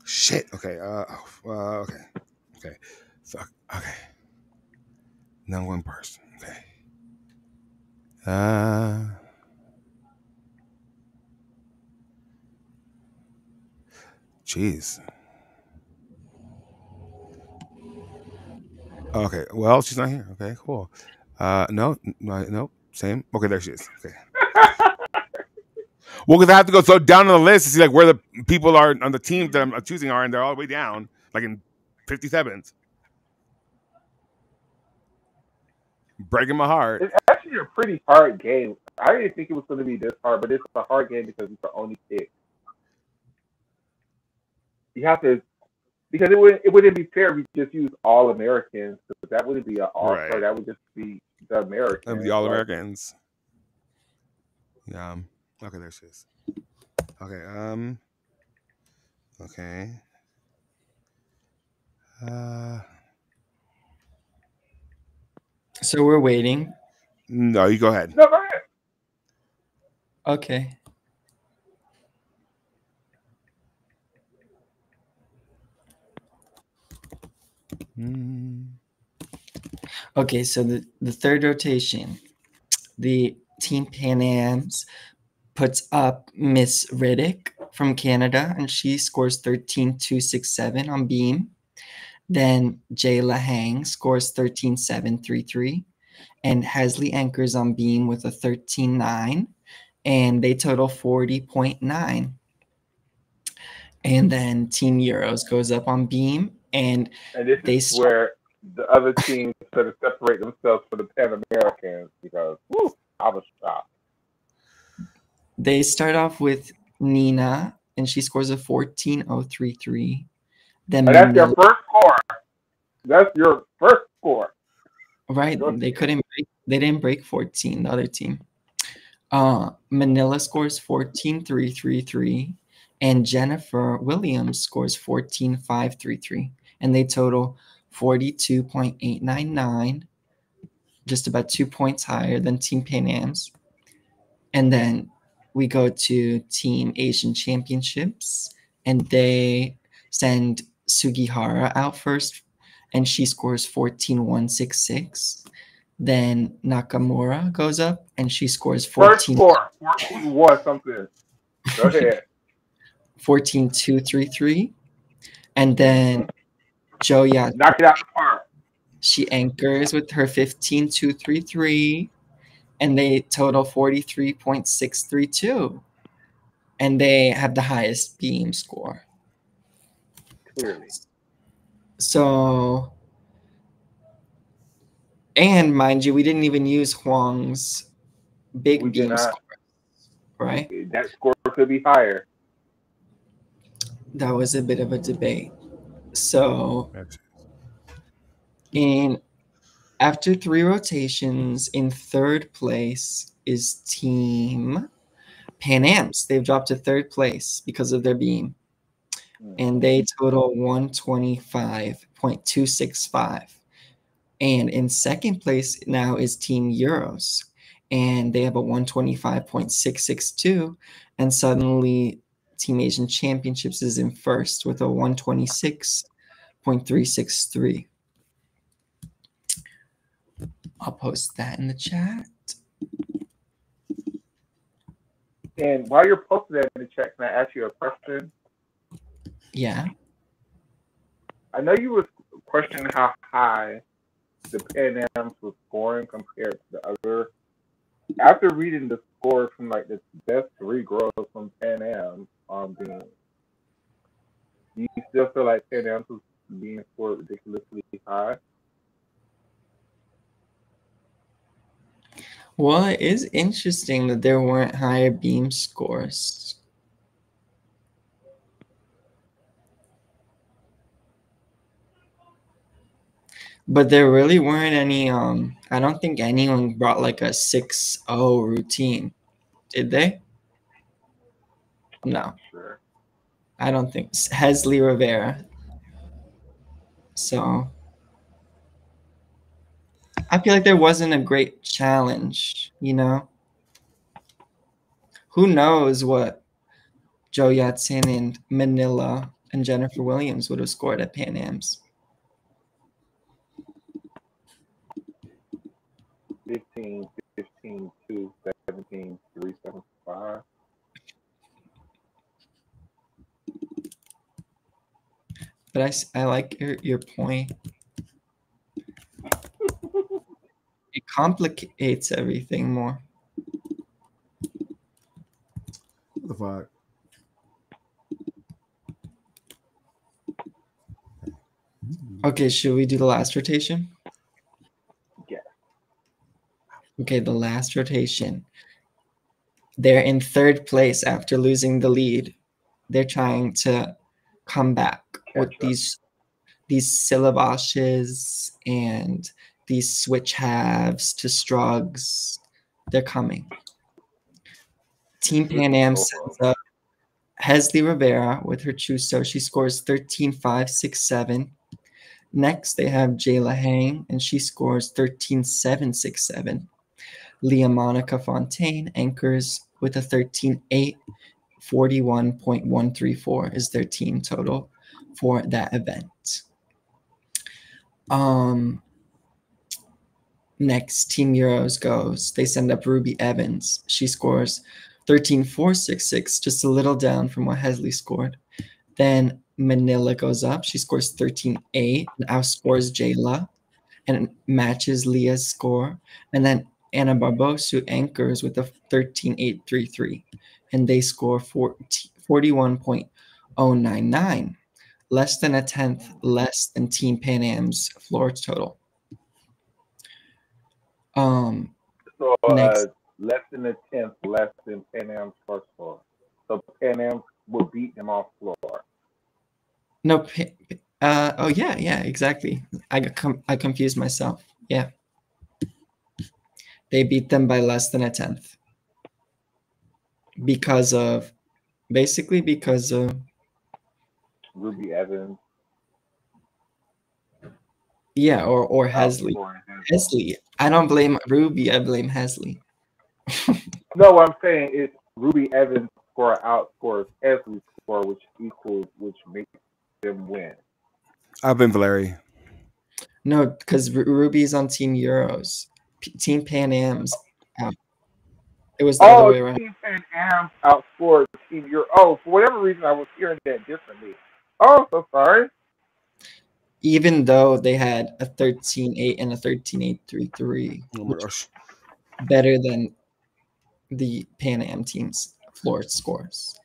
Shit. Okay. Okay. Okay. Fuck. Okay. Now one person. Okay. Jeez. Okay. Well, she's not here. Okay. Cool. No. Nope. Same. Okay. There she is. Okay. Well, because I have to go so down on the list to see like where the people are on the team that I'm choosing are, and they're all the way down, like in 57s. Breaking my heart. It's actually a pretty hard game. I didn't think it was going to be this hard, but it's a hard game because it's the only pick. You have to because it wouldn't be fair if we just use all Americans because that wouldn't be an all star. Right. That would just be the Americans. The all Americans. Yeah. Okay, there she is. Okay. Okay. So we're waiting. No, you go ahead. No, go ahead. Okay. Okay, so the third rotation, the Team Pan Am's puts up Miss Riddick from Canada, and she scores 13.267 on beam. Then Jayla Hang scores 13.733, and Hesley anchors on beam with a 13.9, and they total 40.9. And then Team Euros goes up on beam, and this is where the other teams sort of separate themselves from the Pan Americans because I was shocked. They start off with Nina, and she scores a 14.033. Then that's your first score. That's your first score. Right. They didn't break 14, the other team. Manila scores 14.333, and Jennifer Williams scores 14.533, and they total 42.899, just about 2 points higher than Team Pan Am's. And then we go to Team Asian Championships, and they send Sugihara out first, and she scores 14.166. Then Nakamura goes up, and she scores 14. First score, 14.1 something. Go ahead. 14.233. And then Joya. Knock it out the park. She anchors with her 15.233. And they total 43.632. And they have the highest beam score. Clearly. So, and mind you, we didn't even use Huang's big beam score, right? That score could be higher. That was a bit of a debate. So, after 3 rotations, in third place is Team Pan Am's. They've dropped to third place because of their beam. And they total 125.265. And in second place now is Team Euros. And they have a 125.662. And suddenly Team Asian Championships is in first with a 126.363. I'll post that in the chat. And while you're posting that in the chat, can I ask you a question? Yeah. I know you were questioning how high the Pan Am's was scoring compared to the other. After reading the scores from like the best 3 girls from Pan Am's do you still feel like Pan Am's was being scored ridiculously high? Well, it is interesting that there weren't higher beam scores. But there really weren't any, I don't think anyone brought like a 6.0 routine. Did they? No, Sure. I don't think Hesley Rivera. So I feel like there wasn't a great challenge, you know? Who knows what Joe Yatsen and Manila and Jennifer Williams would have scored at Pan Am's. 15, 15, 2, 17, 3, 7, 5. But I like your point. It complicates everything more. What the fuck? Okay, should we do the last rotation? Yeah. Okay, the last rotation. They're in third place after losing the lead. They're trying to come back with these syllabushes and these switch halves to strugs. They're coming. Team Pan Am sends up Hesley Rivera with her Chuso. She scores 13.567. Next, they have Jayla Hang, and she scores 13.767. Leah Monica Fontaine anchors with a 13.8. 41.134 is their team total for that event. Next, Team Euros goes. They send up Ruby Evans. She scores 13.466, just a little down from what Hesley scored. Then Manila goes up. She scores 13.8 and outscores Jayla and matches Leah's score. And then Anna Barbosu anchors with a 13.833, and they score 41.099, less than a tenth less than Team Pan Am's floor total. So next, less than a tenth less than Pan Am's first floor. So Pan Am will beat them off floor. no, oh yeah, exactly. I confused myself. Yeah, they beat them by less than a tenth because of Ruby Evans. Yeah, or Hesley. Hesley. I don't blame Ruby. I blame Hesley. No, what I'm saying is Ruby Evans score outscores Hesley's score, which makes them win. I've been Valeri. No, because Ruby's on Team Euros. Team Pan Am's out. It was the other way around. Team Pan Am outscored Team Euro. Oh, for whatever reason, I was hearing that differently. Oh, so sorry. Even though they had a 13.8 and a 13.833. Oh my gosh. Better than the Pan Am team's floor scores.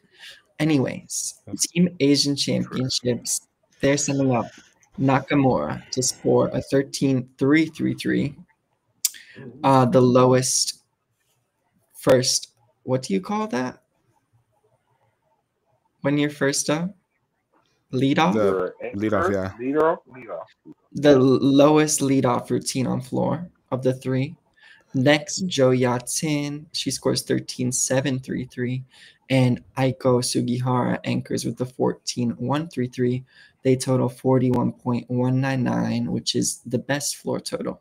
Anyways, Team Asian Championships, they're sending up Nakamura to score a 13.333. The lowest first, what do you call that? When you're first up? Lead off? Lead off, yeah. Lead off. The lowest lead off routine on floor of the three. Next, Jo Yatsin, she scores 13.733, and Aiko Sugihara anchors with the 14.133. They total 41.199, which is the best floor total.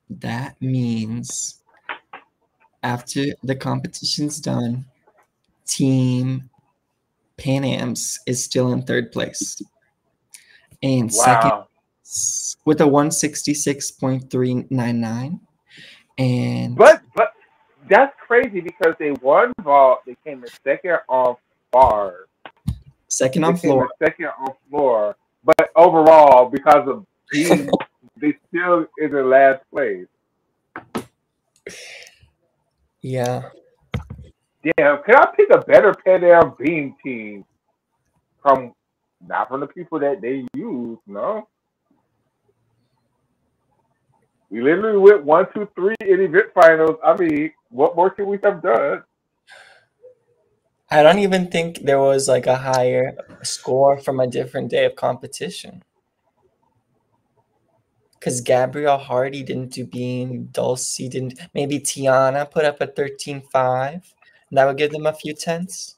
That means after the competition's done, Team Pan Am's is still in third place. And second with a 166.399. And but that's crazy because they won vault, they came in second on bars. Second on floor. But overall, because of being they still in the last place. Yeah. Damn, can I pick a better Pan Am Beam team not from the people that they use, no? We literally went 1, 2, 3 in event finals. I mean, what more can we have done? I don't even think there was like a higher score from a different day of competition. because Gabrielle Hardy didn't do being, Dulcie didn't. Maybe Tiana put up a 13.5. And that would give them a few tenths.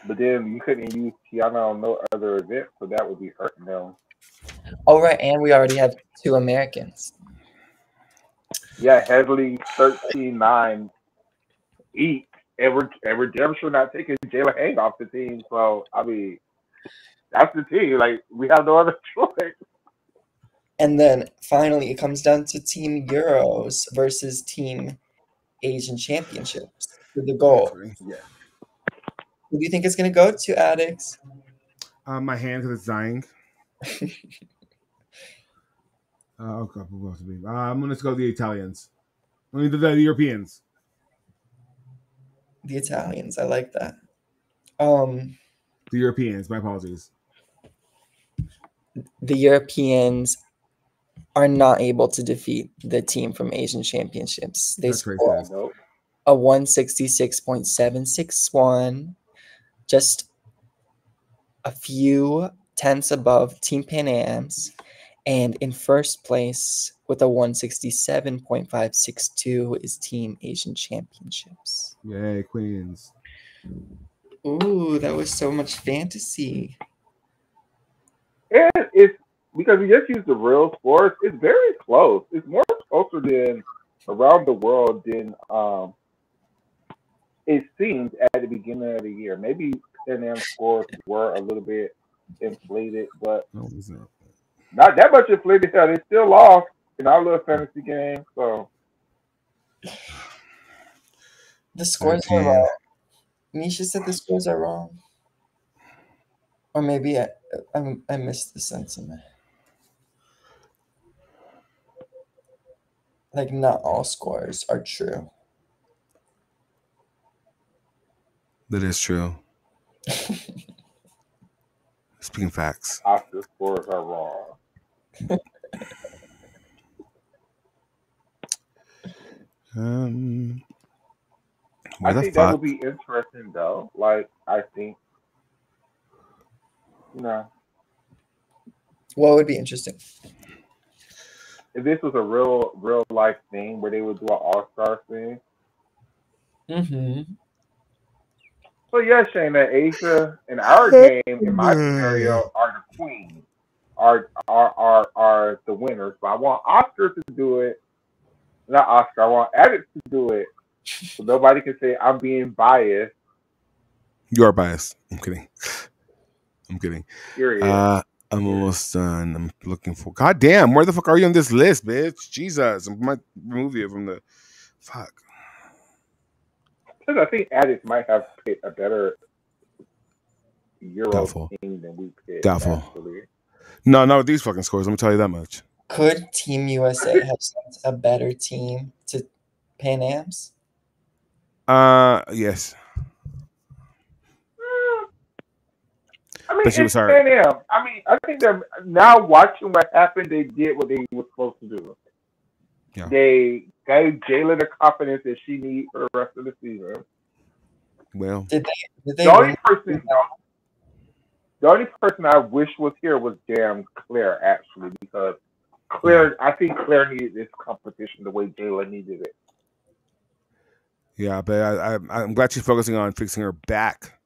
But then you couldn't use Tiana on no other event, so that would be hurting them. Oh, right. And we already have 2 Americans. Yeah, Hesley 13.9 each. And we're damn sure not taking Jayla Haig off the team. So, I mean, that's the team. Like, we have no other choice. And then finally, it comes down to Team Euros versus Team Asian Championships for the goal. Yeah. Who do you think it's going to go to, Addicts? My hand because it's dying. Okay, who else would be? I'm going to go the Italians. I mean, the Europeans. The Italians. I like that. The Europeans. My apologies. The Europeans are not able to defeat the team from Asian Championships. They scored a 166.761, just a few tenths above Team Pan Am's, and in first place with a 167.562 is Team Asian Championships. Yay, Queens. Ooh, that was so much fantasy. And it's because we just use the real sports, it's very close. It's more closer than around the world than it seemed at the beginning of the year. Maybe Pan Am scores were a little bit inflated, but not that much inflated. Hell, they still lost in our little fantasy game. So the scores are wrong. Nisha said the scores are wrong. Or maybe I missed the sentiment. Like, not all scores are true. That is true. Speaking facts. Oscar scores are wrong. I think that would be interesting, though. Like, I think, What would be interesting? If this was a real life thing where they would do an all-star thing. Mm-hmm. So yeah, Shayna, Asia in our game, in my scenario, are the queens, are the winners. But I want Oscar to do it. Not Oscar. I want Addicts to do it. So nobody can say I'm being biased. You are biased. I'm kidding. Period. I'm almost done. I'm looking for. God damn, where the fuck are you on this list, bitch? Jesus, I might remove you from the. Fuck. Because I think Addicts might have picked a better Euro team than we picked. Doubtful. Actually. No, not with these fucking scores. Let me tell you that much. Could Team USA have sent a better team to Pan Am's? Yes. I mean, it's Pan Am. I mean, I think that now watching what happened, they did what they were supposed to do. Yeah. They gave Jayla the confidence that she needs for the rest of the season. Well, did they the only person I wish was here was damn Claire, actually, because I think Claire needed this competition the way Jayla needed it. Yeah, but I'm glad she's focusing on fixing her back.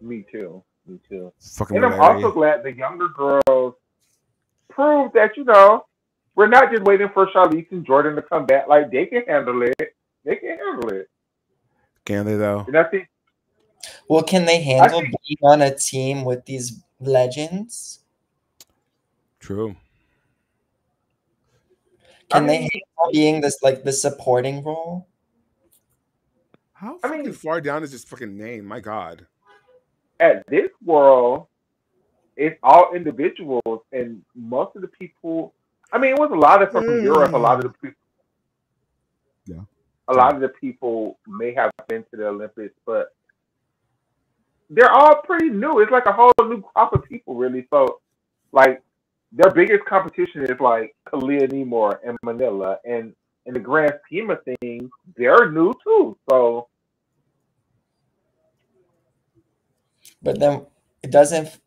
Me too. Fucking and I'm also glad the younger girls proved that, we're not just waiting for Charlize and Jordan to come back. Like, they can handle it. Can they, though? And I think, well, can they handle being on a team with these legends? True. Can they handle being this, like, the supporting role? How fucking far down is this fucking name? My God. At this world, it's all individuals, and most of the people. I mean, it was a lot of from Europe. A lot of the people. Yeah. A lot of the people may have been to the Olympics, but they're all pretty new. It's like a whole new crop of people, really. So, like, their biggest competition is like Kalia Nemor and Manila, and in the grand scheme of things, they're new too. So. But then it doesn't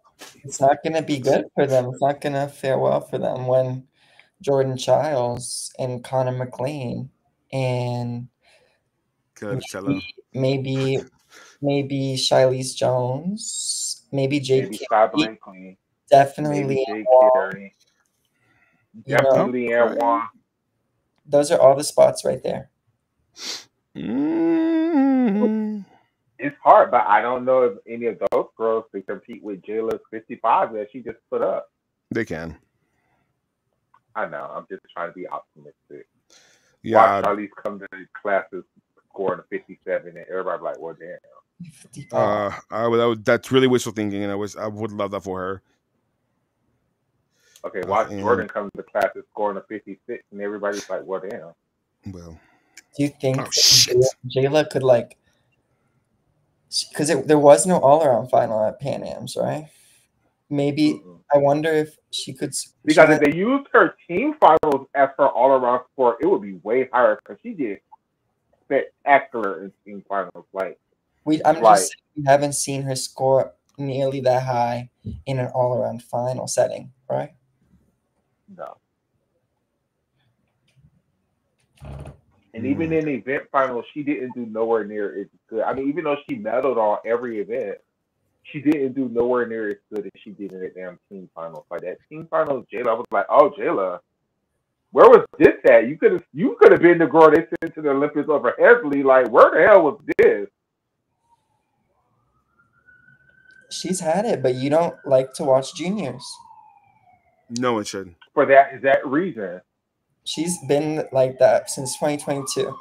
It's not going to be good for them. It's not going to fare well for them when Jordan Childs and Connor McLean and maybe Shilese Jones, maybe Jade Maybe Carey, Sky Blakely. definitely Maybe Leanne Jake Wong. Carey. You know, Definitely Leanne Wong. those are all the spots right there. It's hard, but I don't know if any of those girls can compete with Jayla's 55 that she just put up. They can. I know. I'm just trying to be optimistic. Yeah. Watch Charlize come to the classes scoring a 57, and everybody like, well, damn. That's really wishful thinking, and I would love that for her. Okay, watch Jordan come to the classes scoring a 56, and everybody's like, well, damn. Well, do you think Jayla could like? Because there was no all-around final at Pan Am's, right? Maybe I wonder if she could. Because if they used her team finals as her all-around score, it would be way higher because she did spectacular in team finals. Like I'm just saying we haven't seen her score nearly that high in an all-around final setting, right? No. And even in the event finals, she didn't do nowhere near as good. I mean, even though she medaled on every event, she didn't do nowhere near as good as she did in that damn team finals. Like that team finals, Jayla, I was like, oh, Jayla, where was this at? You could have been the girl they sent to the Olympics over Hesley. Like, where the hell was this? She's had it, but you don't like to watch juniors. No one should. For that is that reason. She's been like that since 2022.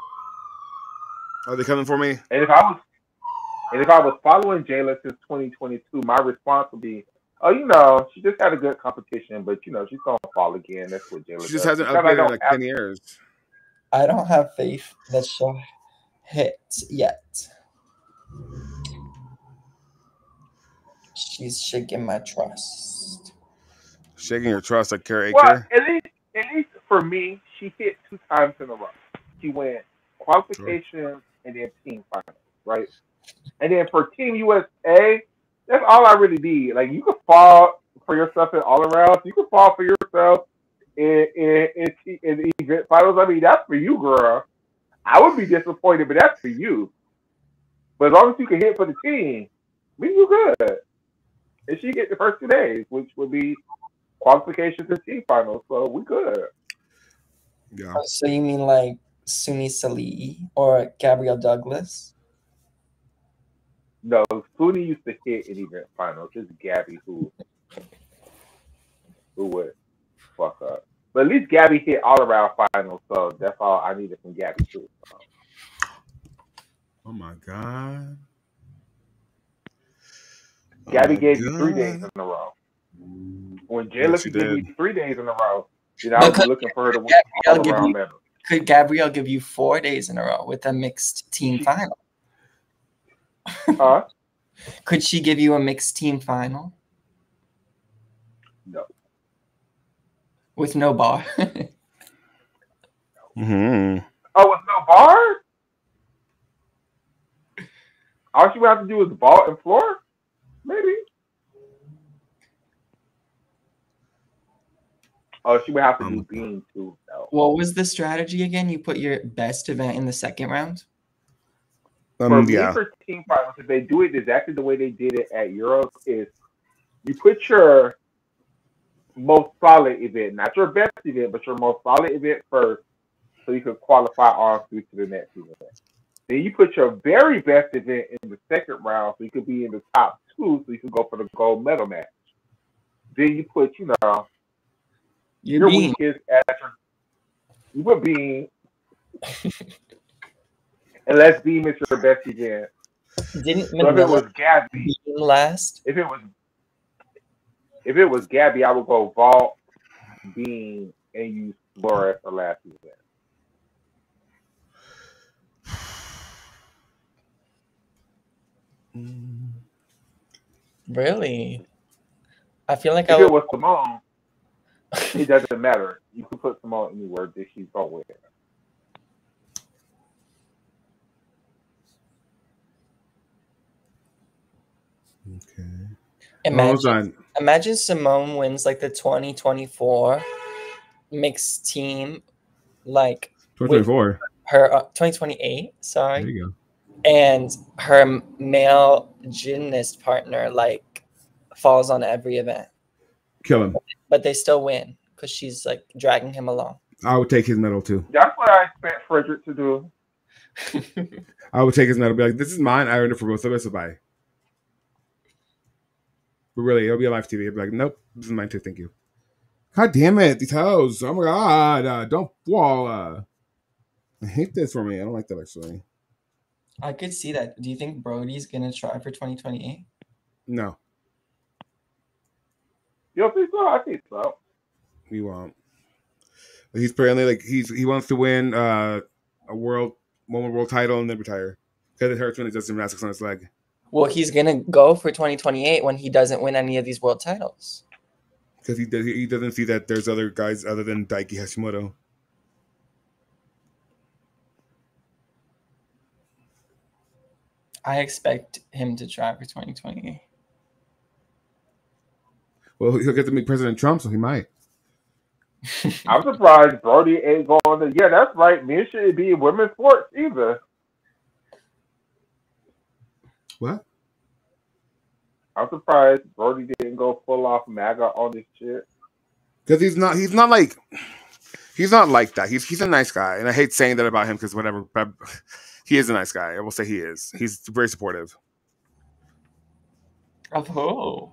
Are they coming for me? And if I was following Jayla since 2022, my response would be, oh, she just had a good competition, but she's gonna fall again. That's what Jayla She just does. hasn't upgraded in like 10 years. I don't have faith that she'll hit yet. She's shaking my trust. Shaking your trust like Carrie Well, Aker? at least for me, she hit 2 times in a row. She went qualifications and then team finals, right? And then for Team USA, that's all I really need. Like, you can fall for yourself in all arounds. You can fall for yourself in the event finals. I mean, that's for you, girl. I would be disappointed, but that's for you. But as long as you can hit for the team, you good. And she get the first 2 days, which would be qualifications and team finals. So we good. Yeah. So you mean like Suni Salih or Gabrielle Douglas? No, Suni used to hit in event finals. It's Gabby who would fuck up. But at least Gabby hit all around finals, so that's all I needed from Gabby too. So. Oh my god. Gabby gave you 3 days in a row. When Jayla could give you 3 days in a row, then I would be looking for her to win all around medal. Could Gabrielle give you 4 days in a row with a mixed team final? Huh? Could she give you a mixed team final? No. With no bar? Mm-hmm. Oh, with no bar? All she would have to do is vault and floor? Maybe. Oh, she would have to do beam too, though. What was the strategy again? You put your best event in the second round? For me, for team finals, if they do it exactly the way they did it at Euros, is you put your most solid event, not your best event, but your most solid event first, so you could qualify on through to the next event. Then you put your very best event in the second round, so you could be in the top 2, so you could go for the gold medal match. Then you put, your weakest at you put beam, unless beam is your best event. Didn't so if it was Gabby last? If it was Gabby, I would go vault, beam, and use floor as the last event. Really? I feel like if it was Simone, it doesn't matter. You can put Simone anywhere that she's going with. Okay. Imagine Simone wins like the 2024 mixed team, like with 2024. her 2028. Sorry. There you go. And her male gymnast partner like falls on every event. Kill him. But they still win because she's like dragging him along. I would take his medal too. That's what I expect Frederick to do. I would take his medal. Be like, this is mine. I earned it for both of us. So bye. But really, it'll be a live TV. I'll be like, nope, this is mine too. Thank you. God damn it, these hoes. Oh my god. Don't fall. I hate this for me. I don't like that actually. I could see that. Do you think Brody's gonna try for 2028? No. You don't think so? I think so. He won't. He's apparently like he wants to win a world title and then retire. Because it hurts when he does gymnastics on his leg. Well, he's gonna go for 2028 when he doesn't win any of these world titles. Because he doesn't see that there's other guys other than Daiki Hashimoto. I expect him to try for 2028. Well, he'll get to meet President Trump, so he might. I'm surprised Brody ain't going to. Yeah, that's right. Men shouldn't be in women's sports either. What? I'm surprised Brody didn't go full off MAGA on this shit. Because he's not like that. He's a nice guy, and I hate saying that about him because whatever. But he is a nice guy. I will say he is. He's very supportive. Of who?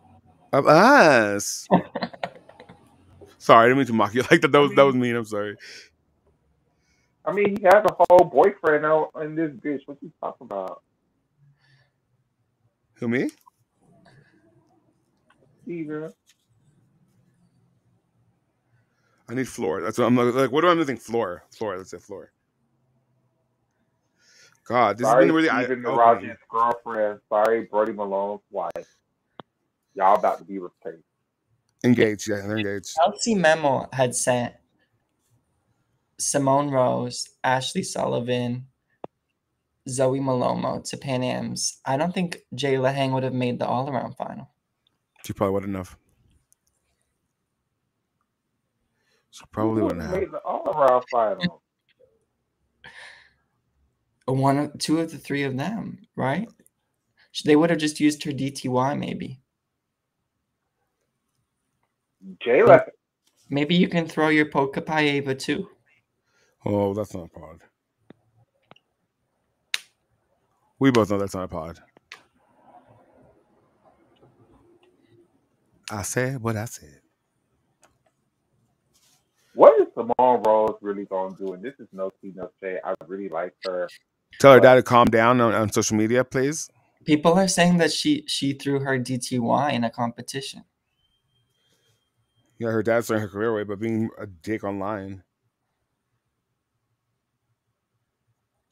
Of us. Sorry, I didn't mean to mock you like that. That was mean. I'm sorry. I mean, he has a whole boyfriend out in this bitch. What you talking about? Who, me? Either. I need floor. That's what I'm like. What do I think? Floor. Let's say floor. God, this has been really Steven Narage's girlfriend. Sorry, Brody Malone's wife. Y'all about to be replaced. Engaged, yeah, they're engaged. Chelsea Memo had sent Simone Rose, Ashley Sullivan, Zoe Malomo to Pan Am's. I don't think Jay Lahang would have made the all-around final. She probably wouldn't have. She probably wouldn't have made the all-around final. Two of the three of them, right? They would have just used her DTY, maybe. Jayla. Maybe you can throw your Polka Paeva too. Oh, that's not a pod. We both know that's not a pod. I said what I said. What is Simone Rose really going to do? And this is no tea, no shade. I really like her. Tell her dad to calm down on social media, please. People are saying that she threw her DTY in a competition. Yeah, her dad's starting her career away, but being a dick online.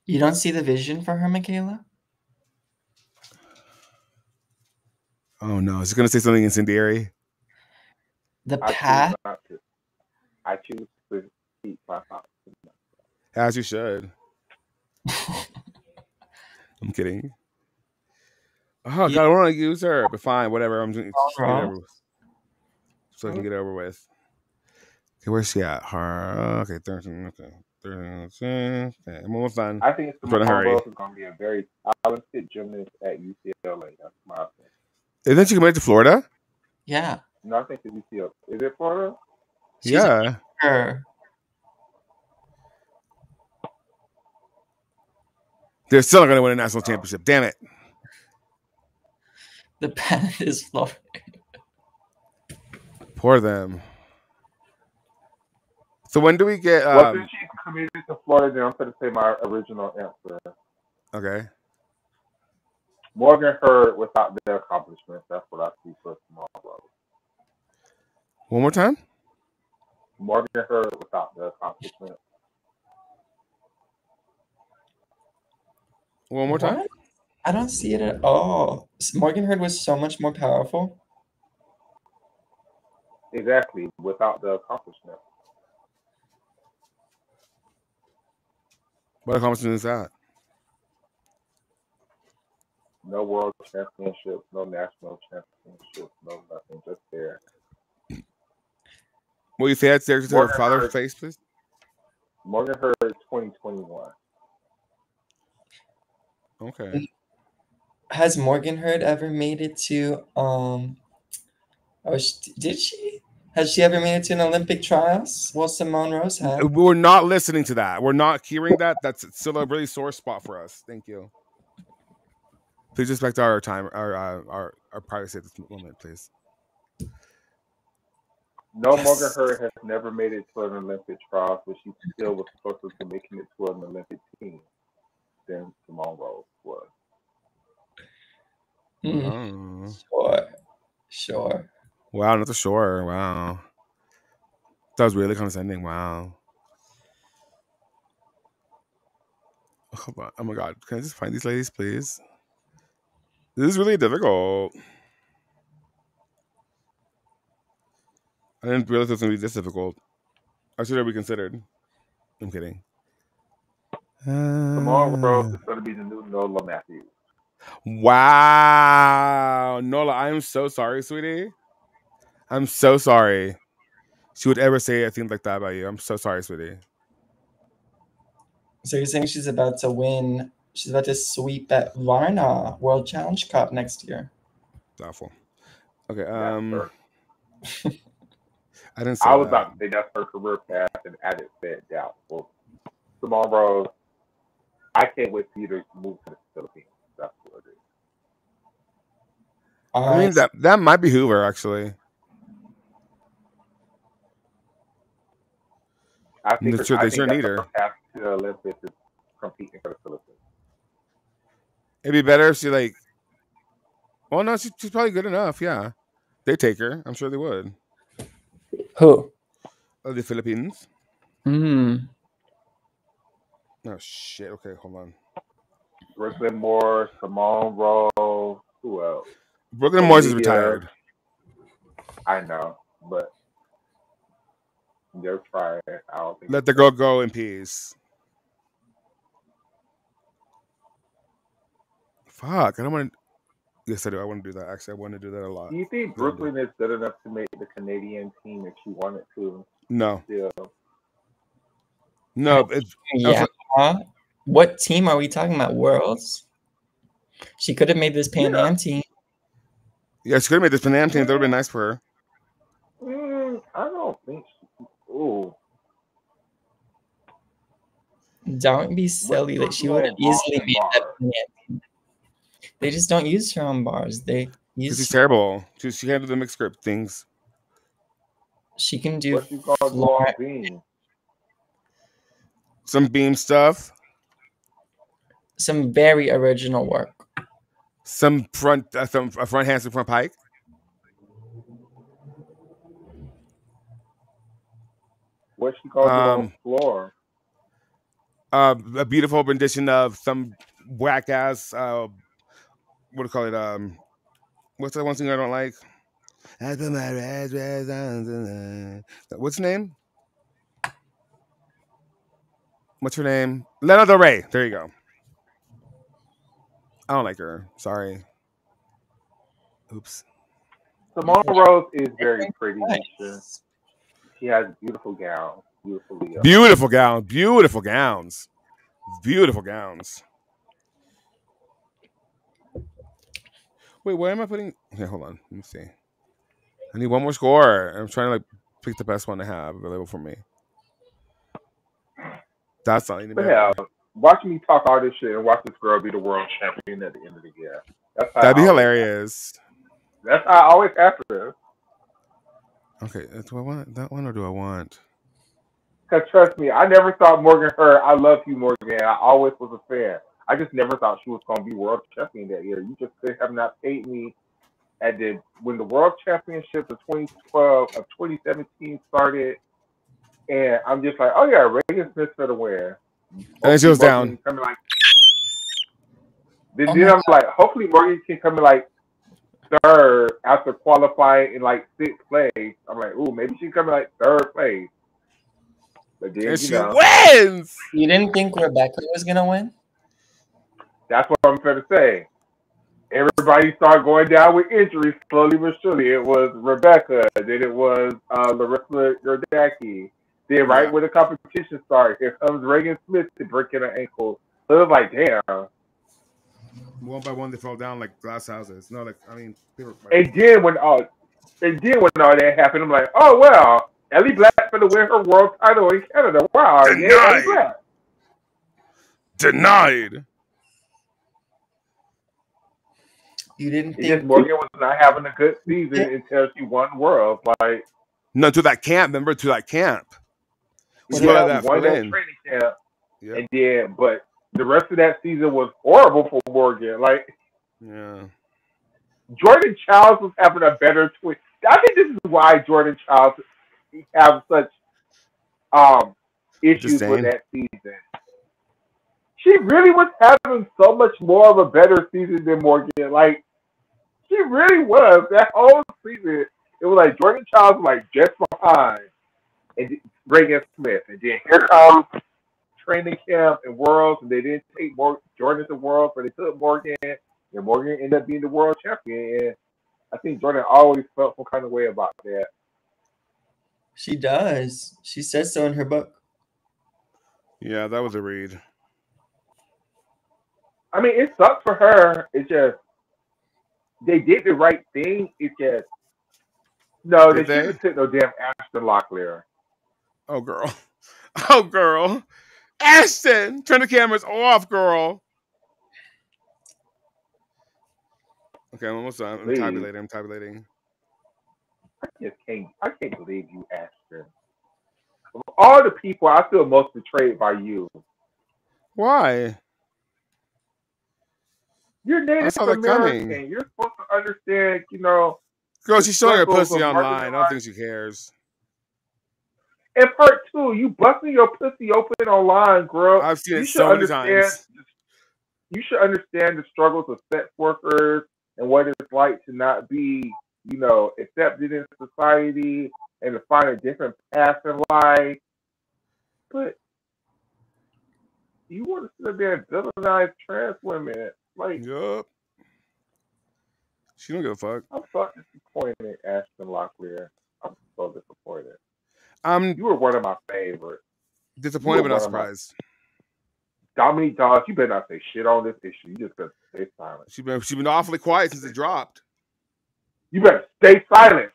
You don't see the vision for her, Michaela? Oh no, is he going to say something incendiary? The path. I choose to keep my thoughts. As you should. I'm kidding. Oh God, I want to use her, but fine, whatever. I'm just so I can get it over with. Okay, where's she at? Her. Okay, 13. Okay, 13. Okay, I'm almost done. I think Simone Rose is going to be a very talented gymnast at UCLA. That's my opinion. Isn't she committed to Florida? Yeah. No, I think it's UCLA. Is it Florida? Yeah. Her. They're still not going to win a national championship. Damn it. The path is Florida. Poor them. So when do we get... Well, since she's committed to Florida, then I'm going to say my original answer. Okay. Morgan Hurd without their accomplishments. That's what I see for Simone Rose. One more time? Morgan Hurd without their accomplishments. One more time? I don't see it at all. Morgan Hurd was so much more powerful. Exactly, without the accomplishment. What accomplishment is that? No world championships, no national championships, no nothing. Just there. Will you say that to her Morgan father Hurd, face, please? Morgan Hurd, 2021. Okay. Has Morgan Hurd ever made it to did she? Has she ever made it to an Olympic trials? Well, Simone Rose had. We're not listening to that. We're not hearing that. That's still a really sore spot for us. Thank you. Please respect our time, our privacy at this moment, please. No, Yes. Morgan Hurd has never made it to an Olympic trials, but she still was closer to making it to an Olympic team than Simone Rose was. Oh. Sure. Wow, not the shore. Wow. That was really condescending. Wow. Hold on. Oh my god. Can I just find these ladies, please? This is really difficult. I didn't realize it was going to be this difficult. I should have reconsidered. I'm kidding. Simone Rose is going to be the new Nola Matthews. Wow. Nola, I am so sorry, sweetie. I'm so sorry. She would ever say a thing like that about you. I'm so sorry, sweetie. So you're saying she's about to win? She's about to sweep at Varna World Challenge Cup next year. Doubtful. Okay. I didn't say I was that. about to say that's her career path, and added said doubtful. Simone Rose, I can't wait for you to move to the Philippines. That's what it is. I mean that might be Hoover actually. I think they sure need her. Her path to the Olympics is competing for the Philippines. It'd be better if she like. Well, no, she's probably good enough. Yeah, they take her. I'm sure they would. Who? The Philippines. Hmm. Oh shit. Okay, hold on. Brooklyn Moore, Simone Rose, who else? Brooklyn Moore is retired. I know, but they're trying. I don't think. Let the girl go in peace. Fuck, I don't want to. Yes, I do. I want to do that. Actually, I want to do that a lot. Do you think Brooklyn is good enough to make the Canadian team if she wanted to? No. Still. No. Yeah. What team are we talking about? Worlds? She could have made this Pan Am team. Yeah, she could have made this Pan Am team. That would have been nice for her. I don't think she. Ooh. Don't be silly. Like she would have easily made that Pan Am team. They just don't use her on bars. They use. She's terrible. She can't do the mixed grip things. She can do. What you call long beam? Some beam stuff. Some very original work. Some front handspring, front pike. What she called on the floor? A beautiful rendition of some whack ass. What do you call it? What's that one thing I don't like? What's her name? What's her name? Lana Del Rey. There you go. I don't like her. Sorry. Oops. Simone Rose is very pretty. She has beautiful gowns. Beautiful gowns. Beautiful gowns. Beautiful gowns. Wait, where am I putting? Okay, hold on. Let me see. I need one more score. I'm trying to like pick the best one to have available for me. That's not even better. Yeah, watch me talk all this shit and watch this girl be the world champion at the end of the year. That'd be hilarious. That's how I always after. Okay, do I want that one or do I want? Because trust me, I never thought Morgan Hurd. I love you, Morgan. I always was a fan. I just never thought she was going to be world champion that year. You just could have not paid me when the world championship of 2012 of 2017 started, and I'm just like, oh yeah, Reagan Smith's going to win. And then she was down. Then I'm like, hopefully Morgan can come in like third after qualifying in like sixth place. I'm like, ooh, maybe she can come in like third place. But then and she wins. You didn't think Rebecca was gonna win? That's what I'm trying to say. everybody started going down with injuries slowly but surely. It was Rebecca, then it was Larissa Yordaki. Then right Yeah. when the competition started, here comes Reagan Smith to breaking her ankle. So it was like, damn. One by one, they fall down like glass houses. No, like I mean, paper. And then when all that happened, I'm like, oh well, Ellie Black's gonna win her world title in Canada. Wow, yay, Ellie Denied. Black. Denied. You didn't It's just think Morgan was not having a good season until she won Worlds. Like, No, to that camp. Remember, to that camp. She yeah, let she that won fill that in. training camp, Yep. and then, but the rest of that season was horrible for Morgan. Like, Yeah. Jordan Childs was having a better twin. I think this is why Jordan Childs have such issues with Disdain. that season. She really was having so much more of a better season than Morgan. Like, she really was. That whole season, it was like Jordan Childs was like just behind, and Reagan Smith, and then here comes training camp and Worlds, and they didn't take Jordan to Worlds, but they took Morgan, and Morgan ended up being the world champion. And I think Jordan always felt some kind of way about that. she does? She says so in her book. Yeah, that was a read. I mean, it sucks for her. It's just they did the right thing. It's just no, they Did shouldn't they? have took no damn Ashton Locklear. Oh, girl. Oh, girl. Ashton, turn the cameras off, girl. Okay, I'm almost done. I'm Please. tabulating. I can't believe you, Ashton. Of all the people, I feel most betrayed by you. Why? You're I Native saw that American. coming. You're supposed to understand, you know, Girl, the she's showing her struggles pussy of online. I don't marginalized. think she cares. And part two, you busting your pussy open online, girl. I've seen You it should so many understand. times. You should understand the struggles of sex workers and what it's like to not be, you know, accepted in society and to find a different path in life. But you want to sit there and villainize trans women, like, Yup. She don't give a fuck. I'm so disappointed, Ashton Locklear. I'm so disappointed. I'm You were one of my favorites. disappointed but not surprised. Dominique Dawes, you better not say shit on this issue. You just better stay silent. She's been awfully quiet since it dropped. You better stay silent.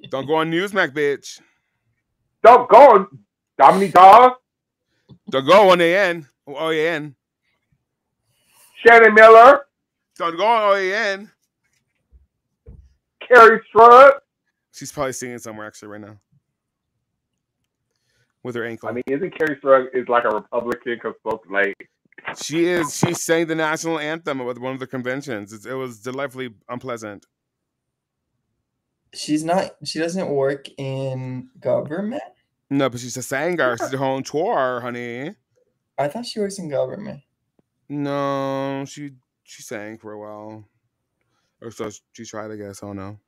Don't go on Newsmax, bitch. Don't go on Dominique Dawes. Don't go on AN. OAN. Shannon Miller. Don't go on OAN. Carrie Strug. She's probably singing somewhere actually right now. With her ankle. I mean, isn't Carrie Strug is like a Republican consultant? Like, she is. She sang the national anthem at one of the conventions. It was delightfully unpleasant. She's not. She doesn't work in government. No, but she's a singer. She's her own tour, honey. I thought she works in government. No, she sang for a while, or so she tried. I guess I don't know.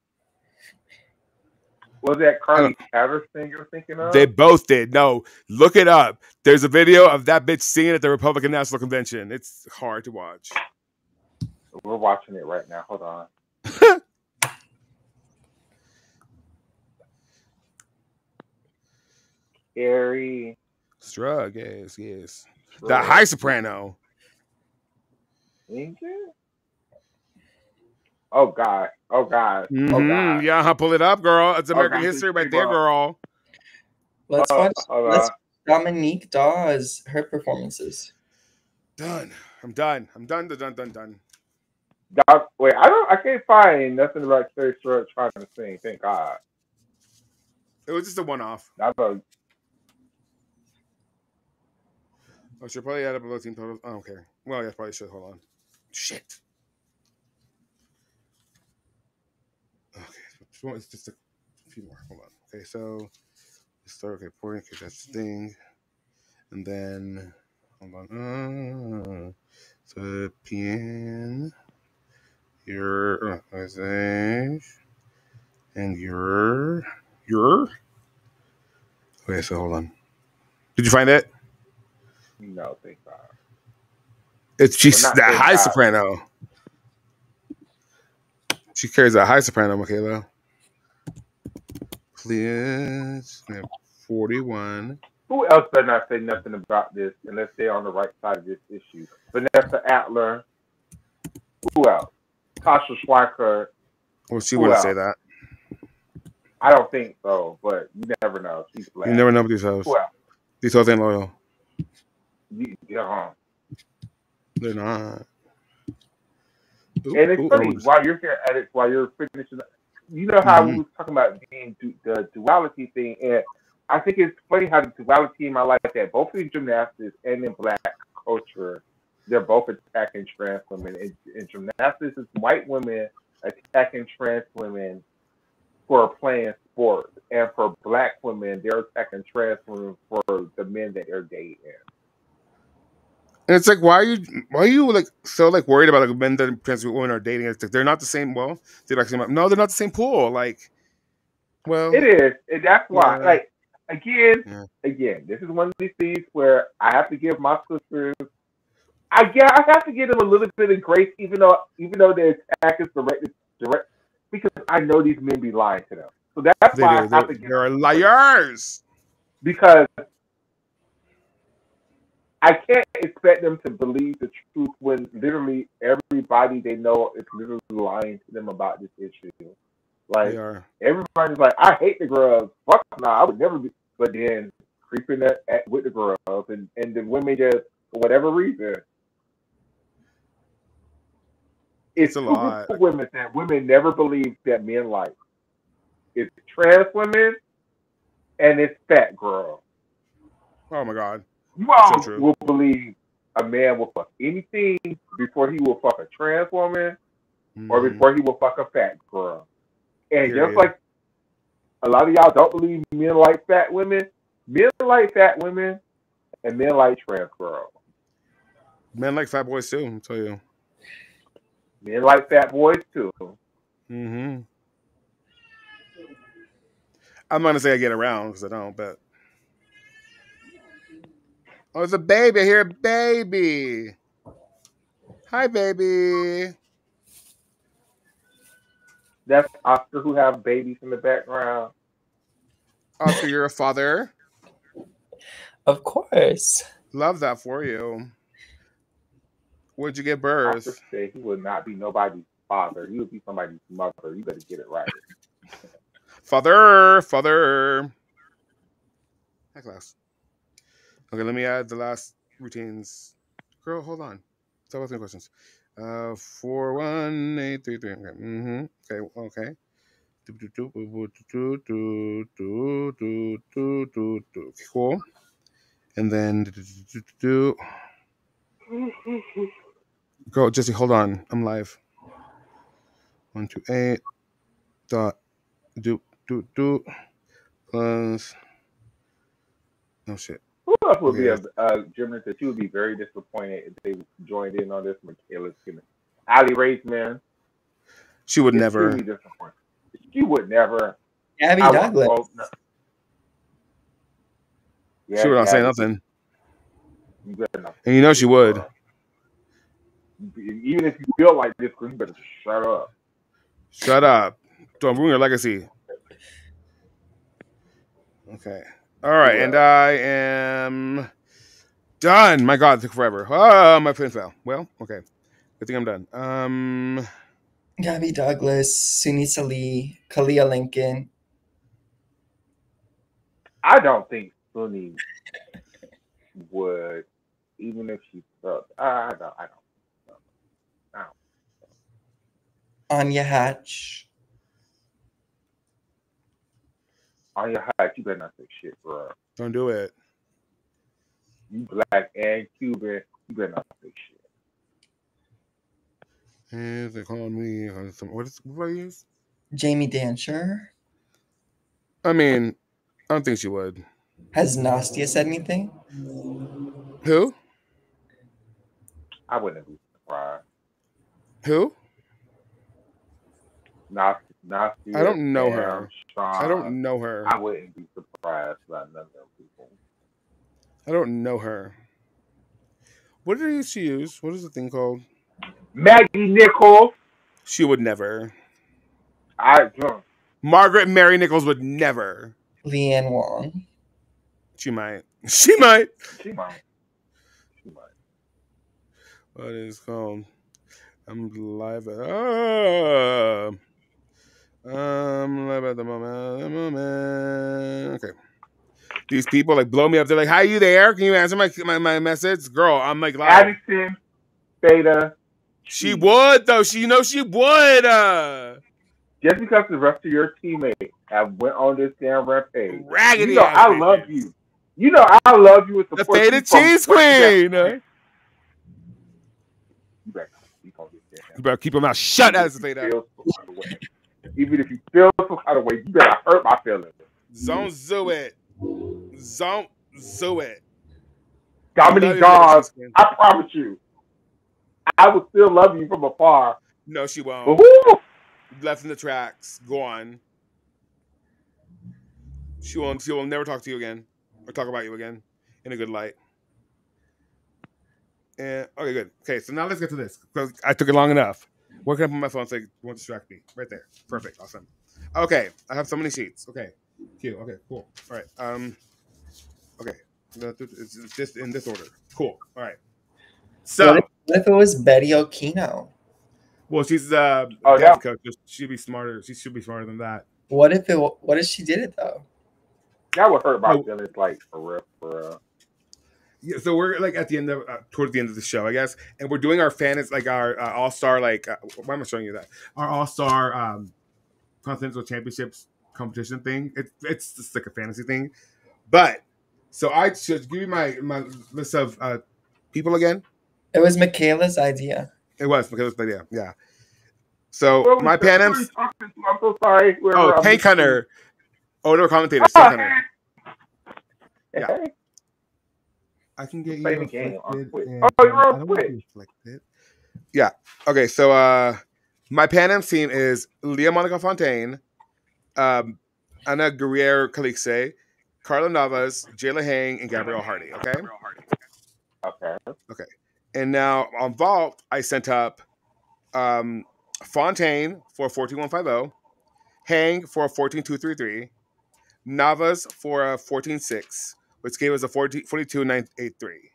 Was that Carly Patterson you're thinking of? They both did. No, look it up. There's a video of that bitch singing at the Republican National Convention. It's hard to watch. We're watching it right now. Hold on. Carrie Strug, yes. Strug. The high soprano. Oh God. Mm-hmm. Oh God. Yeah, pull it up, girl. It's American history right there, girl. Let's watch Dominique Dawes, her performances. Done. I'm done. Wait, I can't find nothing about Carrie Strug trying to sing. Thank God. It was just a one-off. I should probably add up a team totals. Oh, okay. Well, yeah, probably should. Hold on. Shit. Okay, it's just a few more. Hold on. Okay, so let's start. Okay, pouring. Okay, that's the thing. And then hold on. So PN. Your and your. Okay, so hold on. Did you find it? No, thank God. She's that high soprano. She carries a high soprano, Michaela. Please. 41. Who else better not say nothing about this unless they're on the right side of this issue? Vanessa Adler. Who else? Tasha Schweiker. Well, she Who wouldn't else? say that. I don't think so, but you never know. She's black. You never know with these hoes. Who else? These hoes ain't loyal. Yeah. They're not. Ooh, And it's ooh, funny, oh. while you're here, Alex, while you're finishing, you know how we was talking about being the duality thing, and I think it's funny how the duality in my life that both in gymnastics and in black culture, they're both attacking trans women. In gymnastics, it's white women attacking trans women for playing sports, and for black women, they're attacking trans women for the men that they're dating. And it's like, why are you like so like worried about like men that trans women are dating? It's like they're not the same. Well, they're like no, they're not the same pool. Like, well, It is, and that's why. yeah. Like again, this is one of these things where I have to give my sisters. I have to give them a little bit of grace, even though their attack is direct, because I know these men be lying to them. So that's They why do. I have to give They're them liars. because I can't expect them to believe the truth when literally everybody they know is literally lying to them about this issue. They Like are. everybody's like, I hate the grubs. Fuck nah, I would never be. But then creeping with the grubs, and the women just for whatever reason, it's a two lot. groups of women that women never believe that men like. It's trans women and it's fat girls. Oh my god. You all So true. will believe a man will fuck anything before he will fuck a trans woman or before he will fuck a fat girl. And just like a lot of y'all don't believe men like fat women, men like fat women and men like trans girls. Men like fat boys too, I'll tell you. Men like fat boys too. Mm-hmm. I'm not gonna say I get around because I don't, but oh, it's a baby. I hear a baby. Hi, baby. That's Oscar who have babies in the background. Oscar, you're a father. Of course. Love that for you. Where'd you get birth? Oscar said he would not be nobody's father. He would be somebody's mother. You better get it right. Father. Hi, class. Okay, let me add the last routines. Girl, hold on. Stop asking questions. 41833. Okay. Okay. Okay, cool. And then girl, Jesse, hold on. I'm live. 128 dot plus no shit. Who else would be a gymnast that you would be very disappointed if they joined in on this? Michaela's gymnast. Allie Raisman. She would never. Extremely disappointed. She would never. Gabby Douglas. No. Yeah, She would not say nothing. And you know she would. Even if you feel like this, you better just shut up. Shut up. Don't ruin your legacy. Okay. All right. And I am done. My God, it took forever. Oh, my pen fell. Well, okay. I think I'm done. Gabby Douglas, Sunisa Lee, Kalia Lincoln. I don't think Suni would, even if she sucked. I don't. Anya Hatch. Anya Hatch, you better not say shit, bro. Don't do it. You black and Cuban, you better not say shit. And they call me. What do I use? Jamie Dancher. I mean, I don't think she would. Has Nastia said anything? Who? I wouldn't be surprised. Who? Nastia, I don't know Sam, her. Sean, I don't know her. I wouldn't be surprised by none of them people. I don't know her. What did I used to use? What is the thing called? Maggie Nichols. She would never. Margaret Mary Nichols would never. Leanne Wong. She might. She might. She might. What is it called? I'm live at I'm live at the moment. Okay. These people like blow me up. They're like, "Hi, you there? Can you answer my message, girl?" I'm like, live. Addison, Beta. She would though. She would. Just because the rest of your teammates have went on this damn rampage, Raggedy you know I love you. You know I love you and The support faded you from cheese what you queen. have- You better keep on this damn. You better keep your mouth shut, as the fade. Even if you feel some kind of way, you better hurt my feelings. Don't do it. Don't do it. Dominique Dawes, I promise you, I will still love you from afar. No, she won't. Woo-hoo! Left in the tracks. Gone. She won't. She will never talk to you again or talk about you again in a good light. And okay, good. Okay, so now let's get to this because I took it long enough. Where can I put my phone so it won't distract me? Right there. Perfect. Awesome. Okay, I have so many sheets. Okay, cute. Okay, cool. All right. Okay, it's just in this order. Cool. All right. So, what if it was Betty Okino? Well, she's yeah. coach. She'd be smarter. She should be smarter than that. What if she did it though? That would hurt my feelings, like for real. Yeah, so we're like at the end of towards the end of the show, I guess, and we're doing our fantasy, like our all-star, like why am I showing you that? Our all-star continental championships competition thing. It's just like a fantasy thing, but so I should give you my list of people again. It was Michaela's idea. It was Michaela's idea. Yeah. So my Panems. I'm so sorry. Tank Hunter. Oh, they were commentators. Tank Hunter. Yeah. I can get you afflicted. Yeah. Okay. So my Panem team is Leah Monica Fontaine, Ana Guerrero Calixe, Carla Navas, Jayla Hang, and Gabrielle Hardy. Okay. Okay. And now on Vault, I sent up Fontaine for 14150, Hang for 14233, Navas for 146, which gave us a 42983.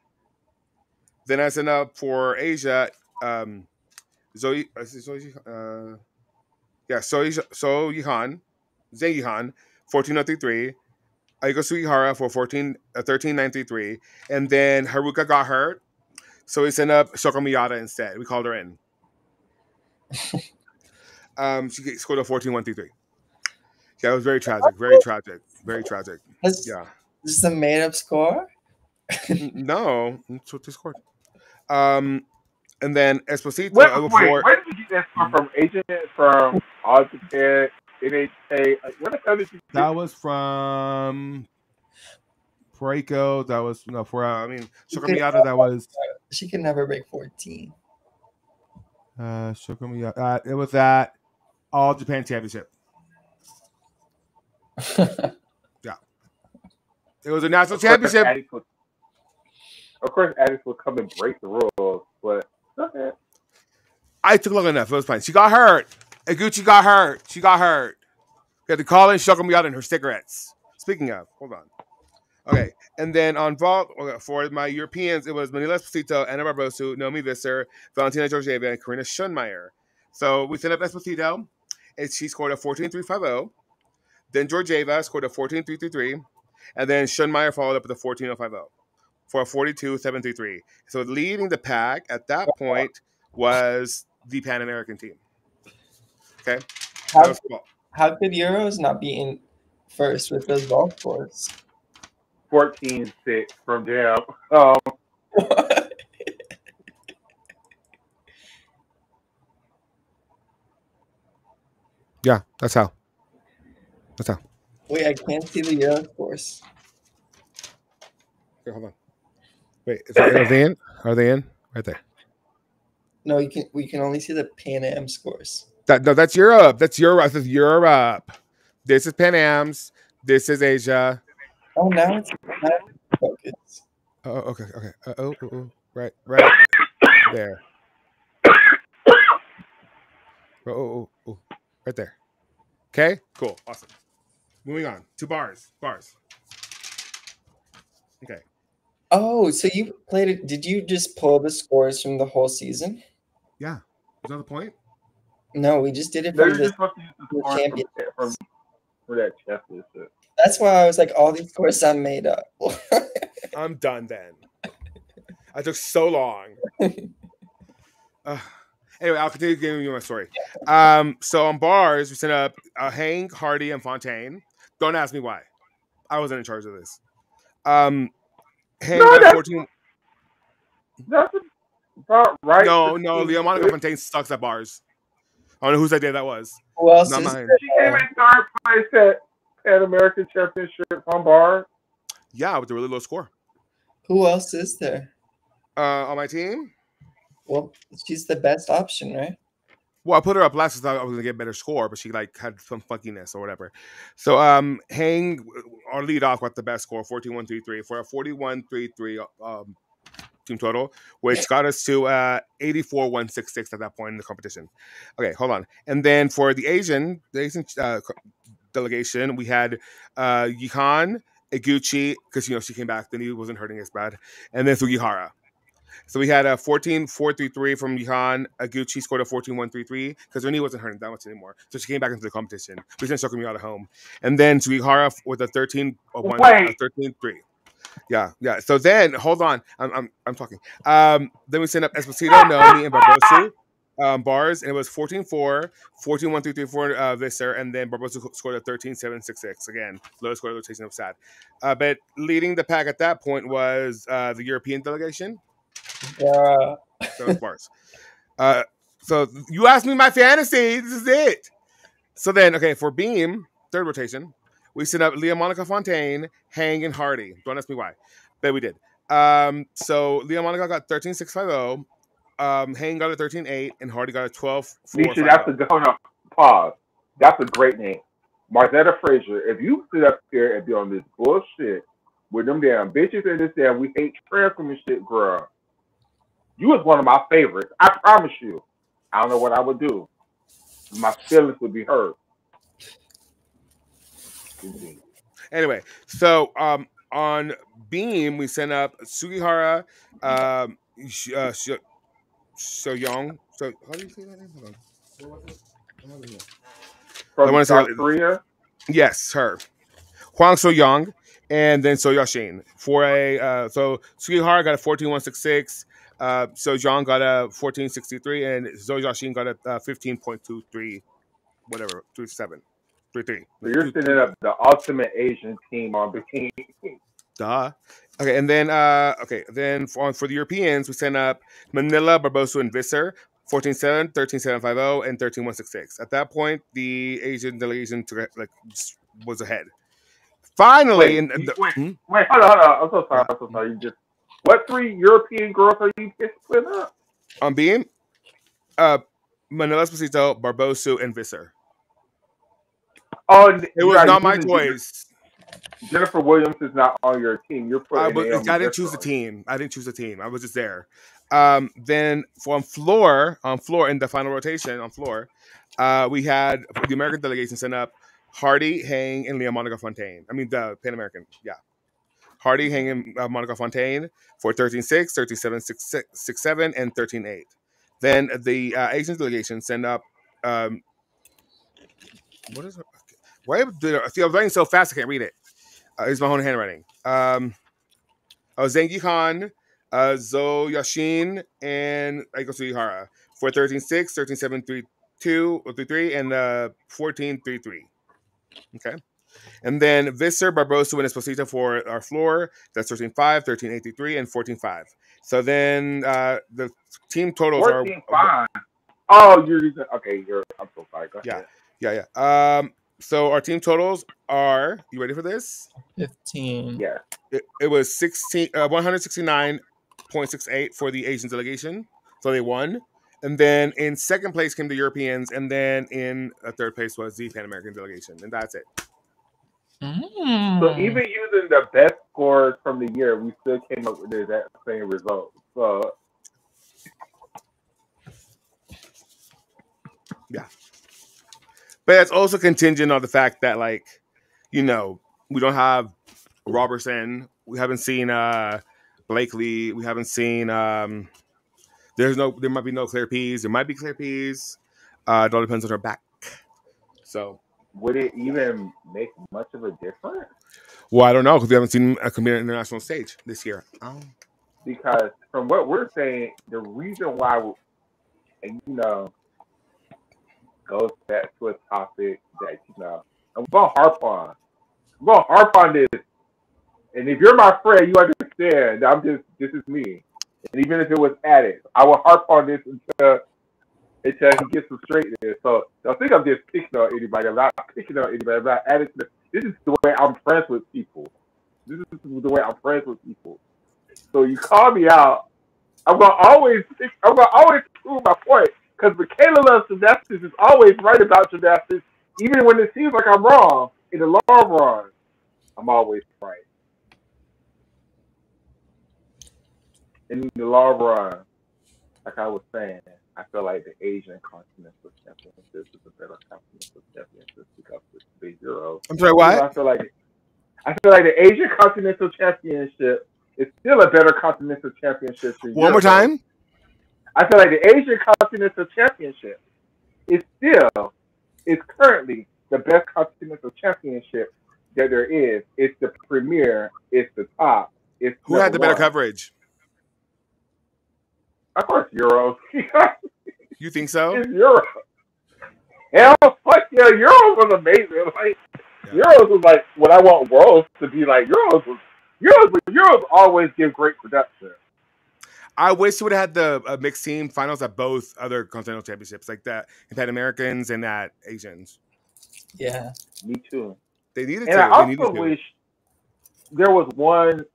Then I sent up for Asia, Zoe Yihan, Zhang Yihan, 14033, Aiko Sugihara for 13933, and then Haruka got hurt, so we sent up Shoko Miyata instead. We called her in. She scored a 14133. Yeah, it was very tragic. Very tragic. Very tragic. Yeah. This is a made-up score? No, that's what they scored. And then Esposito. Wait, where did you get that from? Agent from Algecair, NHK? Where the hell did you get that? Was from Pareko. That was Shoko Miyata. That was. She could never break 14. Shoko Miyata. It was at All Japan Championship. Yeah. It was a national championship. Of course, Addis would come and break the rules, but okay. I took long enough. It was fine. She got hurt. Iguchi got hurt. She got hurt. We had to call in Shoko Miyata and her cigarettes. Speaking of, hold on. Okay, and then on Vault, for my Europeans, it was Manila Esposito, Anna Barbosu, Naomi Visser, Valentina Georgieva, and Karina Schunmeyer. So we sent up Esposito, and she scored a 14.350. Then Georgieva scored a 14.333, and then Schunmeyer followed up with a 14.050 for a 42.733. So leading the pack at that point was the Pan American team. Okay, how could Euros not be in first with those ball scores? 14-6 from them. Yeah, that's how. That's how. Wait, I can't see the Euro scores. Okay, hold on. Wait, are they in? Are they in? Right there. No, we can only see the Pan Am scores. That's Europe. That's Europe. This is Europe. This is Pan Am's. This is Asia. Oh, now it's focus. Oh, okay. Right there. Oh, right there. Okay, cool, awesome. Moving on to bars. Okay. Oh, so you played it? Did you just pull the scores from the whole season? Yeah, is that the point? No, we just did it They're from just supposed to use the scores champion. for that checklist. That's why I was like, all these scores I made up. I'm done then. I took so long. Anyway, I'll continue giving you my story. So on bars, we sent up Hank, Hardy, and Fontaine. Don't ask me why. I wasn't in charge of this. Hank got 14. That's about right. No, Leah Monica Fontaine sucks at bars. I don't know whose idea that was. Who else Not is mine. She came in third place at Pan American Championship on bar. Yeah, with a really low score. Who else is there? On my team? Well, she's the best option, right? Well, I put her up last because I was gonna get a better score, but she like had some funkiness or whatever. So Hang, our lead off got the best score, 14-1-3-3 for a 41-3-3 team total, which got us to 84-166 at that point in the competition. Okay, hold on. And then for the Asian delegation, we had Yihan, Iguchi, because she came back, then he wasn't hurting as bad, and then Sugihara. So we had a 14-4-3-3 from Yihan. Iguchi scored a 14-1-3-3 because her knee wasn't hurting that much anymore. So she came back into the competition. We sent Shokumio out of home. And then Sugihara with a 13-3. Yeah. So then, hold on. I'm talking. Then we sent up Esposito, Naomi, and Barbosu bars, and it was 14-4, 14-1-3-3 for Visser, and then Barbosu scored a 13-7-6-6. Again, lowest score rotation of sad. But leading the pack at that point was the European delegation. Yeah. Those bars. So you asked me my fantasy. This is it. So then, okay, for Beam, third rotation, we sent up Leah Monica Fontaine, Hang, and Hardy. Don't ask me why, but we did. So Leah Monica got 13-6-5-0. Hang got a 13-8, and Hardy got a 12-4. Nisha, that's a good. Hold on, pause. That's a great name, Marzetta Frazier. If you sit up here and be on this bullshit with them damn bitches and this damn we hate trans women shit, girl, you was one of my favorites. I promise you. I don't know what I would do. My feelings would be hurt. Anyway, so on Beam, we sent up Sugihara, Soyoung. So how do you say that name? Hold on. From South Korea? Yes, her. Hwang So-young, and then So Yashin. For a so Sugihara got a 14-1-6-6. So John got a 14-63, and Zo Yashin got a 15.23, whatever, 37. 3-3. So you're setting up the ultimate Asian team on the team. Duh. Okay, and then for the Europeans, we sent up Manila, Barbosa, and Visser, 14-7, 13-7-5-0, and 13-1-6-6. At that point, the Asian delegation was ahead. Finally, wait, hold on. I'm so sorry. You just what 3 European girls are you split up? On Beam, Manila Esposito, Barbosa, and Visser. Oh, it was not my choice. Jennifer Williams is not on your team. You're putting. I didn't choose the team. I was just there. Then on floor in the final rotation on floor, we had the American delegation sent up Hardy, Hang, and Leah Monica Fontaine. I mean the Pan American, yeah. Hardy, Hang, and Monica Fontaine for 13-6, 13-7-6-7, and 13-8. Then the Asian delegation sent up. What is it? Why did I was writing so fast I can't read it? It's my own handwriting. Zhang Yihan, Zo Yashin, and Aiko Sugihara for 13-6, 13-7-3-2 or 3-3, and 14-3-3. Okay. And then Visser, Barbosa, and Esposito for our floor. That's 13-5, 13-8-3, and 14-5. So then the team totals 14-5. Oh, you're using okay. I'm so sorry. Go ahead. Yeah. So our team totals are. You ready for this? 15. Yeah. It was 169.68 for the Asian delegation. So they won. And then in second place came the Europeans, and then in third place was the Pan American delegation, and that's it. So even using the best scores from the year, we still came up with that same result. So yeah. But it's also contingent on the fact that, like, you know, we don't have Robertson. We haven't seen Blakely. We haven't seen. There might be no Clear Peas. There might be Clear Peas. It all depends on her back. So, would it even make much of a difference? well, I don't know because we haven't seen a compete on international stage this year. Oh. Because from what we're saying, the reason why, and goes back to a topic that I'm gonna harp on. I'm gonna harp on this, and if you're my friend, you understand. This is me, and even if it was added, I will harp on this until he gets some straightness. So don't think I'm just picking on anybody. I'm not picking on anybody. I'm not adding to this. Is the way I'm friends with people. This is the way I'm friends with people. So you call me out, I'm gonna always prove my point. Because Michaela loves gymnastics is always right about gymnastics, even when it seems like I'm wrong. In the long run, I'm always right. In the long run, like I was saying, I feel like the Asian Continental Championship is a better Continental Championship because it's the Euro. I'm sorry, what? I feel like the Asian Continental Championship is still a better Continental Championship than One more Euro. time. I feel like the Asian Continental Championship is currently the best Continental Championship that there is. It's the premier. It's the top. It's Who had the better one. coverage? Of course, Euros. You think so? It's Euros. Hell, fuck yeah, Euros was amazing. Like Euros was like what I want Worlds to be like. Euros always give great production. I wish we would have had the mixed team finals at both other continental championships, like that Pan Americans and that Asians. Yeah, me too. They needed and to. I also wish there was one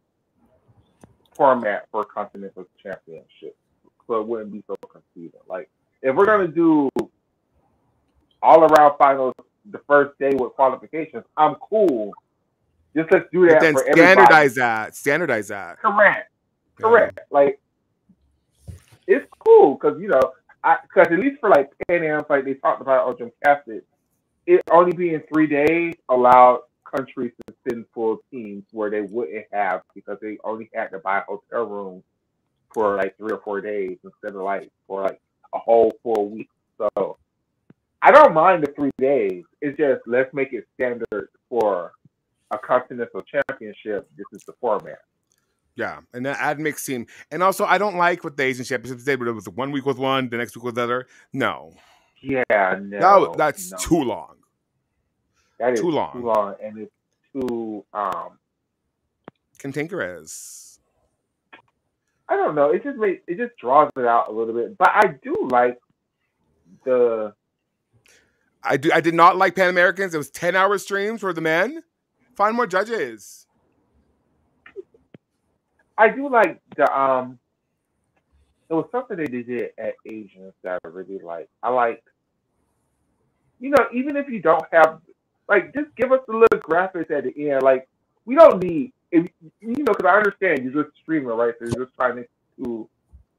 format for continental championship, so it wouldn't be so confusing. Like if we're gonna do all around finals the first day with qualifications, I'm cool. Just let's do that but then for everybody. Standardize that. Correct. Like it's cool because because at least for like Pan Am, like they talked about on Gymnastics, it only being 3 days allowed countries to send full teams where they wouldn't have because they only had to buy hotel rooms for like 3 or 4 days instead of like for like a whole full week. So I don't mind the 3 days. It's just let's make it standard for a continental championship. This is the format. Yeah, and then add mixed team. And also, I don't like what the Asian championships did, but it was 1 week with one, the next week with the other. No. Yeah, no. That's too long. That is too long. Too long, and it's too cantankerous. I don't know. It just draws it out a little bit. But I do like I did not like Pan Americans. It was 10-hour streams for the men. Find more judges. I do like the It was something they did at Asians that I really like. I like, even if you don't have, like, just give us the little graphics at the end. Like, we don't need, because I understand you're just streaming, right? So you're just trying to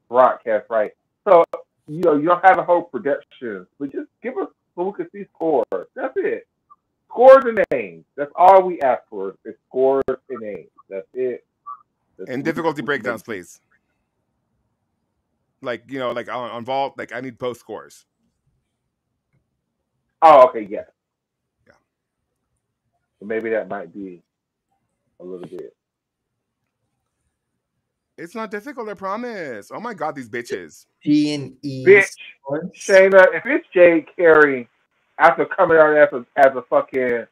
broadcast, right? So, you don't have a whole production, but just give us so we can see scores. That's it. Scores and names. That's all we ask for. Is scores and names. That's it. And difficulty breakdowns, please. Like, like on Vault, like I need post scores. Oh, okay, yeah. Yeah. So maybe that might be a little bit. It's not difficult, I promise. Oh my god, these bitches. D&E. Bitch, Shayna, if it's Jade Carey after coming out as a fucking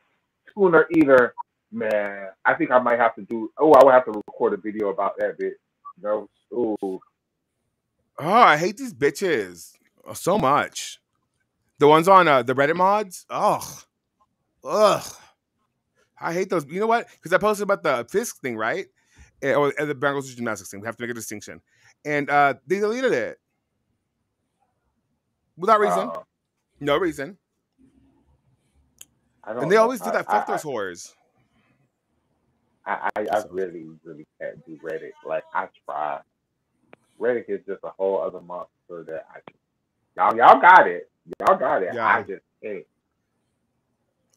tuner eater, man, I think I might have to do. Oh, I would have to record a video about that bitch. Ooh. Oh, I hate these bitches so much. The ones on the Reddit mods. Ugh. I hate those. You know what? Because I posted about the Fisk thing, right? Or the Bengals Gymnastics thing. We have to make a distinction. And they deleted it. Without reason. No reason. And they always do that. Fuck those whores. I really, really can't do Reddit. Like, I try. Reddit is just a whole other monster that I just... Y'all got it. Y'all got it. Yeah. I just can't.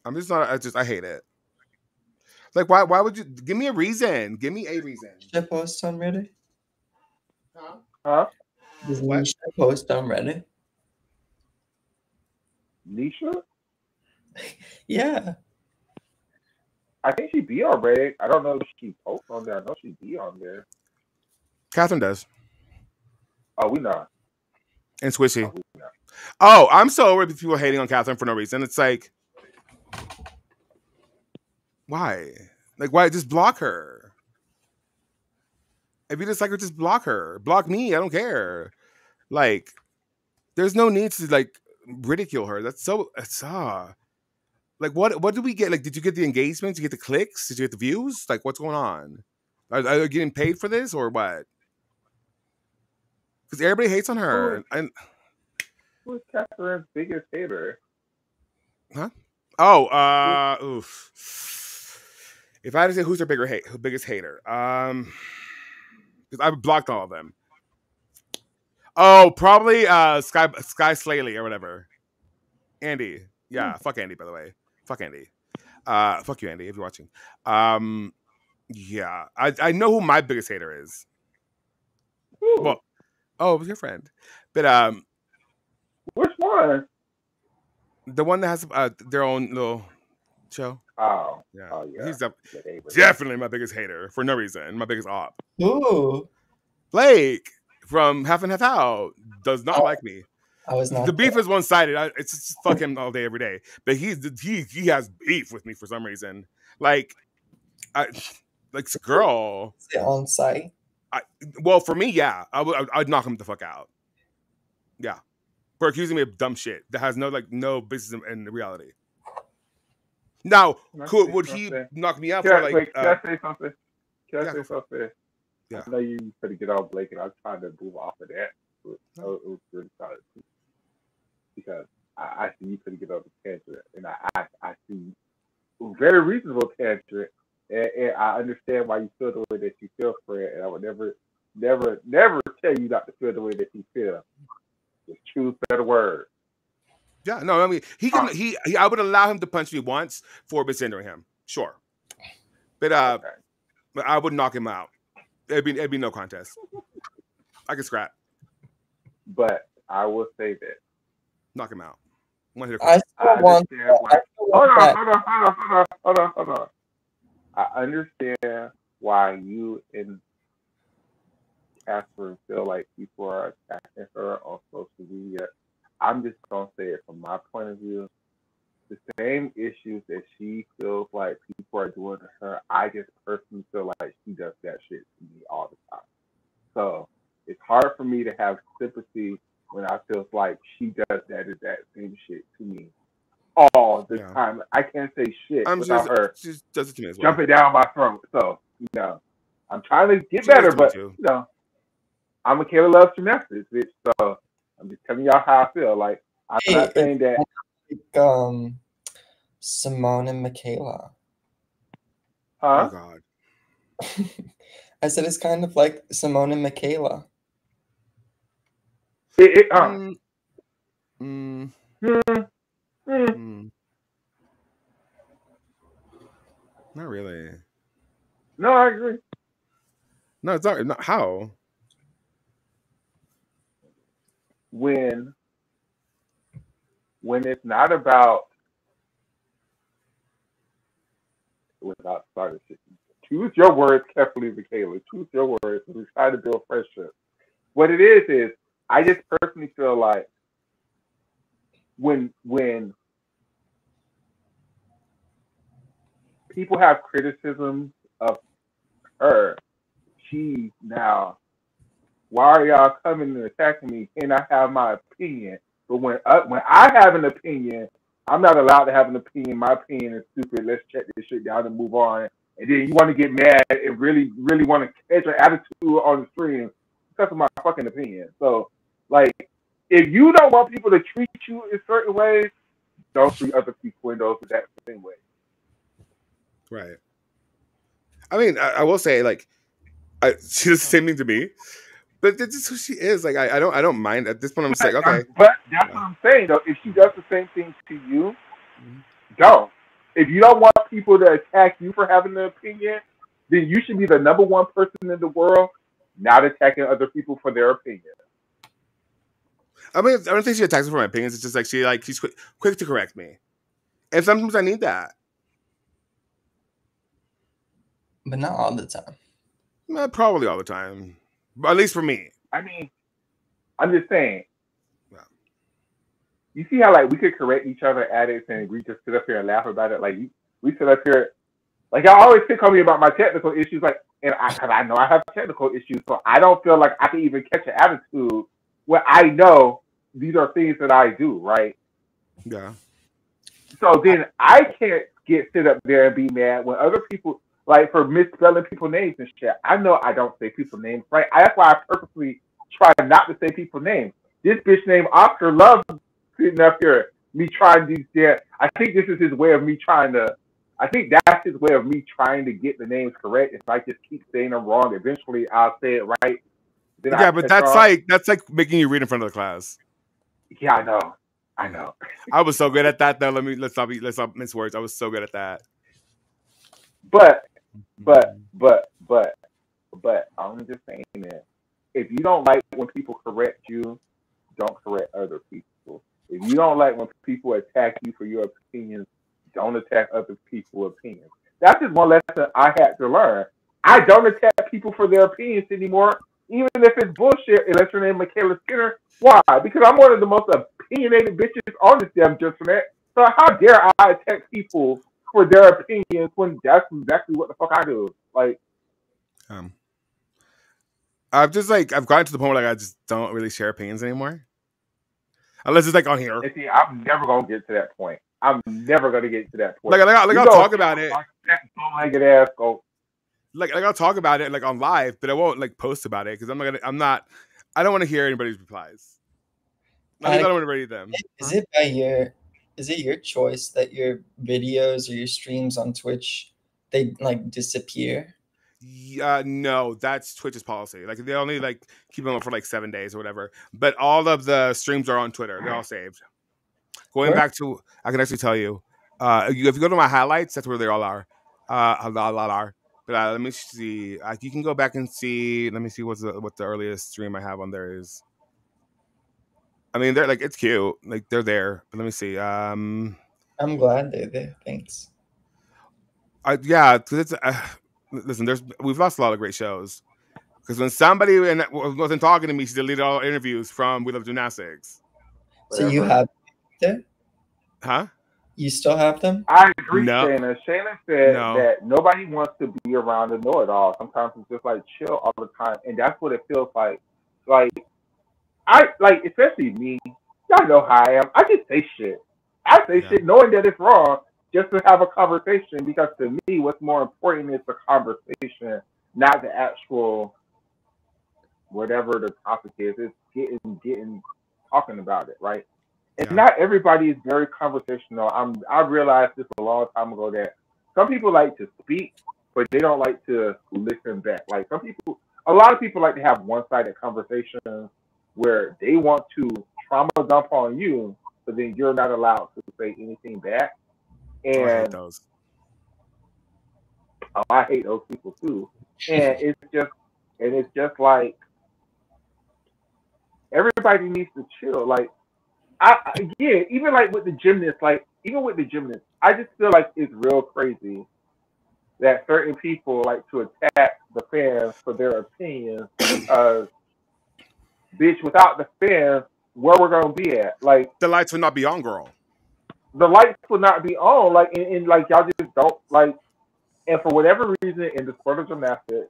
I'm just not. I hate it. Like, why would you give me a reason? Give me a reason. Should I post on Reddit? Huh? Does What? Nisha post on Reddit? Nisha? Yeah. I think she be on Reddit. I don't know if she posts on there. I know she be on there. Catherine does. Oh, we not. And Swishy. Oh, I'm so over with people hating on Catherine for no reason. It's like, why? Like, why? Just block her. If you dislike her, just block her. Block me. I don't care. Like, there's no need to like ridicule her. That's so. It's like what do we get? Like, did you get the engagement? Did you get the clicks? Did you get the views? Like, what's going on? Are you getting paid for this or what? Because everybody hates on her. And who's Catherine's biggest hater? huh? Oh, oof. If I had to say who's her biggest hater, because I've blocked all of them. Oh, probably Sky Slaley or whatever. Andy. Yeah, fuck Andy, by the way. Fuck Andy. Fuck you, Andy, if you're watching. Yeah. I know who my biggest hater is. Ooh. Well, it was your friend. But which one? The one that has their own little show. Oh. Yeah. Oh yeah. He's definitely my biggest hater for no reason. My biggest op. Ooh. Blake from Half and Half Out does not like me. I was not. The beef is one sided. It's just fuck him all day, every day. But he has beef with me for some reason. Like, girl. Is it on site? Well, for me, yeah, I'd knock him the fuck out. Yeah, for accusing me of dumb shit that has no business in reality. Now, would he knock me out for like? Wait, can I say something? Can I say something? Yeah. I know you could get on Blake, and I'm trying to move off of that. It was really solid because I see you could get on the tangent, and I see very reasonable tangent, and I understand why you feel the way that you feel, Fred. And I would never tell you not to feel the way that you feel. Just choose better words. Yeah, no, I mean I would allow him to punch me once for misgendering him, sure, but but I would knock him out. It'd be no contest. I could scrap. But I will say this. Knock him out. Hold on. I understand why you and Catherine feel like people are attacking her on social media. I'm just going to say it from my point of view. The same issues that she feels like people are doing to her, I just personally feel like she does that shit to me all the time. So it's hard for me to have sympathy when I feel like she does that same shit to me all the time. I can't say shit without her does it to me as well. jumping down my throat. So, I'm trying to get better, but, I'm Michaela loves gymnastics, bitch. So I'm just telling y'all how I feel. Like, I'm not saying that. Simone and Michaela. Huh? Oh, God. I said it's kind of like Simone and Michaela. Not really. No, I agree. No, it's not. How? When it's not about without starting shit. Choose your words carefully, Michaela. Choose your words. We try to build friendship. What it is I just personally feel like when people have criticisms of her, she's now, why are y'all coming and attacking me? Can I have my opinion? But when I have an opinion, I'm not allowed to have an opinion. My opinion is stupid. Let's check this shit down and move on. And then you want to get mad and really, really want to catch an attitude on the stream because of my fucking opinion. So, like, if you don't want people to treat you in certain ways, don't treat other people in those that same way. Right. I mean, I will say, like, she does the same thing to me, but this is who she is. Like, I don't mind at this point. I'm just like, okay. But that's what I'm saying, though. If she does the same thing to you, don't. If you don't want people to attack you for having an opinion, then you should be the number one person in the world not attacking other people for their opinion. I mean, I don't think she attacks me for my opinions. It's just like she's quick to correct me, and sometimes I need that. But not all the time. Probably all the time, but at least for me. I mean, I'm just saying. You see how like we could correct each other at it, and we just sit up here and laugh about it. Like we sit up here, like y'all always pick on me about my technical issues, like, and because I know I have technical issues, so I don't feel like I can even catch an attitude when I know these are things that I do, right? Yeah. So then I can't sit up there and be mad when other people, like for misspelling people's names and shit. I know I don't say people's names right. That's why I purposely try not to say people's names. This bitch named Oscar loves sitting up here, me trying to do. I think this is his way of me trying to. I think that's his way of me trying to get the names correct. If I just keep saying them wrong, eventually I'll say it right. Then yeah, but that's like making you read in front of the class. Yeah, I know. I was so good at that though. Let's not mince words. I was so good at that. But I'm just saying that if you don't like when people correct you, don't correct other people. If you don't like when people attack you for your opinions, don't attack other people's opinions. That's just one lesson I had to learn. I don't attack people for their opinions anymore, even if it's bullshit, unless your name is Michaela Skinner. Why? Because I'm one of the most opinionated bitches on this damn internet. So how dare I attack people for their opinions when that's exactly what the fuck I do? Like, I've gotten to the point where like I just don't really share opinions anymore. Unless it's like on here. And see, I'm never gonna get to that point. I'm never gonna get to that point. Like I'll talk about it. Like I'll talk about it like on live, but I won't like post about it because I don't want to hear anybody's replies. I don't want to read them. Is it your choice that your videos or your streams on Twitch they like disappear? No, that's Twitch's policy. Like they only like keep them up for like 7 days or whatever. But all of the streams are on Twitter. They're all saved. Going back to, I can actually tell you, if you go to my highlights, that's where they all are. A lot are. But let me see. You can go back and see. Let me see what the earliest stream I have on there is. I mean, they're like it's cute. Like they're there. But let me see. I'm glad they're there. Thanks. Yeah, because it's. Listen, we've lost a lot of great shows because when somebody wasn't talking to me, she deleted all interviews from We Love Gymnastics. So you have them? Huh? You still have them? I agree, Shayna. Shayna said No. that nobody wants to be around a know-it-all. Sometimes it's just like chill all the time, and that's what it feels like. Like especially me. Y'all know how I am. I just say shit. I say shit knowing that it's wrong, just to have a conversation, because to me, what's more important is the conversation, not the actual whatever the topic is. It's getting talking about it, right? And not everybody is very conversational. I realized this a long time ago that some people like to speak, but they don't like to listen back. Like a lot of people like to have one-sided conversations where they want to trauma dump on you, but then you're not allowed to say anything back. And I hate those. I hate those people too. And it's just like everybody needs to chill. Like even like with the gymnasts, I just feel like it's real crazy that certain people like to attack the fans for their opinions. Bitch, without the fans, where we're gonna be at? Like the lights would not be on, girl. The lights would not be on. Like and like y'all just don't like. And for whatever reason, in the sport of gymnastics,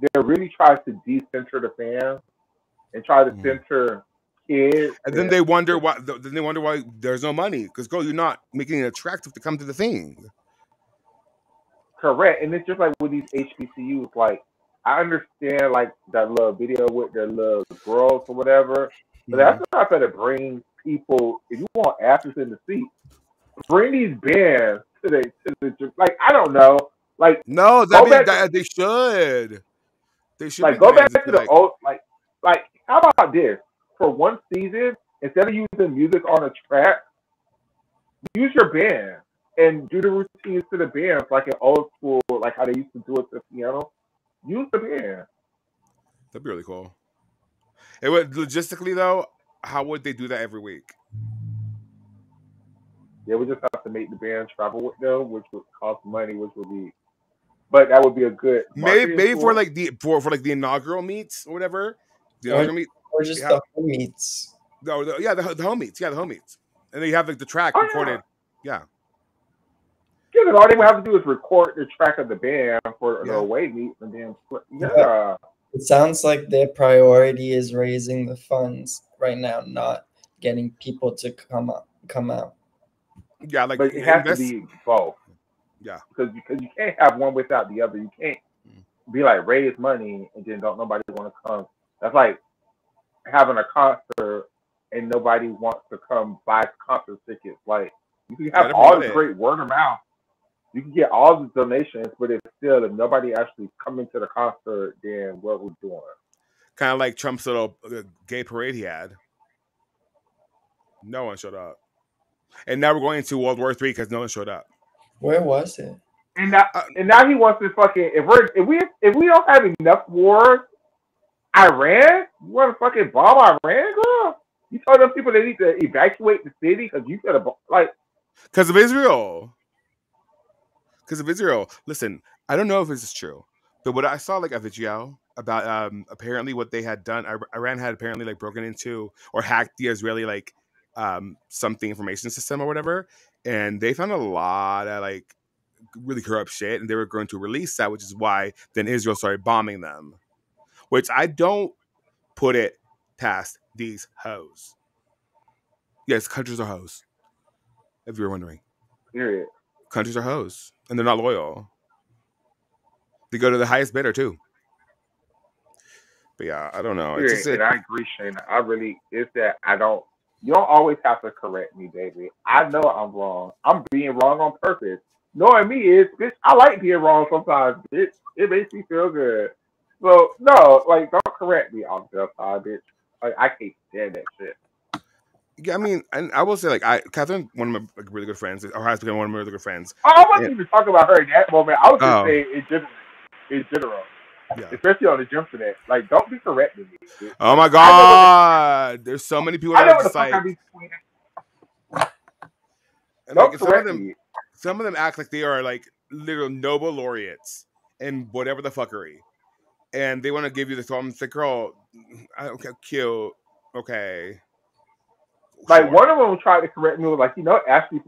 they really tries to decenter the fans and try to center kids. And then they wonder why. There's no money because, girl, you're not making it attractive to come to the thing. Correct, and it's just like with these HBCUs. Like I understand, like that little video with their little girls or whatever, but that's not going to bring people. If you want asses in the seat, bring these bands to the like. I don't know. Like no, they should. They should like go back to the old like. How about this? For one season, instead of using music on a track, use your band and do the routines to the bands like in old school, like how they used to do it to the piano. Use the band. That'd be really cool. It would logistically though. How would they do that every week? They would just have to make the band travel with them, which would cost money, which would be, but that would be a good marketing Maybe for tool. like for like the inaugural meets or whatever. The inaugural meet, or just yeah. the home meets. No, the home meets. Yeah, the home meets, and then you have like the track Oh, recorded. Yeah. Yeah, because all they would have to do is record the track of the band for the Yeah. away meets, and then Yeah. It sounds like their priority is raising the funds right now, not getting people to come out. Yeah, like but it has to be both. Yeah. Because you can't have one without the other. You can't be like raise money and then don't nobody want to come. That's like having a concert and nobody wants to come buy concert tickets. Like you can have Gotta all promote this it. great word of mouth. You can get all the donations, but if nobody actually coming to the concert, then what we're doing? Kind of like Trump's little gay parade he had. No one showed up, and now we're going into World War III because no one showed up. Where was it? And now he wants to fucking if we don't have enough wars, Iran, you want to fucking bomb Iran, girl? You told them people they need to evacuate the city because you could have like because of Israel. Because of Israel. Listen, I don't know if this is true, but what I saw like a video about apparently what they had done. Iran had apparently like broken into or hacked the Israeli like something information system or whatever, and they found a lot of like really corrupt shit, and they were going to release that, which is why then Israel started bombing them. Which I don't put it past these hoes. Yes, countries are hoes. If you were wondering. Period. Countries are hoes. And they're not loyal. They go to the highest bidder too. But yeah, I don't know. Period. It's just And I agree, Shayna. It's that you don't always have to correct me, baby. I know I'm wrong. I'm being wrong on purpose. Knowing me is, bitch, I like being wrong sometimes, bitch. It makes me feel good. So, no, like, don't correct me on the side, bitch. Like, I can't stand that shit. Yeah, I mean, and I will say, like, Catherine, one of my like, really good friends, or has become one of my really good friends. I wasn't even talking about her in that moment. I was just saying in general. Yeah. Especially on the internet. Like, don't be correcting me, bitch. Oh my god, there's so many people that are just like, and like some of them act like they are like literal Nobel laureates and whatever the fuckery, and they want to give you the thumb. It's like, girl, okay, cute, okay. Like sure. one of them tried to correct me, was like, Ashley,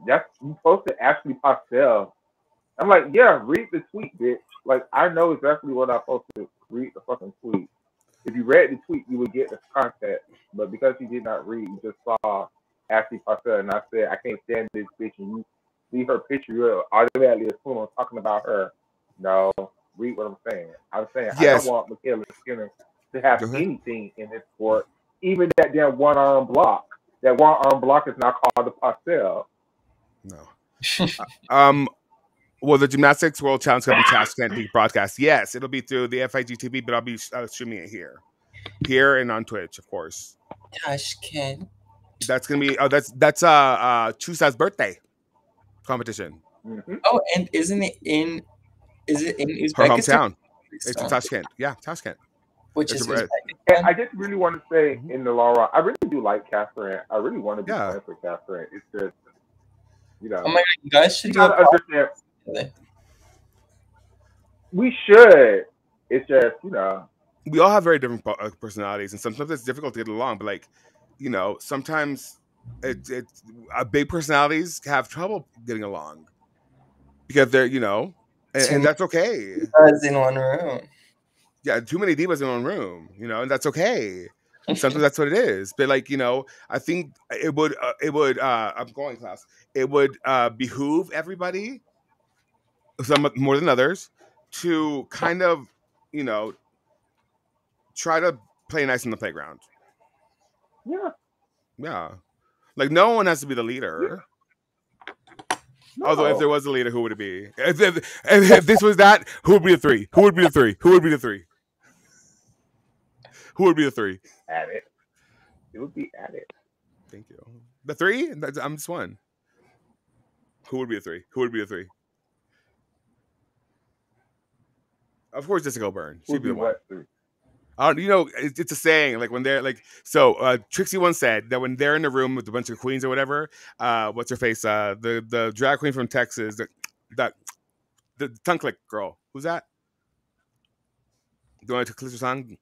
you posted Ashley Pastel. I'm like, yeah, read the tweet, bitch. Like, I know exactly what I posted. Read the fucking tweet. If you read the tweet, you would get the context. But because you did not read, you just saw Ashley Pastel, and I said, I can't stand this bitch. And you see her picture, you automatically assume I'm talking about her. No, read what I'm saying. I'm saying I don't want Michaela Skinner to have anything in this sport, even that damn one-arm block. That one-arm block is now called the Pastel. No. Well, the Gymnastics World Challenge Cup in Tashkent being broadcast. Yes, it'll be through the FIGTV, but I'll be streaming it here and on Twitch, of course. Tashkent. That's gonna be that's Chusa's birthday competition. Mm-hmm. Oh, and isn't it in Uzbekistan? Her hometown. It's in Tashkent. Yeah, Tashkent. Which is And I just really want to say in the long run, I really do like Catherine. I really want to be friends with Catherine. It's just, Oh my god, you guys should do a understand. We should. It's just, we all have very different personalities, and sometimes it's difficult to get along. But like, sometimes it's big personalities have trouble getting along because they're, and that's okay. Divas in one room. Yeah, too many divas in one room, and that's okay. Sometimes that's what it is. But like, I think it would I'm going class. It would behoove everybody, some more than others, to kind of, try to play nice in the playground. Yeah. Like, no one has to be the leader. No. Although, if there was a leader, who would it be? If this was that, who would be the three? Who would be the three? Who would be the three? Who would be the three? At it. It would be at it. Thank you. The three? I'm just one. Who would be a 3? Who would be a 3? Of course, Jessica O'Byrne. She'd be the one. What 3? You know, it's a saying, like when they're like, so Trixie once said that when they're in the room with a bunch of queens or whatever, what's her face? The drag queen from Texas, the tongue click girl. Who's that? The one to click her tongue?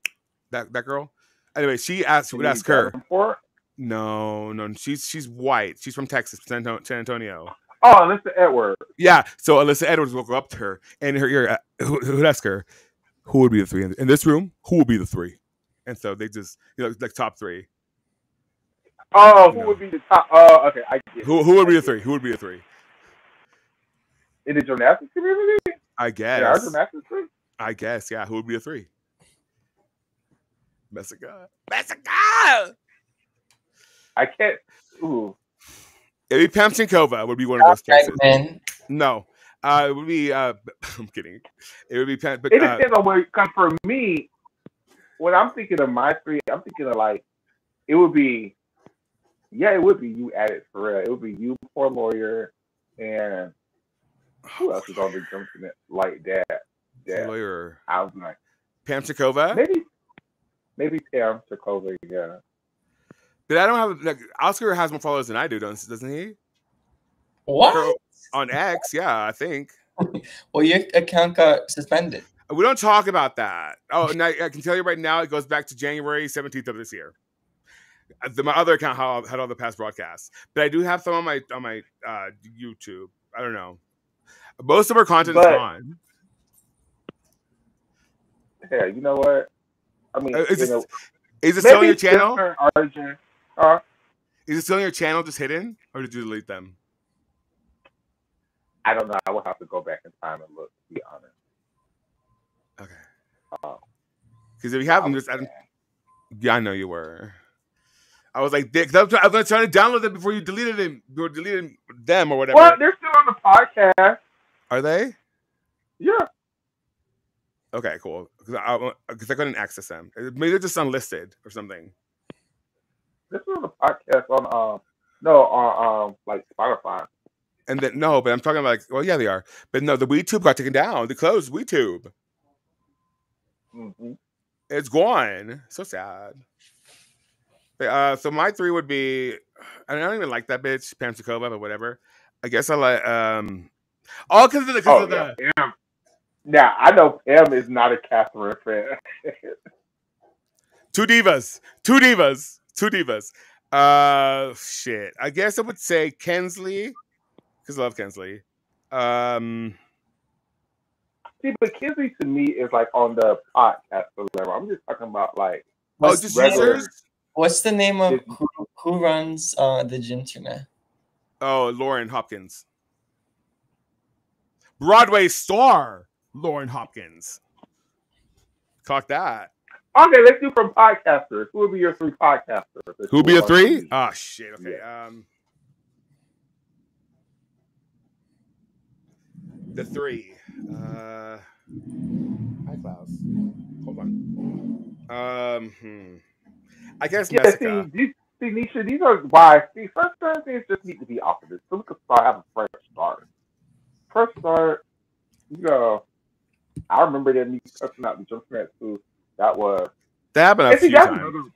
That girl? Anyway, would ask her. No, she's white. She's from Texas, San Antonio. Oh, Alyssa Edwards. Yeah, so Alyssa Edwards will go up to her and her ear, who would ask her, who would be the 3 in this room? Who will be the 3? And so they just, like top 3. Oh, who would be the top? Oh, okay, I get it. Who would be the 3? Who would be the 3? In the gymnastics community? I guess. In our gymnastics community? I guess, yeah. Who would be the 3? Messica. I can't. Ooh. It'd be Pam Chinkova would be one of those places. No. It would be, I'm kidding. It would be Pam. But, it depends on where, because for me, when I'm thinking of my 3, I'm thinking of like, it would be you at it for real. It would be you, poor lawyer, and who else is on the jump in it like that? Lawyer. I was like, Pam Chinkova? Maybe Pam Chinkova, yeah. But I don't have, like, Oscar has more followers than I do, doesn't he? What? On X, yeah, I think. Well, your account got suspended. We don't talk about that. Oh, and I can tell you right now, it goes back to January 17th of this year. My other account had all the past broadcasts, but I do have some on my YouTube. I don't know. Most of our content is gone. Yeah, you know what? I mean, is it still on your channel? Is it still on your channel, just hidden, or did you delete them? I don't know. I will have to go back in time and look. To be honest. Okay. Because if you have them, yeah, I know you were. I was like, Dick, I was trying to download them before you deleted them. You were deleting them or whatever. Well, they're still on the podcast. Are they? Yeah. Okay, cool. Because I couldn't access them. Maybe they're just unlisted or something. This is on the podcast on like Spotify. And then but I'm talking about like, well, yeah, they are. But no, the WeTube got taken down. They closed WeTube. Mm-hmm. It's gone. So sad. So my 3 would be, I don't even like that bitch, Pam Chinkova, but whatever. I guess I like because of the Pam. Now I know Pam is not a Catherine fan. Two divas. Shit. I guess I would say Kensley, because I love Kensley. See, but Kensley to me is like on the podcast level. I'm just talking about like What's the name of who runs the gym tonight? Oh, Lauren Hopkins. Broadway star Lauren Hopkins. Clock that. Okay, let's do from podcasters. Who would be your 3 podcasters? Who would be a 3? Oh shit. Okay. Yeah. The 3. Hi, Klaus. Hold on. I guess Messica. See, Nisha, these are why. See, first Thursdays just need to be off of this. So we can have a fresh start. Fresh start. You know, I remember that me cussing out the jump mat too. That was. That happened a few times.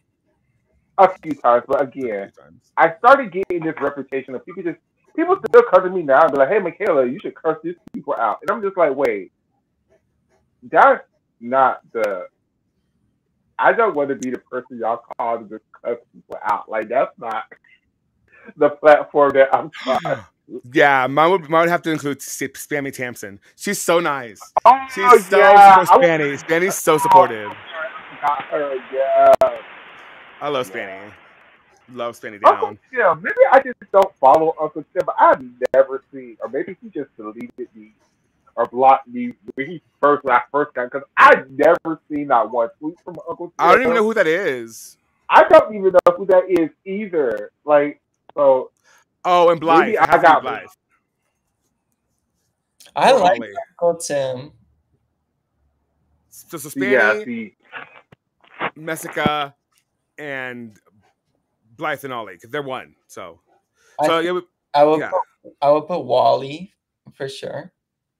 A few times, but again, I started getting this reputation of people still cussing me now and be like, "Hey, Michaela, you should curse these people out," and I'm just like, "Wait, that's not the." I don't want to be the person y'all call to just cuss people out. Like that's not the platform that I'm trying. Yeah, mine would have to include Spammy Tampson. She's so nice. Oh, She's so Spammy. Spanny's so supportive. Got her, yeah. I love Spanny. Love Spanny down. Uncle Tim. Maybe I just don't follow Uncle Tim, but I've never seen, or maybe he just deleted me or blocked me when I first got, because I've never seen that one tweet from Uncle Tim. I don't even know who that is. I don't even know who that is either. Like, so. Oh, and Blythe. Maybe I got Blythe. I like Uncle Tim. So Spanny, Messica, and Blythe and Ollie, because they're one. So yeah, I would Yeah. put Wally for sure.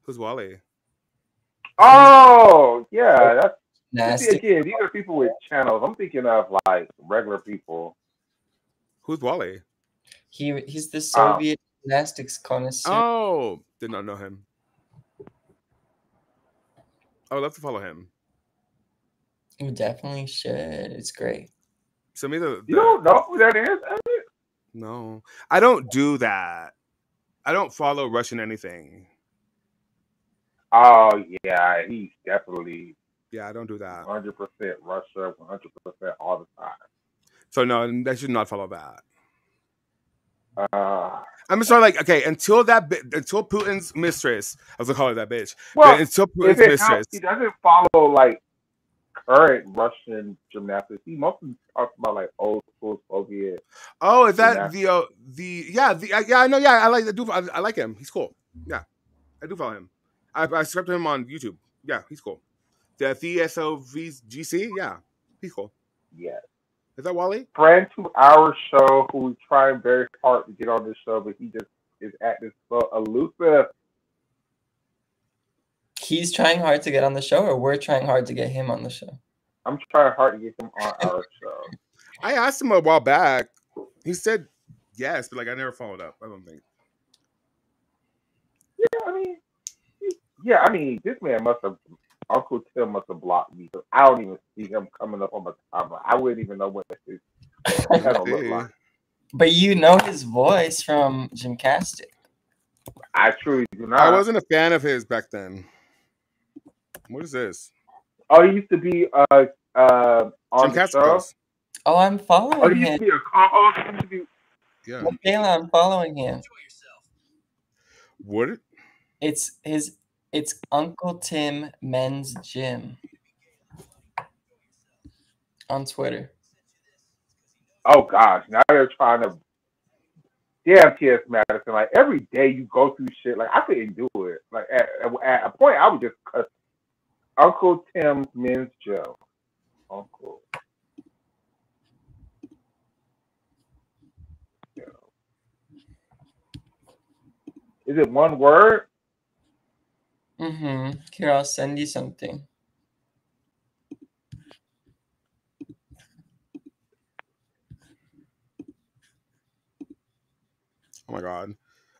Who's Wally? Oh, yeah. That's see, Nasty. again, these are people with channels. I'm thinking of like regular people. Who's Wally? He's the Soviet gymnastics connoisseur. Oh, did not know him. I would love to follow him. You definitely should. It's great. Send me the You don't know who that is? No, I don't do that. I don't follow Russian anything. Oh yeah, he's definitely. Yeah, I don't do that. 100% Russia, 100% all the time. So no, I should not follow that. Uh, I'm sorry, like, okay, until Putin's mistress, I was gonna call her that bitch. well, but until if Putin's it mistress, helps, he doesn't follow like current Russian gymnastics. He mostly talks about like old school Soviet. oh, is that gymnastics. yeah, I know, yeah, I like him. He's cool. Yeah, I do follow him. I subscribe to him on YouTube. Yeah, he's cool. The TSOVGC, yeah, he's cool. Yeah. Is that Wally? Friend to our show who's trying very hard to get on this show, but he just is acting so elusive. He's trying hard to get on the show, or we're trying hard to get him on the show? I'm trying hard to get him on our show. I asked him a while back. He said yes, but like I never followed up. I don't think. Yeah, I mean, this man must have. Uncle Tim must have blocked me. I don't even see him coming up on my timeline. I wouldn't even know what his channel look like. But you know his voice from Gymcastic. I truly do not. I wasn't a fan of his back then. What is this? Oh, he used to be on the show. Oh, I'm following Oh, he him. used to be a co-host. Yeah. Michaela, I'm following him. What? It's Uncle Tim Men's Gym on Twitter. Oh gosh, now they're trying to. Damn, T.S. Madison. Like every day you go through shit. Like I couldn't do it. Like at a point, I would just cuss. Uncle Tim's Men's Gym. Uncle. Is it one word? Mm-hmm. Here, I'll send you something. Oh my god,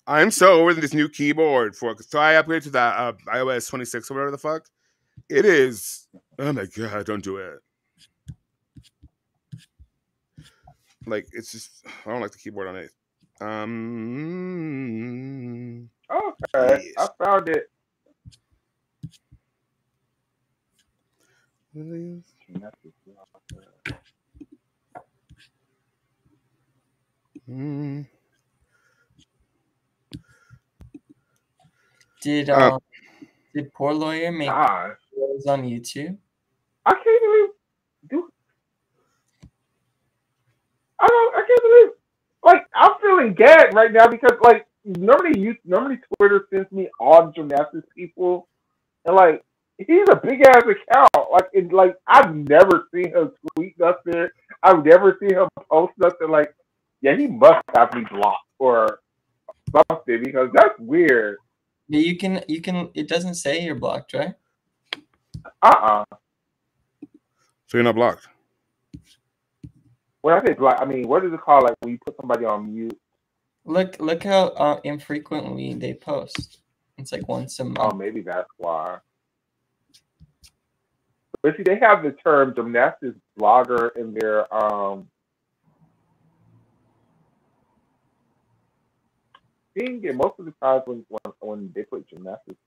I'm so over this new keyboard so I upgraded to that iOS 26 or whatever the fuck. It is. Oh my god, don't do it. Like it's just I don't like the keyboard on it. Okay, yes. I found it. Did Poor Lawyer make videos on YouTube? I can't even do. I can't believe. Like I'm feeling gagged right now because like normally Twitter sends me all the gymnastics people, and like he's a big ass account. Like I've never seen him tweet nothing. I've never seen him post nothing. Like yeah, he must have me blocked or something because that's weird. Yeah, you can. It doesn't say you're blocked, right? So you're not blocked. When I say block, I mean what is it called? Like when you put somebody on mute. Look how infrequently they post. It's like once a month. Oh, maybe that's why. But see, they have the term gymnastics blogger in their thing, and most of the times when they put gymnastics.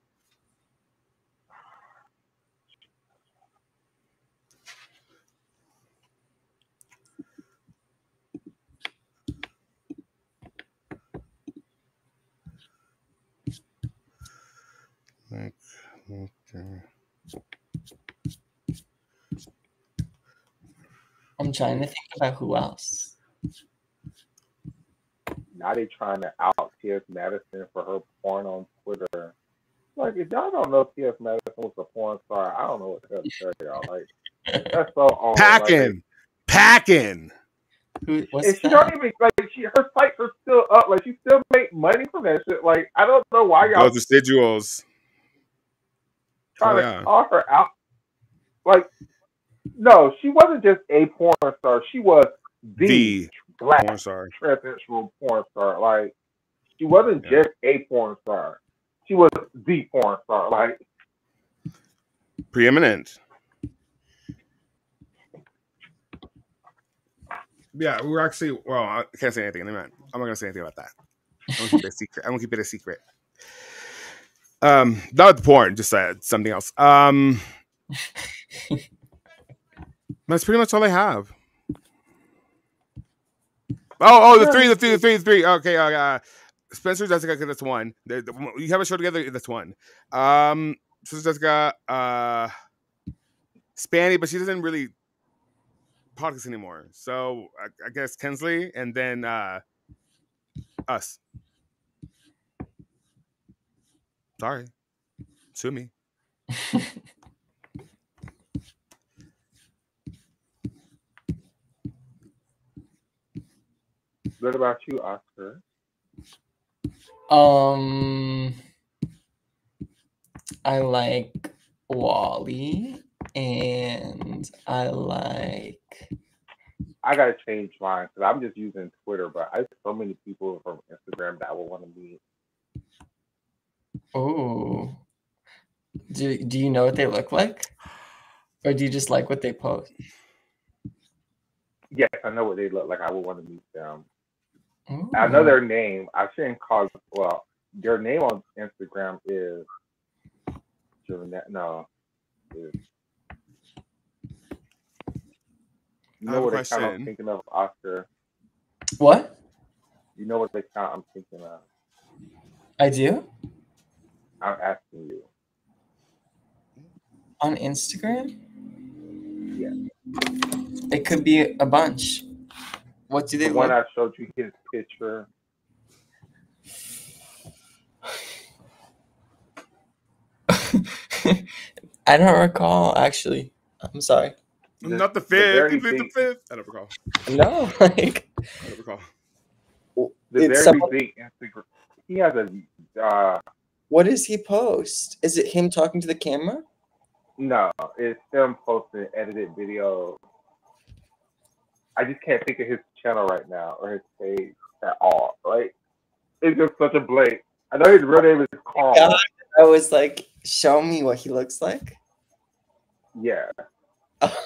I'm trying to think about who else. Now they trying to out T.S. Madison for her porn on Twitter. Like, if y'all don't know T.S. Madison was a porn star, I don't know what the hell to tell y'all. Like, that's so on. Packing. What's And she that? don't even like her sites are still up. Like she still make money from that shit. Like I don't know why y'all Those residuals. trying Oh to yeah. call her out. Like no, she wasn't just a porn star. She was the The black porn star. transsexual porn star. Like she wasn't Yeah. just a porn star. She was the porn star. Like Preeminent. Yeah, we were actually. Well, I can't say anything. I'm not gonna say anything about that. I'm gonna keep it a secret. I'm gonna keep it a secret. Not the porn, just something else. That's pretty much all I have. Oh, the three. Okay, Spencer, Jessica, that's one. You have a show together, that's one. Spencer, Jessica, Spanny, but she doesn't really podcast anymore. So I guess Kensley, and then us. Sorry, sue me. what about you, Oscar? I like Wally, and I like. I gotta change mine because I'm just using Twitter, but I have so many people from Instagram that I would want to meet. Oh, do you know what they look like, or do you just like what they post? Yes, I know what they look like. I would want to meet them. Ooh. I know their name. I shouldn't call. Well, their name on Instagram is. No, is. You know what account I'm thinking of, Oscar? What? You know what account I'm thinking of? I do? I'm asking you. On Instagram? Yeah. It could be a bunch. What do they The one look? I showed you his picture. I don't recall, actually. I'm sorry. Not the fifth. He played the fifth. I don't recall. No, like. I don't recall. The very big Instagram. He has a. What does he post? Is it him talking to the camera? No, it's him posting edited video. I just can't think of his channel right now or his page at all. Like, it's just such a blank. I know his real name is Carl. God, I was like, show me what he looks like. Yeah. But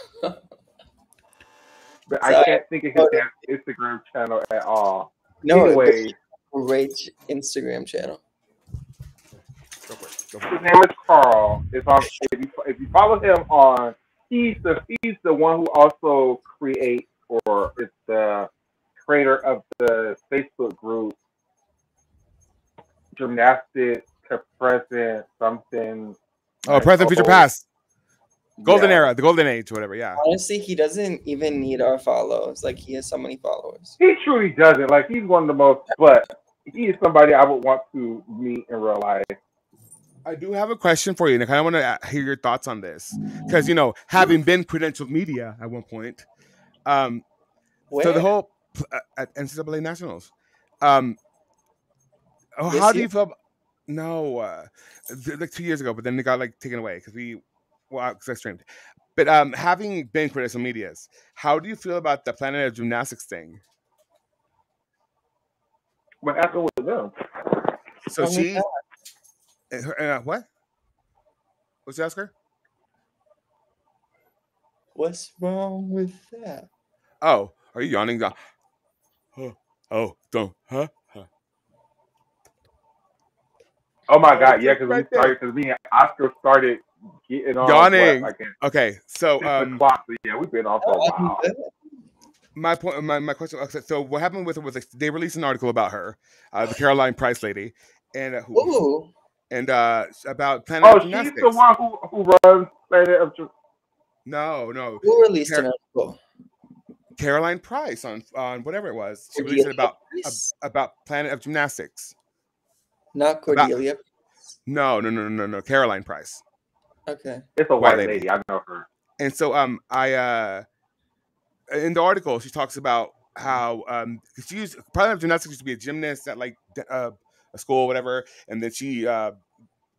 I can't think of his Instagram channel at all. No, anyway, great Instagram channel. His name is Carl. It's on. If you follow him on, he's the one who also creates or is the creator of the Facebook group Gymnastics to Present something. Oh, present, future, past. Golden era, the golden age, whatever. Yeah. Honestly, he doesn't even need our follows. Like, he has so many followers. He truly doesn't. Like, he's one of the most. But he is somebody I would want to meet in real life. I do have a question for you, and I kind of want to hear your thoughts on this, because having been credentialed media at one point, so the whole at NCAA nationals, how do you feel? No, like 2 years ago, but then it got taken away because I streamed. But having been credentialed medias, how do you feel about the Planet of Gymnastics thing? What happened with them? So she. What? What's the Oscar? What's wrong with that? Oh, are you yawning? Oh, don't. Huh? Oh my God! Yeah, because me and Oscar started getting on. Yawning. Okay, so 6 o'clock. So yeah, we've been on for a while. My point, my question. So what happened with her was they released an article about her, the Caroline Price lady, and about Planet of Gymnastics. She's the one who runs Planet of Gymnastics. No. Who released an article? Caroline Price on whatever it was. She released it about Planet of Gymnastics. Not Cordelia. No. Caroline Price. Okay. It's a white lady. I know her. And so I in the article she talks about how she used part of gymnastics used to be a gymnast at like a school or whatever, and then she got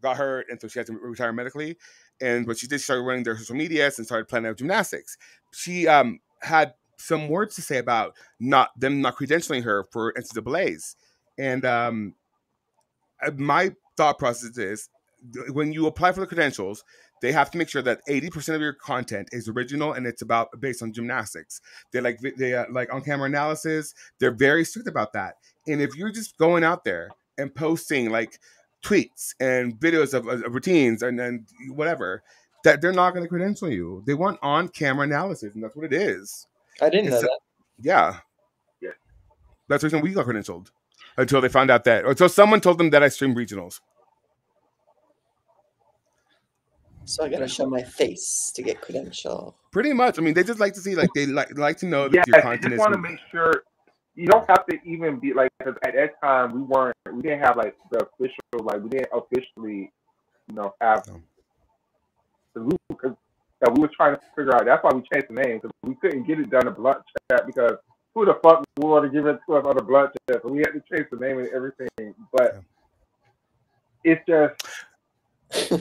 hurt, and so she had to retire medically. And but she did start running their social medias and started planning out gymnastics. She had some words to say about not credentialing her for NCAA's, and my thought process is when you apply for the credentials, they have to make sure that 80% of your content is original and it's about based on gymnastics. They like on camera analysis. They're very strict about that. And if you're just going out there and posting like tweets and videos of routines and whatever, that they're not going to credential you. They want on camera analysis, and that's what it is. I didn't know that. Yeah. That's the reason we got credentialed. Until they found out that, until someone told them that I stream regionals. So I gotta show my face to get credential. Pretty much. I mean, they just like to see, like they like to know that Yeah, your they content just is. want to make sure you don't have to even be like, because at that time we didn't have like the official, like we didn't officially, have the loop, because that we were trying to figure out. That's why we changed the name, because we couldn't get it done in blunt chat, because who the fuck would want to give it to us on a blunt chat? So we had to change the name and everything. But it's just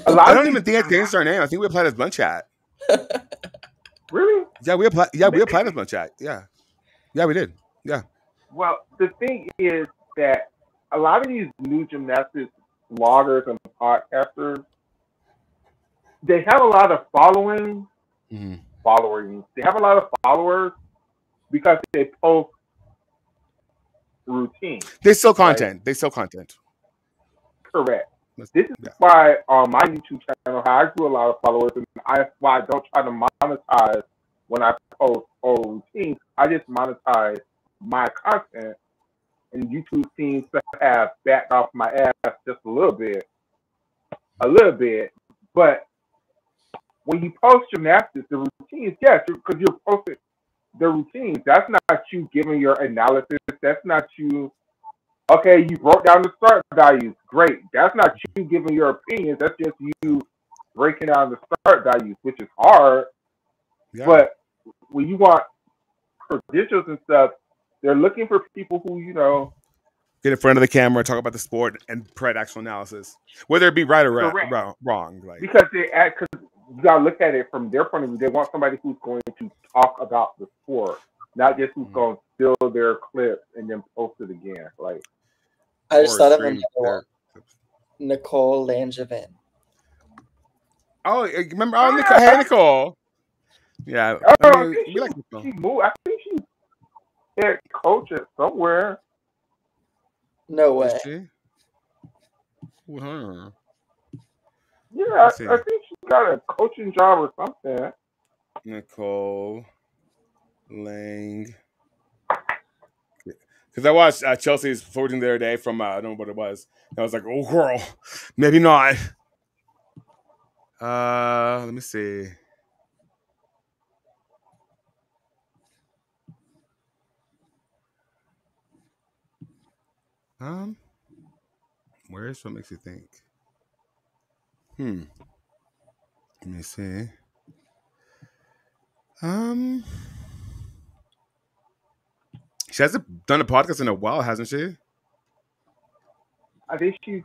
a lot. I don't even think I changed our name. I think we applied as blunt chat. Really? Yeah, we applied. Yeah, we applied as blunt chat. Yeah, we did. Yeah. Well, the thing is that a lot of these new gymnastics bloggers and podcasters, they have a lot of following. They have a lot of followers because they post routine. They sell content. Right? They sell content. Correct. This is why on my YouTube channel, how I grew a lot of followers, and why I don't try to monetize when I post old routines. I just monetize my content, and YouTube seems to have backed off my ass just a little bit. But when you post gymnastics, the routines, yes, because you're posting the routines. That's not you giving your analysis. That's not you. Okay, you wrote down the start values. Great. That's not you giving your opinions. That's just you breaking down the start values, which is hard. Yeah. But when you want credentials and stuff, they're looking for people who, get in front of the camera, talk about the sport, and provide actual analysis, whether it be right or wrong. Like, because because you gotta look at it from their point of view. They want somebody who's going to talk about the sport, not just who's going to steal their clips and then post it again. Like, I just thought of another one. Nicole Langevin. Oh, remember? Oh, Nicole. Hey, Nicole. Yeah. I mean, we like Nicole. She moved. I think she's head coach at somewhere. No way. Yeah, I think she got a coaching job or something. Nicole Lang. Because I watched Chelsea's forwarding the other day from, I don't know what it was. And I was like, oh, girl, maybe not. Let me see. Where is what makes you think? Let me see. She hasn't done a podcast in a while, hasn't she? I think she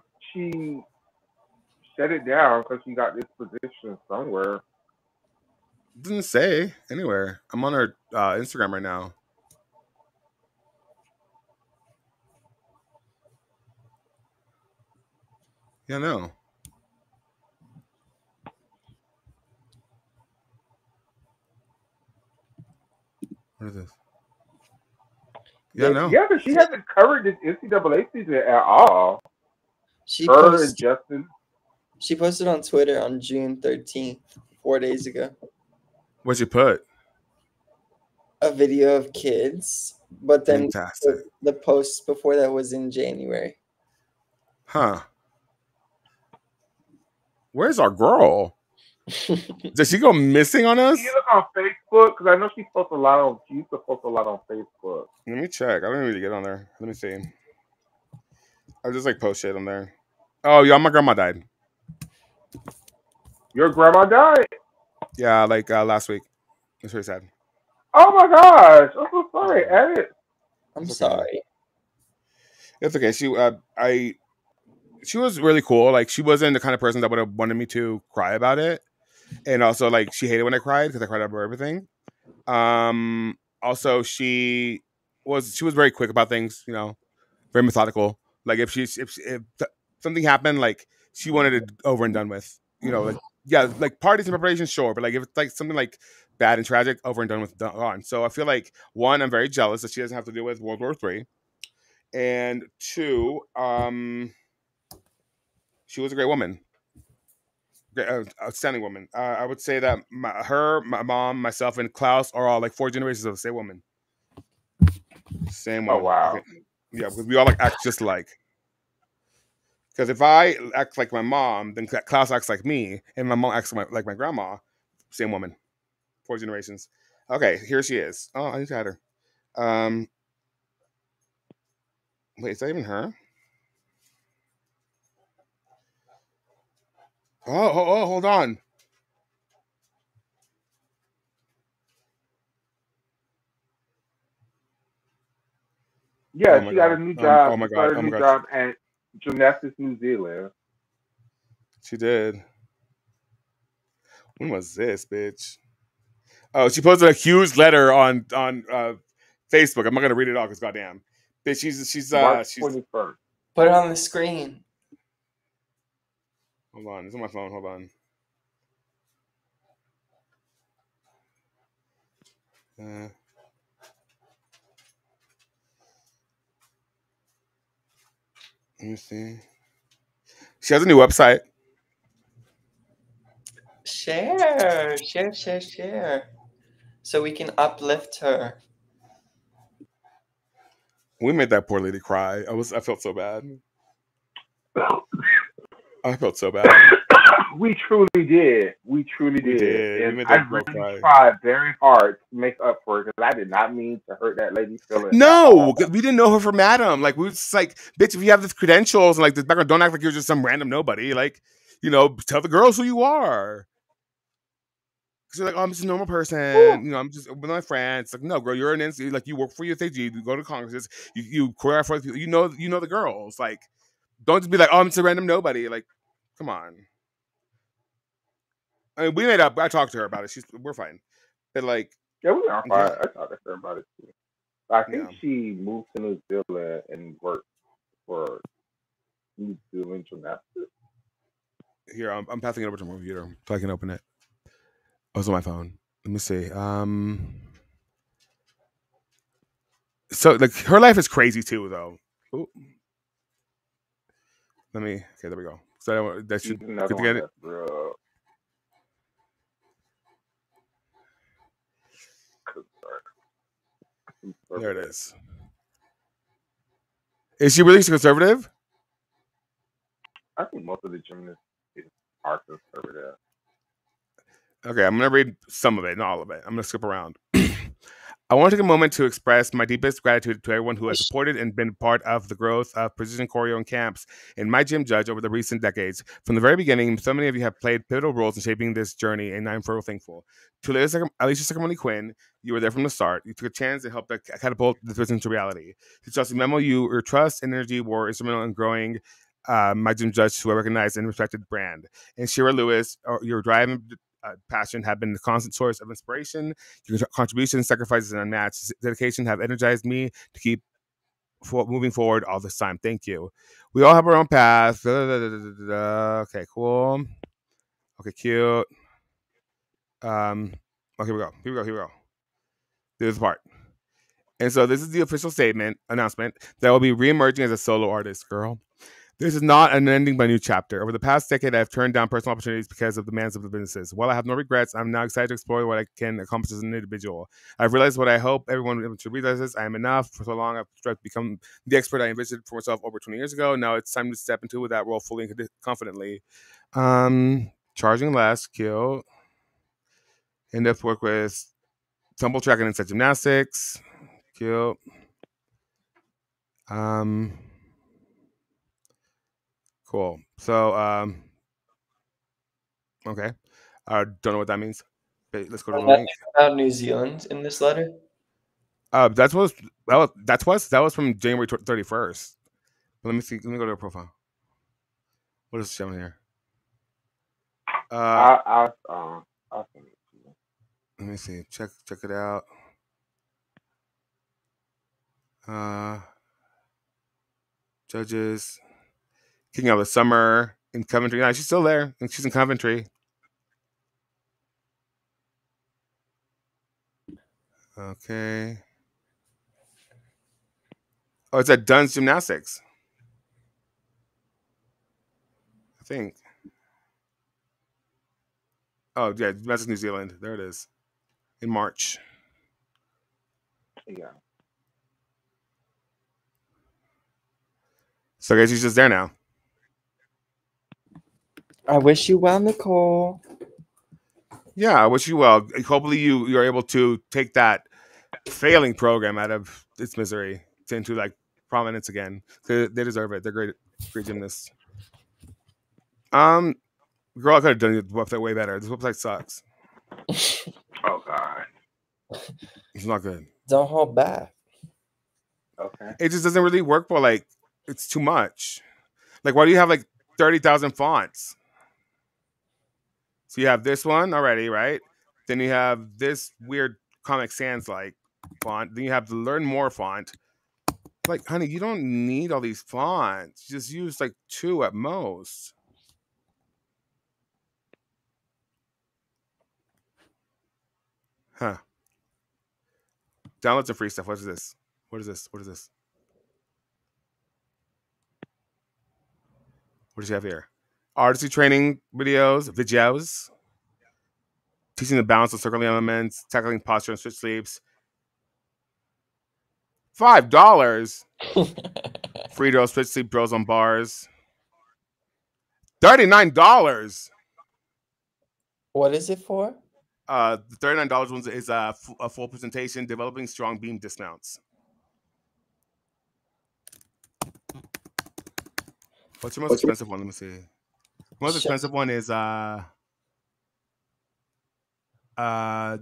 shut it down because she got this position somewhere. Didn't say anywhere. I'm on her Instagram right now. Yeah, no. What is this? Yeah, no. Yeah, but she hasn't covered this NCAA season at all. She posted on Twitter on June 13th, 4 days ago. What'd you put? A video of kids, but then Fantastic. The post before that was in January. Huh. Where's our girl? Did she go missing on us? You look on Facebook, because I know she used to post a lot on Facebook. Let me check. I don't really get on there. Let me see. I just like post shit on there. Oh, yeah, my grandma died. Your grandma died? Yeah, like last week. It's very sad. Oh my gosh! I'm so sorry. I'm It's okay. sorry. It's okay. She was really cool. Like, she wasn't the kind of person that would have wanted me to cry about it, and also like she hated when I cried because I cried over everything. Also, she was very quick about things. You know, very methodical. Like, if something happened, like, she wanted it over and done with. You know, like, yeah, like parties and preparations, sure, but like if it's like something like bad and tragic, over and done with, gone. So I feel like, one, I'm very jealous that she doesn't have to deal with World War III, and two, she was a great woman, great, outstanding woman. I would say that my mom, myself, and Klaus are all like 4 generations of the same woman. Same Oh woman. wow. Okay. Yeah, because we all like act just alike. Because if I act like my mom, then Klaus acts like me, and my mom acts like my grandma. Same woman, 4 generations. Okay, here she is. Oh, I just had her. Um, Wait, is that even her? Oh, hold on. Yeah, Oh my she got a god. new job. Oh my She god. started a Oh my new god. job at Gymnastics New Zealand. She did. When was this, bitch? Oh, she posted a huge letter on Facebook. I'm not gonna read it all because goddamn, bitch. March She's. 21st. Put it on the screen. Hold on, it's on my phone. Hold on. Let me see. She has a new website. Share, share, share, share. So we can uplift her. We made that poor lady cry. I felt so bad. I felt so bad. We truly did. We truly We did. did. We And made I that girl really cry. tried very hard to make up for it because I did not mean to hurt that lady's feelings at No, all. 'cause we didn't know her from Adam. Like, we were just like, bitch, if you have these credentials and like this background, don't act like you're just some random nobody. Like, tell the girls who you are. Because you're like, oh, I'm just a normal person. I'm just with my friends. Like, no, girl, you're an NC. Like, you work for USAG. You go to congresses. You choreograph for people. You know the girls. Like, don't just be like, oh, I'm just a random nobody. Like, come on. I mean, we made up. I talked to her about it. We're fine. But like, Yeah, we are yeah, fine. I talked to her about it too. I think yeah. she moved to New Zealand and worked for New Zealand Gymnastics. Here, I'm passing it over to my computer so I can open it. Oh, it's on my phone. Let me see. So like her life is crazy too, though. Ooh. Okay, there we go. So that She's should another good to one get it. that's real. There it is. Is she really conservative? I think most of the gymnasts are conservative. Okay, I'm gonna read some of it, not all of it. I'm gonna skip around. I want to take a moment to express my deepest gratitude to everyone who has supported and been part of the growth of precision choreo and camps in my gym judge over the recent decades. From the very beginning, so many of you have played pivotal roles in shaping this journey, and I'm forever thankful. To Alicia Sacramone Quinn, you were there from the start. You took a chance and helped catapult this business into reality. To Chelsea Memo, your trust and energy were instrumental in growing my gym judge to a recognized and respected brand. And Shira Lewis, your drive and passion have been the constant source of inspiration. Your contributions, sacrifices, and unmatched dedication have energized me to keep moving forward all this time. Thank you. We all have our own path. Okay, cool. Okay, cute. Okay, here we go. Here we go. This is the part. And so this is the official announcement that I will be reemerging as a solo artist, girl. This is not an ending but a new chapter. Over the past decade, I've turned down personal opportunities because of the demands of the businesses. While I have no regrets, I'm now excited to explore what I can accomplish as an individual. I've realized what I hope everyone should realize is I am enough. For so long, I've tried to become the expert I envisioned for myself over 20 years ago. Now it's time to step into that role fully and confidently. Charging less, kill. End up work with tumble track and inside gymnastics. Kill. Cool. So, okay. I don't know what that means. Okay, let's go to the link. Nothing about New Zealand in this letter. That was from January 31st. Let me see. Let me go to her profile. What is showing here? I'll send it to you. Let me see. Check it out. Judges. King of the Summer in Coventry. Yeah, she's still there. And she's in Coventry. Okay. Oh, it's at Dunn's Gymnastics. I think. Oh, yeah, Gymnastics New Zealand. There it is. In March. Yeah. So I guess she's just there now. I wish you well, Nicole. Yeah, I wish you well. Hopefully you're able to take that failing program out of its misery into like prominence again. They deserve it. They're great gymnasts. Girl, I could have done the website way better. This website sucks. Oh God. It's not good. Don't hold back. Okay. It just doesn't really work for like it's too much. Like, why do you have like 30,000 fonts? So you have this one already, right? Then you have this weird Comic Sans like font. Then you have the Learn More font. Like, honey, you don't need all these fonts. Just use like 2 at most. Huh. Download some free stuff. What is this? What is this? What is this? What does you have here? Artistry training videos. Teaching the balance of circling elements, tackling posture and switch sleeps. $5. Free drills, switch sleep drills on bars. $39. What is it for? The $39 one is a full presentation, developing strong beam dismounts. What's your most expensive one? Let me see. The most expensive one is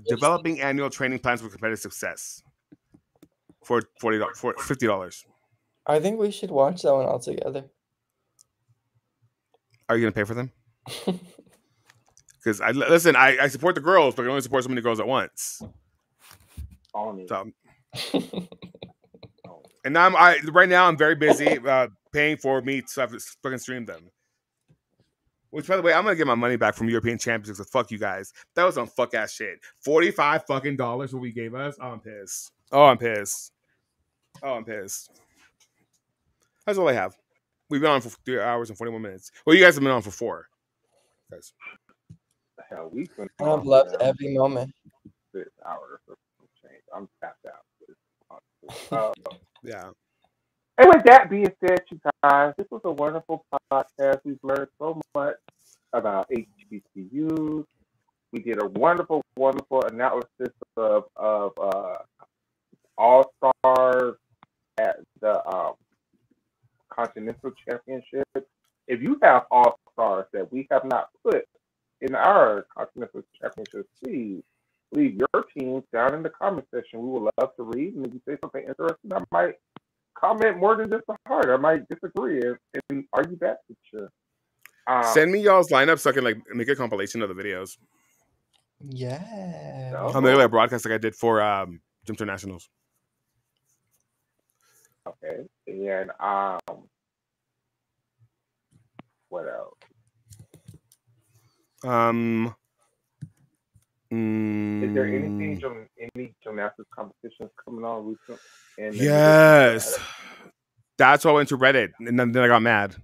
developing annual training plans for competitive success for $50. I think we should watch that one all together. Are you gonna pay for them? Because I support the girls, but I can only support so many girls at once. So, and right now I'm very busy paying for me to have to fucking stream them. Which, by the way, I'm gonna get my money back from European Championships. So fuck you guys. That was some fuck ass shit. $45 fucking what we gave us. Oh, I'm pissed. Oh, I'm pissed. Oh, I'm pissed. That's all I have. We've been on for 3 hours and 41 minutes. Well, you guys have been on for 4. Guys. Hell, we've been I've on loved every moment. 6 hours of change. I'm tapped out. Yeah. And with that being said, you guys, this was a wonderful podcast. We've learned so much about HBCUs. We did a wonderful analysis of all stars at the Continental Championship. If you have all stars that we have not put in our Continental Championship, please leave your teams down in the comment section. We would love to read, and if you say something interesting, I might comment more than just a heart. I might disagree and argue back with you. Send me y'all's lineup so I can like make a compilation of the videos. Yeah. I'll make like a broadcast like I did for Gym Internationals. Okay. And what else? Is there anything any gymnastics competitions coming on recent? Yes. That's why I went to Reddit and then I got mad.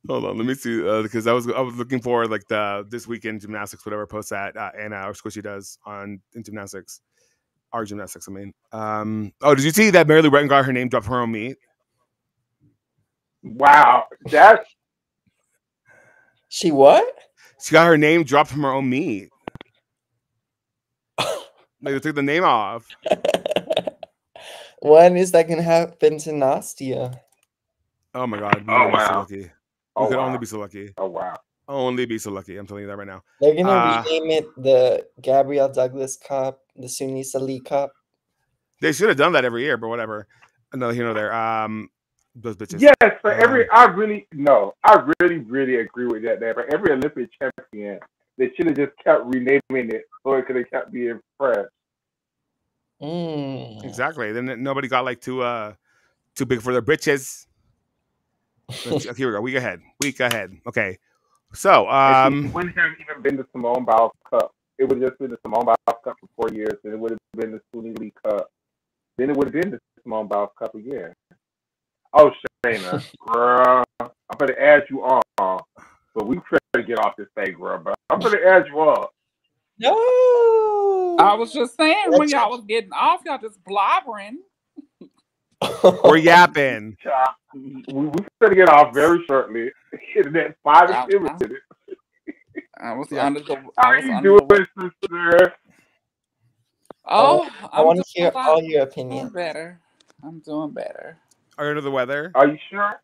Hold on, let me see because I was looking for like the this weekend gymnastics whatever post that Anna or Squishy does in gymnastics, our gymnastics. I mean, oh, did you see that Mary Lou Retton got her name dropped from her own meet? Wow, that's she what? She got her name dropped from her own meet. Like they took the name off. When is that gonna happen to Nastia? Oh my God! We Oh could be so wow! lucky. Oh We could wow! only be so lucky. Oh wow! Only be so lucky. I'm telling you that right now. They're gonna rename it the Gabrielle Douglas Cup, the Sunisa Lee Cup. They should have done that every year, but whatever. Another here, there. Those bitches. Yes, for every I really agree with that. For every Olympic champion, they should have just kept renaming it so it could have kept being fresh. Exactly. Then nobody got like too big for their britches. Here we go. Week ahead. Okay. So it wouldn't have even been the Simone Biles Cup. It would have just been the Simone Biles Cup for 4 years, and it would have been the Suni Lee Cup. Then it would have been the Simone Biles Cup again. Oh, Shayna, girl, I'm gonna add you on. But we try to get off this thing, girl. But I'm gonna add you on. No, I was just saying when y'all was getting off, y'all just blobbering. We're yapping. We try to get off very shortly in the next 5 to 10 minutes. I was under the. How are you doing, sister? Oh, I want to hear all your opinions. I'm doing better. Are you under the weather? Are you sure?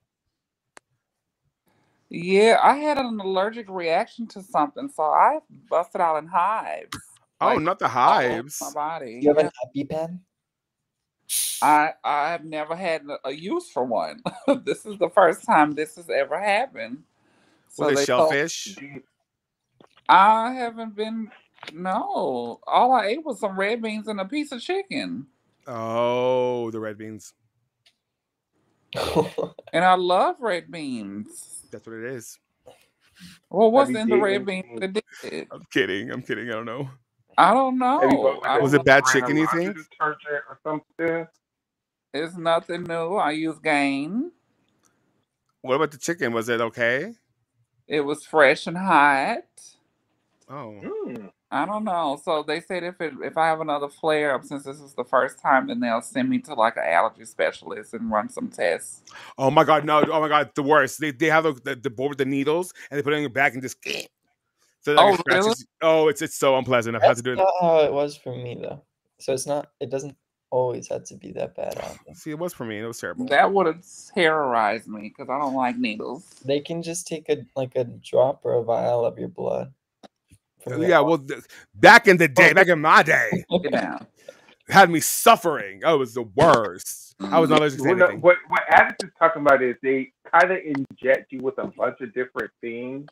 Yeah, I had an allergic reaction to something, so I busted out in hives. Oh, not the hives. My body. You have an EpiPen? I have never had a use for one. This is the first time this has ever happened. Was it shellfish? I haven't been. No, all I ate was some red beans and a piece of chicken. Oh, the red beans. And I love red beans. That's what it is. Well, what's in the red beans that did? I'm kidding. I don't know. I don't know. Was it bad chicken, you think? Detergent or something? It's nothing new. I use Gain. What about the chicken? Was it okay? It was fresh and hot. Oh. I don't know. So they said if I have another flare up, since this is the first time, then they'll send me to like an allergy specialist and run some tests. Oh my god, no! Oh my god, the worst. They have the board with the needles and they put it on your back and just. So really? Oh, it's so unpleasant. I've had to do it. That's not how it was for me though. So it's not. It doesn't always have to be that bad. See, it was for me. It was terrible. That would have terrorized me because I don't like needles. They can just take a drop or a vial of your blood. Yeah, well, back in the day, back in my day, had me suffering. Oh, it was the worst. I was not allergic to anything. What Addis is talking about is they kind of inject you with a bunch of different things.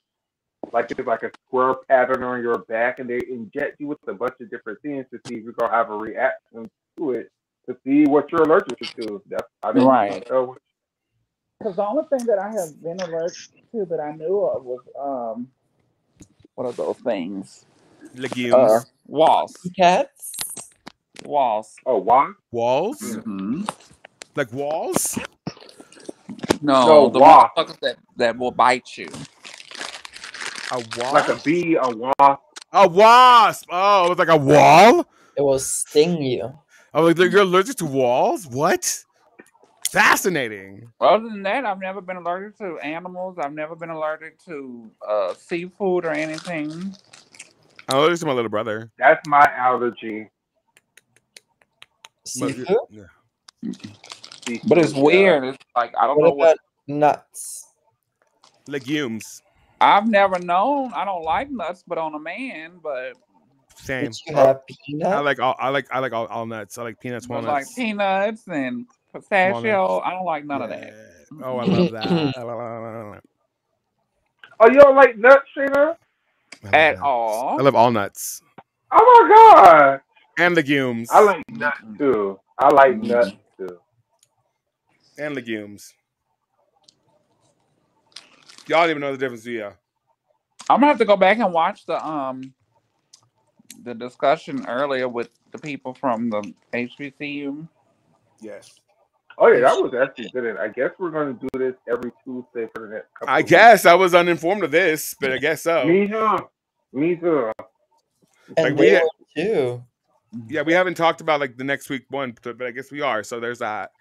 Like it's like a square pattern on your back, and they inject you with a bunch of different things to see if you're gonna have a reaction to it, to see what you're allergic to. That's right. Because the only thing that I have been allergic to that I knew of was what are those things? Legumes. Walls. Cats. Walls. Oh, walls. Walls. Mm-hmm. Like walls. No, the motherfuckers that will bite you. A wasp? Like a bee, a wasp. A wasp! Oh, it was like a wall? It will sting you. Oh, like you're allergic to walls? What? Fascinating. Other than that, I've never been allergic to animals. I've never been allergic to seafood or anything. I'm allergic to my little brother. That's my allergy. Seafood? Yeah. But it's weird. It's like I don't know what nuts. Legumes. I've never known. I don't like nuts, but on a man, but same. Did you have peanuts? I like all nuts. I like peanuts, walnuts. I like peanuts and pistachio. Walnuts. I don't like none of that. Oh, I love that. Oh, you don't like nuts, Shayna? At all? I love all nuts. Oh my god! And legumes. I like nuts too. I like nuts too. And legumes. Y'all don't even know the difference, do ya? I'm gonna have to go back and watch the discussion earlier with the people from the HBCU. Yes. Oh yeah, that was actually good. I guess we're going to do this every Tuesday for the next couple. I guess I was uninformed of this, but I guess so. Me too. And they were too. Yeah, we haven't talked about like the next week one, but I guess we are. So there's that.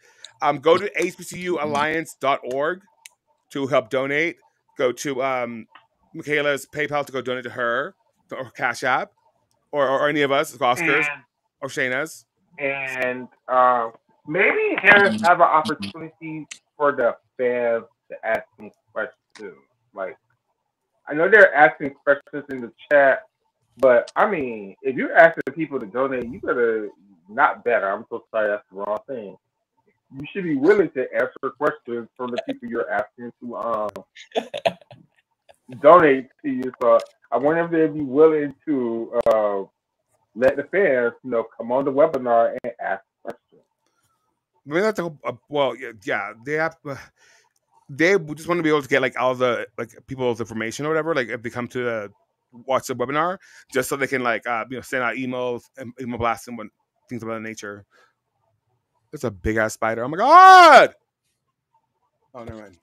Go to hbcualliance.org to help donate. Go to Michaela's PayPal to go donate to her or Cash App or any of us, Oscars or Shayna's. And maybe have an opportunity for the fans to ask me questions. Like, I know they're asking questions in the chat, but I mean, if you're asking people to donate, you better not better. I'm so sorry, that's the wrong thing. You should be willing to answer questions from the people you're asking to donate to you. So I want them to be willing to let the fans, come on the webinar and ask questions. I mean, that's well, yeah, they have. They just want to be able to get like all the people's information or whatever. Like if they come to watch the webinar, just so they can like send out emails and email blasts and things of that nature. It's a big ass spider. Oh my god! Oh, never mind.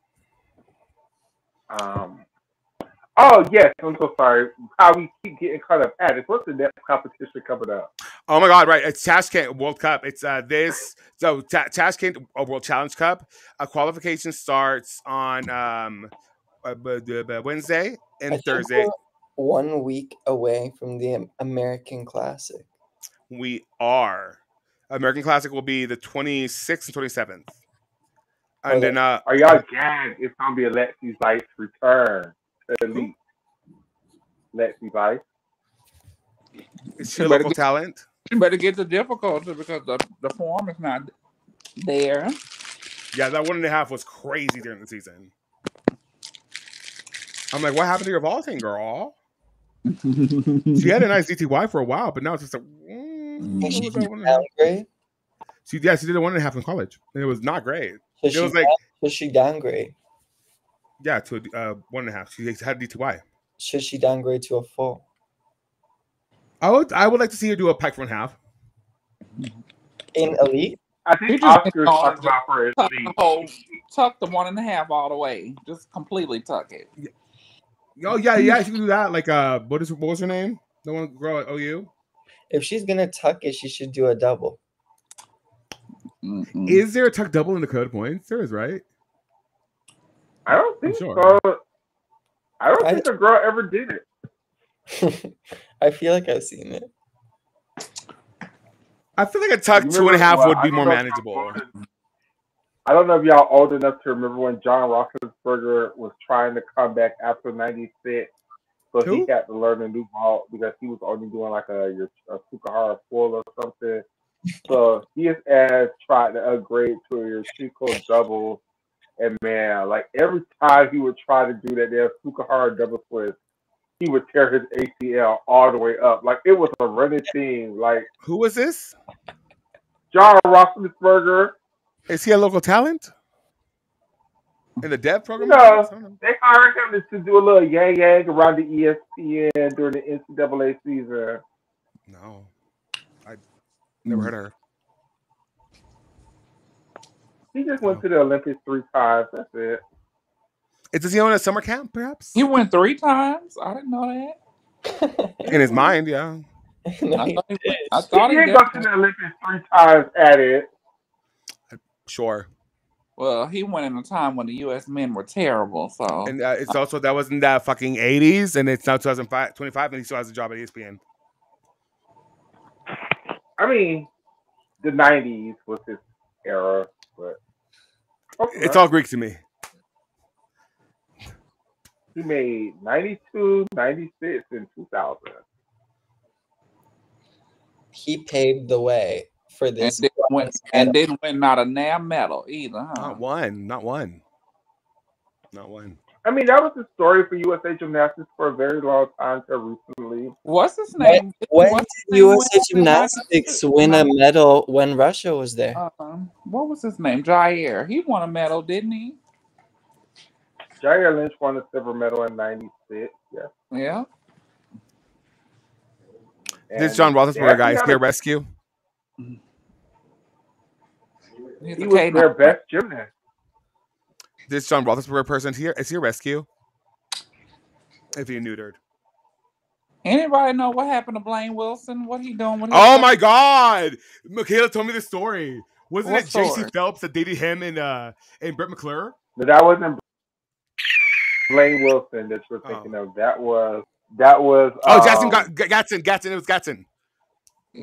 Oh yes, I'm so sorry. How we keep getting caught up at it. What's the next competition coming up? Oh my god! Right, it's Tashkent World Cup. It's Tashkent World Challenge Cup. Qualification starts on Wednesday and Thursday. We're 1 week away from the American Classic. We are. American Classic will be the 26th and 27th. And then are y'all gagged? It's gonna be Alexi Vice return to Elite. Lexi Vice. Is she a local talent? You better get the difficulty because the form is not there. Yeah, that 1.5 was crazy during the season. I'm like, what happened to your vaulting, girl? She had a nice DTY for a while, but now it's just like, She did downgrade? She did a 1.5 in college, and it was not great. Should she downgrade? Yeah, to a 1.5. She had a DTY. Should she downgrade to a full? I would like to see her do a pike 1.5. In Elite? I think Oscar's talking about for Elite. Tuck the 1.5 all the way. Just completely tuck it. Oh yeah, she can do that. Like what was her name? The one girl at OU? If she's gonna tuck it, she should do a double. Mm-hmm. Is there a tuck double in the code points? There is, right? I don't think so. I don't think the girl ever did it. I feel like I've seen it. I feel like a tuck 2.5 would be more manageable. I don't know if y'all old enough to remember when John Roethlisberger was trying to come back after '96, so he had to learn a new vault because he was only doing like a Sukahara full or something. So his ass tried to upgrade to a Chico double, and man, like every time he would try to do that there Sukahara double twist, he would tear his ACL all the way up. Like it was a running thing. Like who was this? John Roethlisberger. Is he a local talent in the dev program? They hired him to do a little yang around the ESPN during the NCAA season. No, I never heard of her. He just went to the Olympics 3 times. That's it. Does he own a summer camp, perhaps? He went 3 times. I didn't know that. In his mind, yeah. I thought he did go to the Olympics 3 times at it. Sure. Well, he went in a time when the U.S. men were terrible, so. And it's also that was in the fucking 80s, and it's now 2025, and he still has a job at ESPN. I mean, the 90s was his era, but it's all Greek to me. He made 92, 96, and 2000. He paved the way for this. And didn't win not a damn medal either, huh? Not one. I mean, that was the story for USA Gymnastics for a very long time until recently. What's his name? When did USA Gymnastics win a medal when Russia was there? What was his name? Jair. He won a medal, didn't he? Jair Lynch won a silver medal in '96. Yes. Yeah. This John Roethlisberger guy is he a rescue? He was their best gymnast. This John Roethlisberger person here is he a rescue? If he neutered. Anybody know what happened to Blaine Wilson? What he doing with his Oh my God! Michaela told me the story. Wasn't What it JC story? Phelps that dated him and Brett McClure? But that wasn't Blaine Wilson that you're thinking of. That was Jackson Gatson. It was Gatson.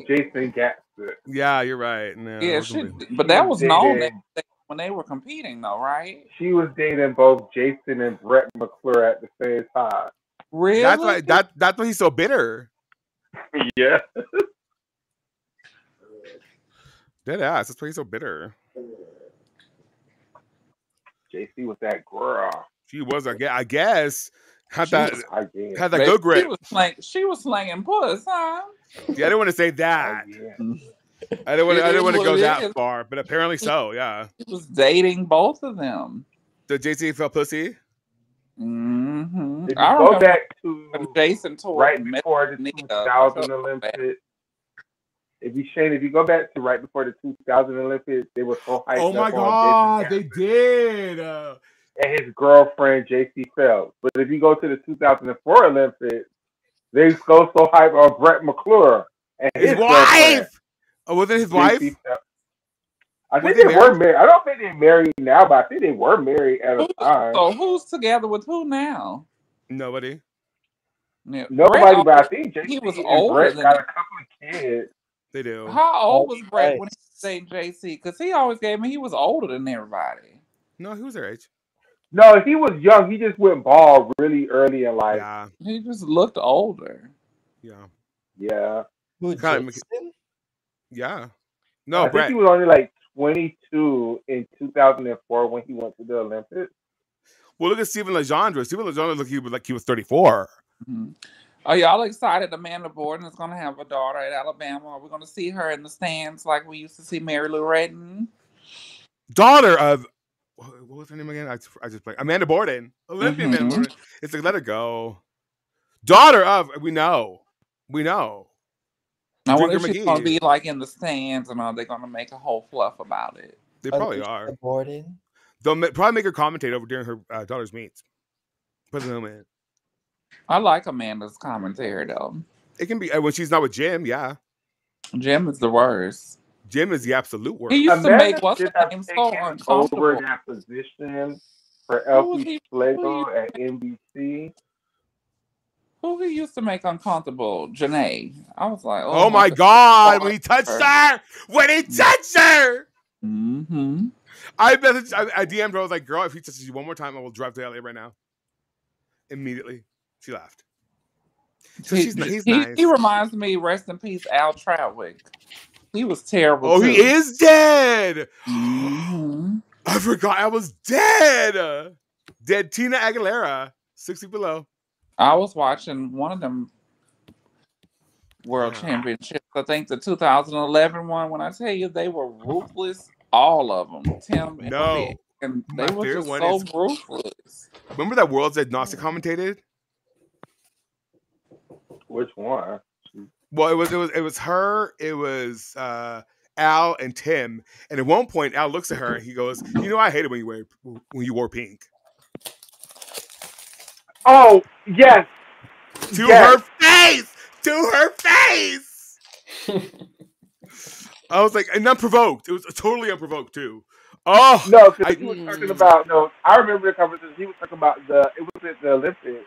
Jason Gatson. Yeah, you're right. No, Yeah, but that was known when they were competing, though, right? She was dating both Jason and Brett McClure at the same time. Really? That's why he's so bitter. Yeah. Dead ass. That's why he's so bitter. JC was that girl. She was, I guess, had She that was- had that Baby, good grip. She was slanging puss, huh? See, I didn't want to say that. I didn't It want to is go what it that is. far, but apparently so. Yeah. He was dating both of them. Did JC feel pussy? Mm-hmm. If you I go remember back when to Jason told right before the 2000 Olympics, if you go back to right before the 2000 Olympics, they were so hyped Oh my up on God, they did. and his girlfriend JC Phelps. But if you go to the 2004 Olympics, they go so hyped on Brett McClure and His his girlfriend. wife. Oh, wasn't his JC wife? Phelps. I Weren't think they they were married? married. I don't think they're married now, but I think they were married at a time. So who's together with who now? Nobody. Yeah, Nobody, but I think he was JC and older Brett than got that. a couple of kids. They do. How old was Brett Right. when he was dating JC? Because he always gave me he was older than everybody. No, he was their age. No, he was young. He just went bald really early in life. Yeah. He just looked older. Yeah. Yeah. Who, Kind of- Jason? Yeah. No, I think Brett. he was only like 22 in 2004 when he went to the Olympics. Well, look at Stephen Legendre. Stephen Legendre looked like he was 34. Mm-hmm. Are y'all excited? Amanda Borden is going to have a daughter at Alabama. Are we going to see her in the stands like we used to see Mary Lou Retton? Daughter of what was her name again? I just played Amanda Borden. Olympian Amanda Borden. It's like let her go. Daughter of we know. I wonder Drinker if she's going to McGee. be like in the stands, and are they going to make a whole fluff about it? They probably are. Borden. They'll probably make her commentate over during her daughter's meets. Put the moment. I like Amanda's commentary though. It can be when she's not with Jim. Yeah, Jim is the worst. Jim is the absolute worst. He used to Amanda make what's should the have name so taken uncomfortable. over that position for Who was Elsie he- Schlegel at NBC. Who he used to make uncomfortable? Janae. I was like, Oh my God! When he touched her, Mm-hmm. I DM'd her. I was like, "Girl, if he touches you one more time, I will drive to LA right now." Immediately, she laughed. So he's nice. He reminds me, rest in peace, Al Trawick. He was terrible. Oh, too. he is dead. Mm-hmm. I forgot I was dead. Dead Tina Aguilera, 60 below. I was watching one of them World Championships. I think the 2011 one. When I tell you they were ruthless, all of them. Tim and Vic, and they My were favorite just one so is- ruthless. Remember that Worlds that Gnostic commentated? Which one? Well, it was her, it was Al and Tim. And at one point, Al looks at her and he goes, "You know, I hate it when you wore pink." Oh yes, To her face. I was like, and unprovoked. It was totally unprovoked too. Oh no, because he was talking about I remember the conversation. He was talking about it was at the Olympics.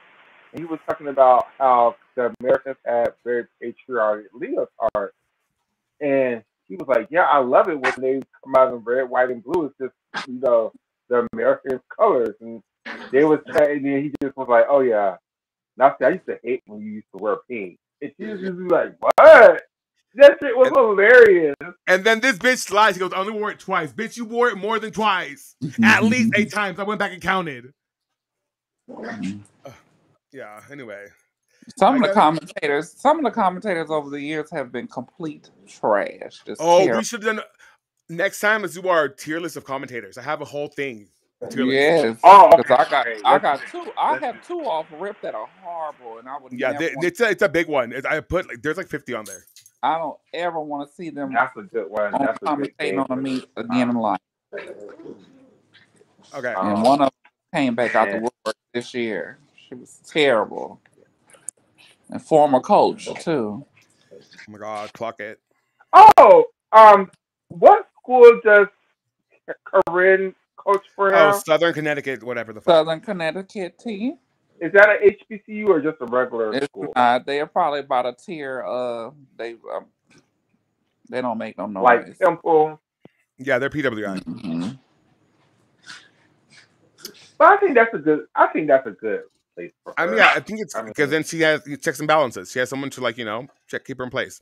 And he was talking about how the Americans had very patriotic leotards, and he was like, "Yeah, I love it when they come out in red, white, and blue. It's just the American colors." And they was saying, and then he just was like, "Oh yeah, now see, I used to hate when you used to wear pink." And she was just like, "What?" That shit was hilarious. And then this bitch lies. He goes, "I only wore it twice." Bitch, you wore it more than twice. At least 8 times. I went back and counted. Yeah, anyway. Some of the commentators over the years have been complete trash. Just terrible. We should have done next time. Let's do our tier list of commentators. I have a whole thing. Yes. Oh, because I got two. I have two off rip that are horrible, and I would Yeah, never it's a big one. I put there's like 50 on there. I don't ever want to see them. That's a good one. That's a good commentating on a meet again in life. Okay. And one of them came back out the woodwork this year. She was terrible. And former coach too. Oh my God, clock it. Oh, what school does Corinne coach for now? Oh, Southern Connecticut, whatever the fuck. Southern Connecticut T. Is that an HBCU or just a regular school? They are probably about a tier. They don't make no noise. Like Temple. Yeah, they're PWI. Mm-hmm. But I think that's a good place for I her. mean, yeah, I think it's I because mean, then she has checks and balances. She has someone to like keep her in place.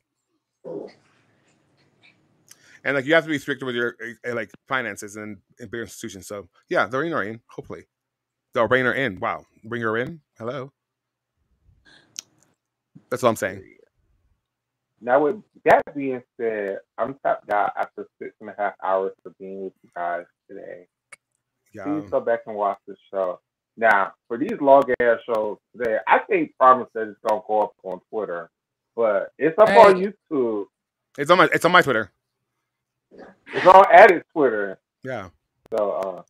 And like you have to be strict with your like finances and in bigger institutions. So yeah, they'll rein her in. Hopefully, they'll rein her in. Wow, bring her in. Hello, that's all I'm saying. now with that being said, I'm tapped out after 6.5 hours of being with you guys today. Yeah, Please go back and watch the show. Now, for these long ass shows today, I can't promise that it's gonna go up on Twitter, but it's up on Hey, YouTube. it's on my Twitter. It's on Addict's Twitter. Yeah, So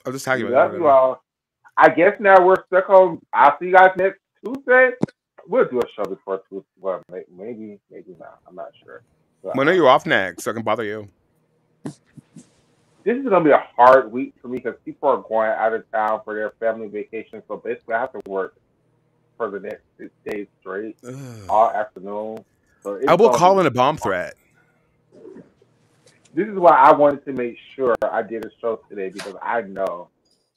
I'll just tag we you in it. love you Whatever. all. I guess now we're stuck on. I'll see you guys next Tuesday. We'll do a show before Tuesday. Well, maybe not. I'm not sure. But When are you off next? So I can bother you. this is gonna be a hard week for me because people are going out of town for their family vacation. So basically, I have to work for the next 6 days straight, Ugh. all afternoon. So I it's will gonna call be. in a bomb threat. This is why I wanted to make sure I did a show today because I know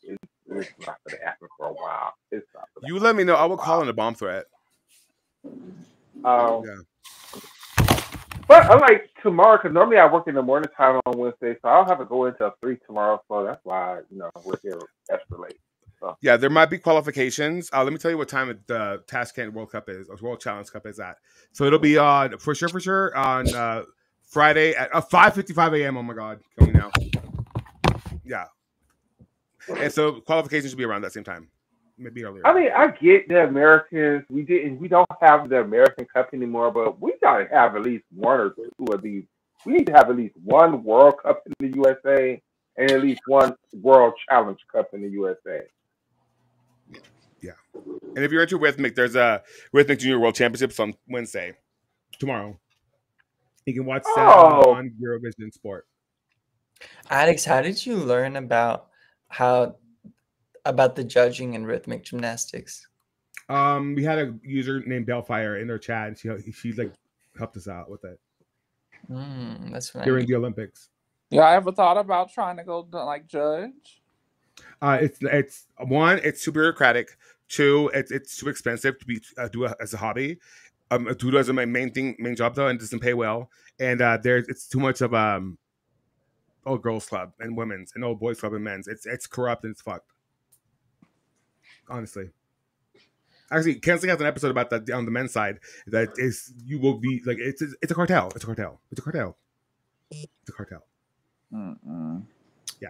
it's not gonna happen for a while. It's not gonna You let me know. happen I for a will call in a bomb threat. while. Yeah. But unlike tomorrow, because normally I work in the morning time on Wednesday, so I'll have to go until 3 tomorrow. So that's why we're here extra late. So Yeah, there might be qualifications. Let me tell you what time the Tashkent World Cup is, or World Challenge Cup is at. So it'll be on for sure on Friday at 5:55 a.m. Oh my God, coming now. Yeah, and so qualifications should be around that same time, maybe earlier. I mean, I get the Americans. We don't have the American Cup anymore, but we gotta have at least one or two of these. We need to have at least one World Cup in the USA and at least one World Challenge Cup in the USA. Yeah, and if you're into rhythmic, there's a rhythmic junior world championships on Wednesday, tomorrow. You can watch that Oh, on Eurovision Sport. Alex, how did you learn about the judging in rhythmic gymnastics? We had a user named Bellfire in our chat, and she like helped us out with it That's what I during need. the Olympics. y'all ever thought about trying to go to, like, judge? It's one, it's super bureaucratic. Two, it's too expensive to be as a hobby. To do as my main job though, and doesn't pay well. And it's too much of old girls club and women's and old boys club and men's. It's corrupt and it's fucked. Honestly, actually, Kensley has an episode about that on the men's side. That is, you will be like it's a cartel. It's a cartel. It's a cartel. It's a cartel. Yeah,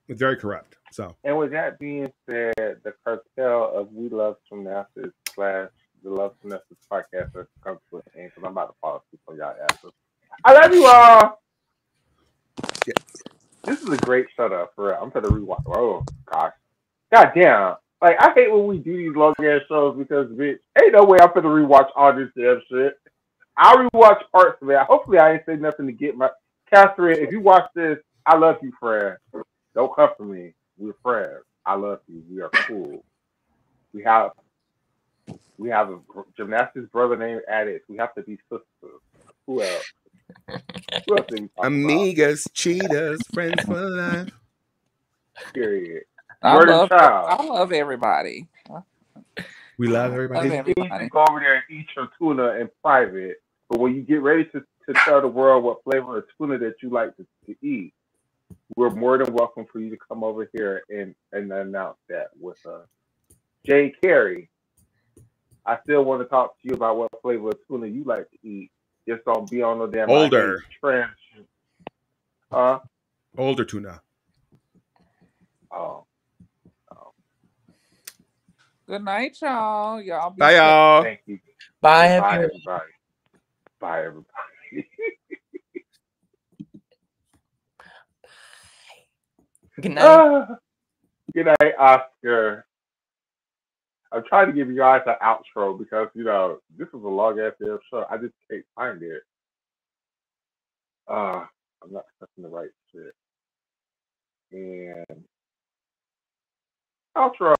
it's very corrupt. So. and with that being said, the cartel of We Love Gymnastics / the Love Gymnastics podcast has come to an end because I'm about to fall asleep on y'all asses. I love you all. Yeah. This is a great setup for real. I'm gonna rewatch. Oh gosh, goddamn! Like I hate when we do these long ass shows because bitch, ain't no way I'm gonna rewatch all this damn shit. I'll rewatch parts of it. Hopefully, I ain't say nothing to get my Catherine. If you watch this, I love you, friend. Don't come for me. We're friends. I love you. We are cool. We have a gymnastics brother named Addis. We have to be sisters. Who else? Who else did we talk about? Amigas, cheetahs, friends for life. Period. I Word of child. love everybody. We love everybody. You need to go over there and eat your tuna in private. But when you get ready to tell the world what flavor of tuna that you like to eat, we're more than welcome for you to come over here and announce that with us. Jay Carey, I still want to talk to you about what flavor of tuna you like to eat. Just don't be on no damn Older. trend. Older tuna. Oh. Good night, y'all. Y'all be Bye, y'all. Thank you. Bye, everybody. Bye, everybody. Good night. Good night, Oscar. I'm trying to give you guys an outro because this is a long ass damn show. I just can't find it. I'm not pressing the right shit. And outro.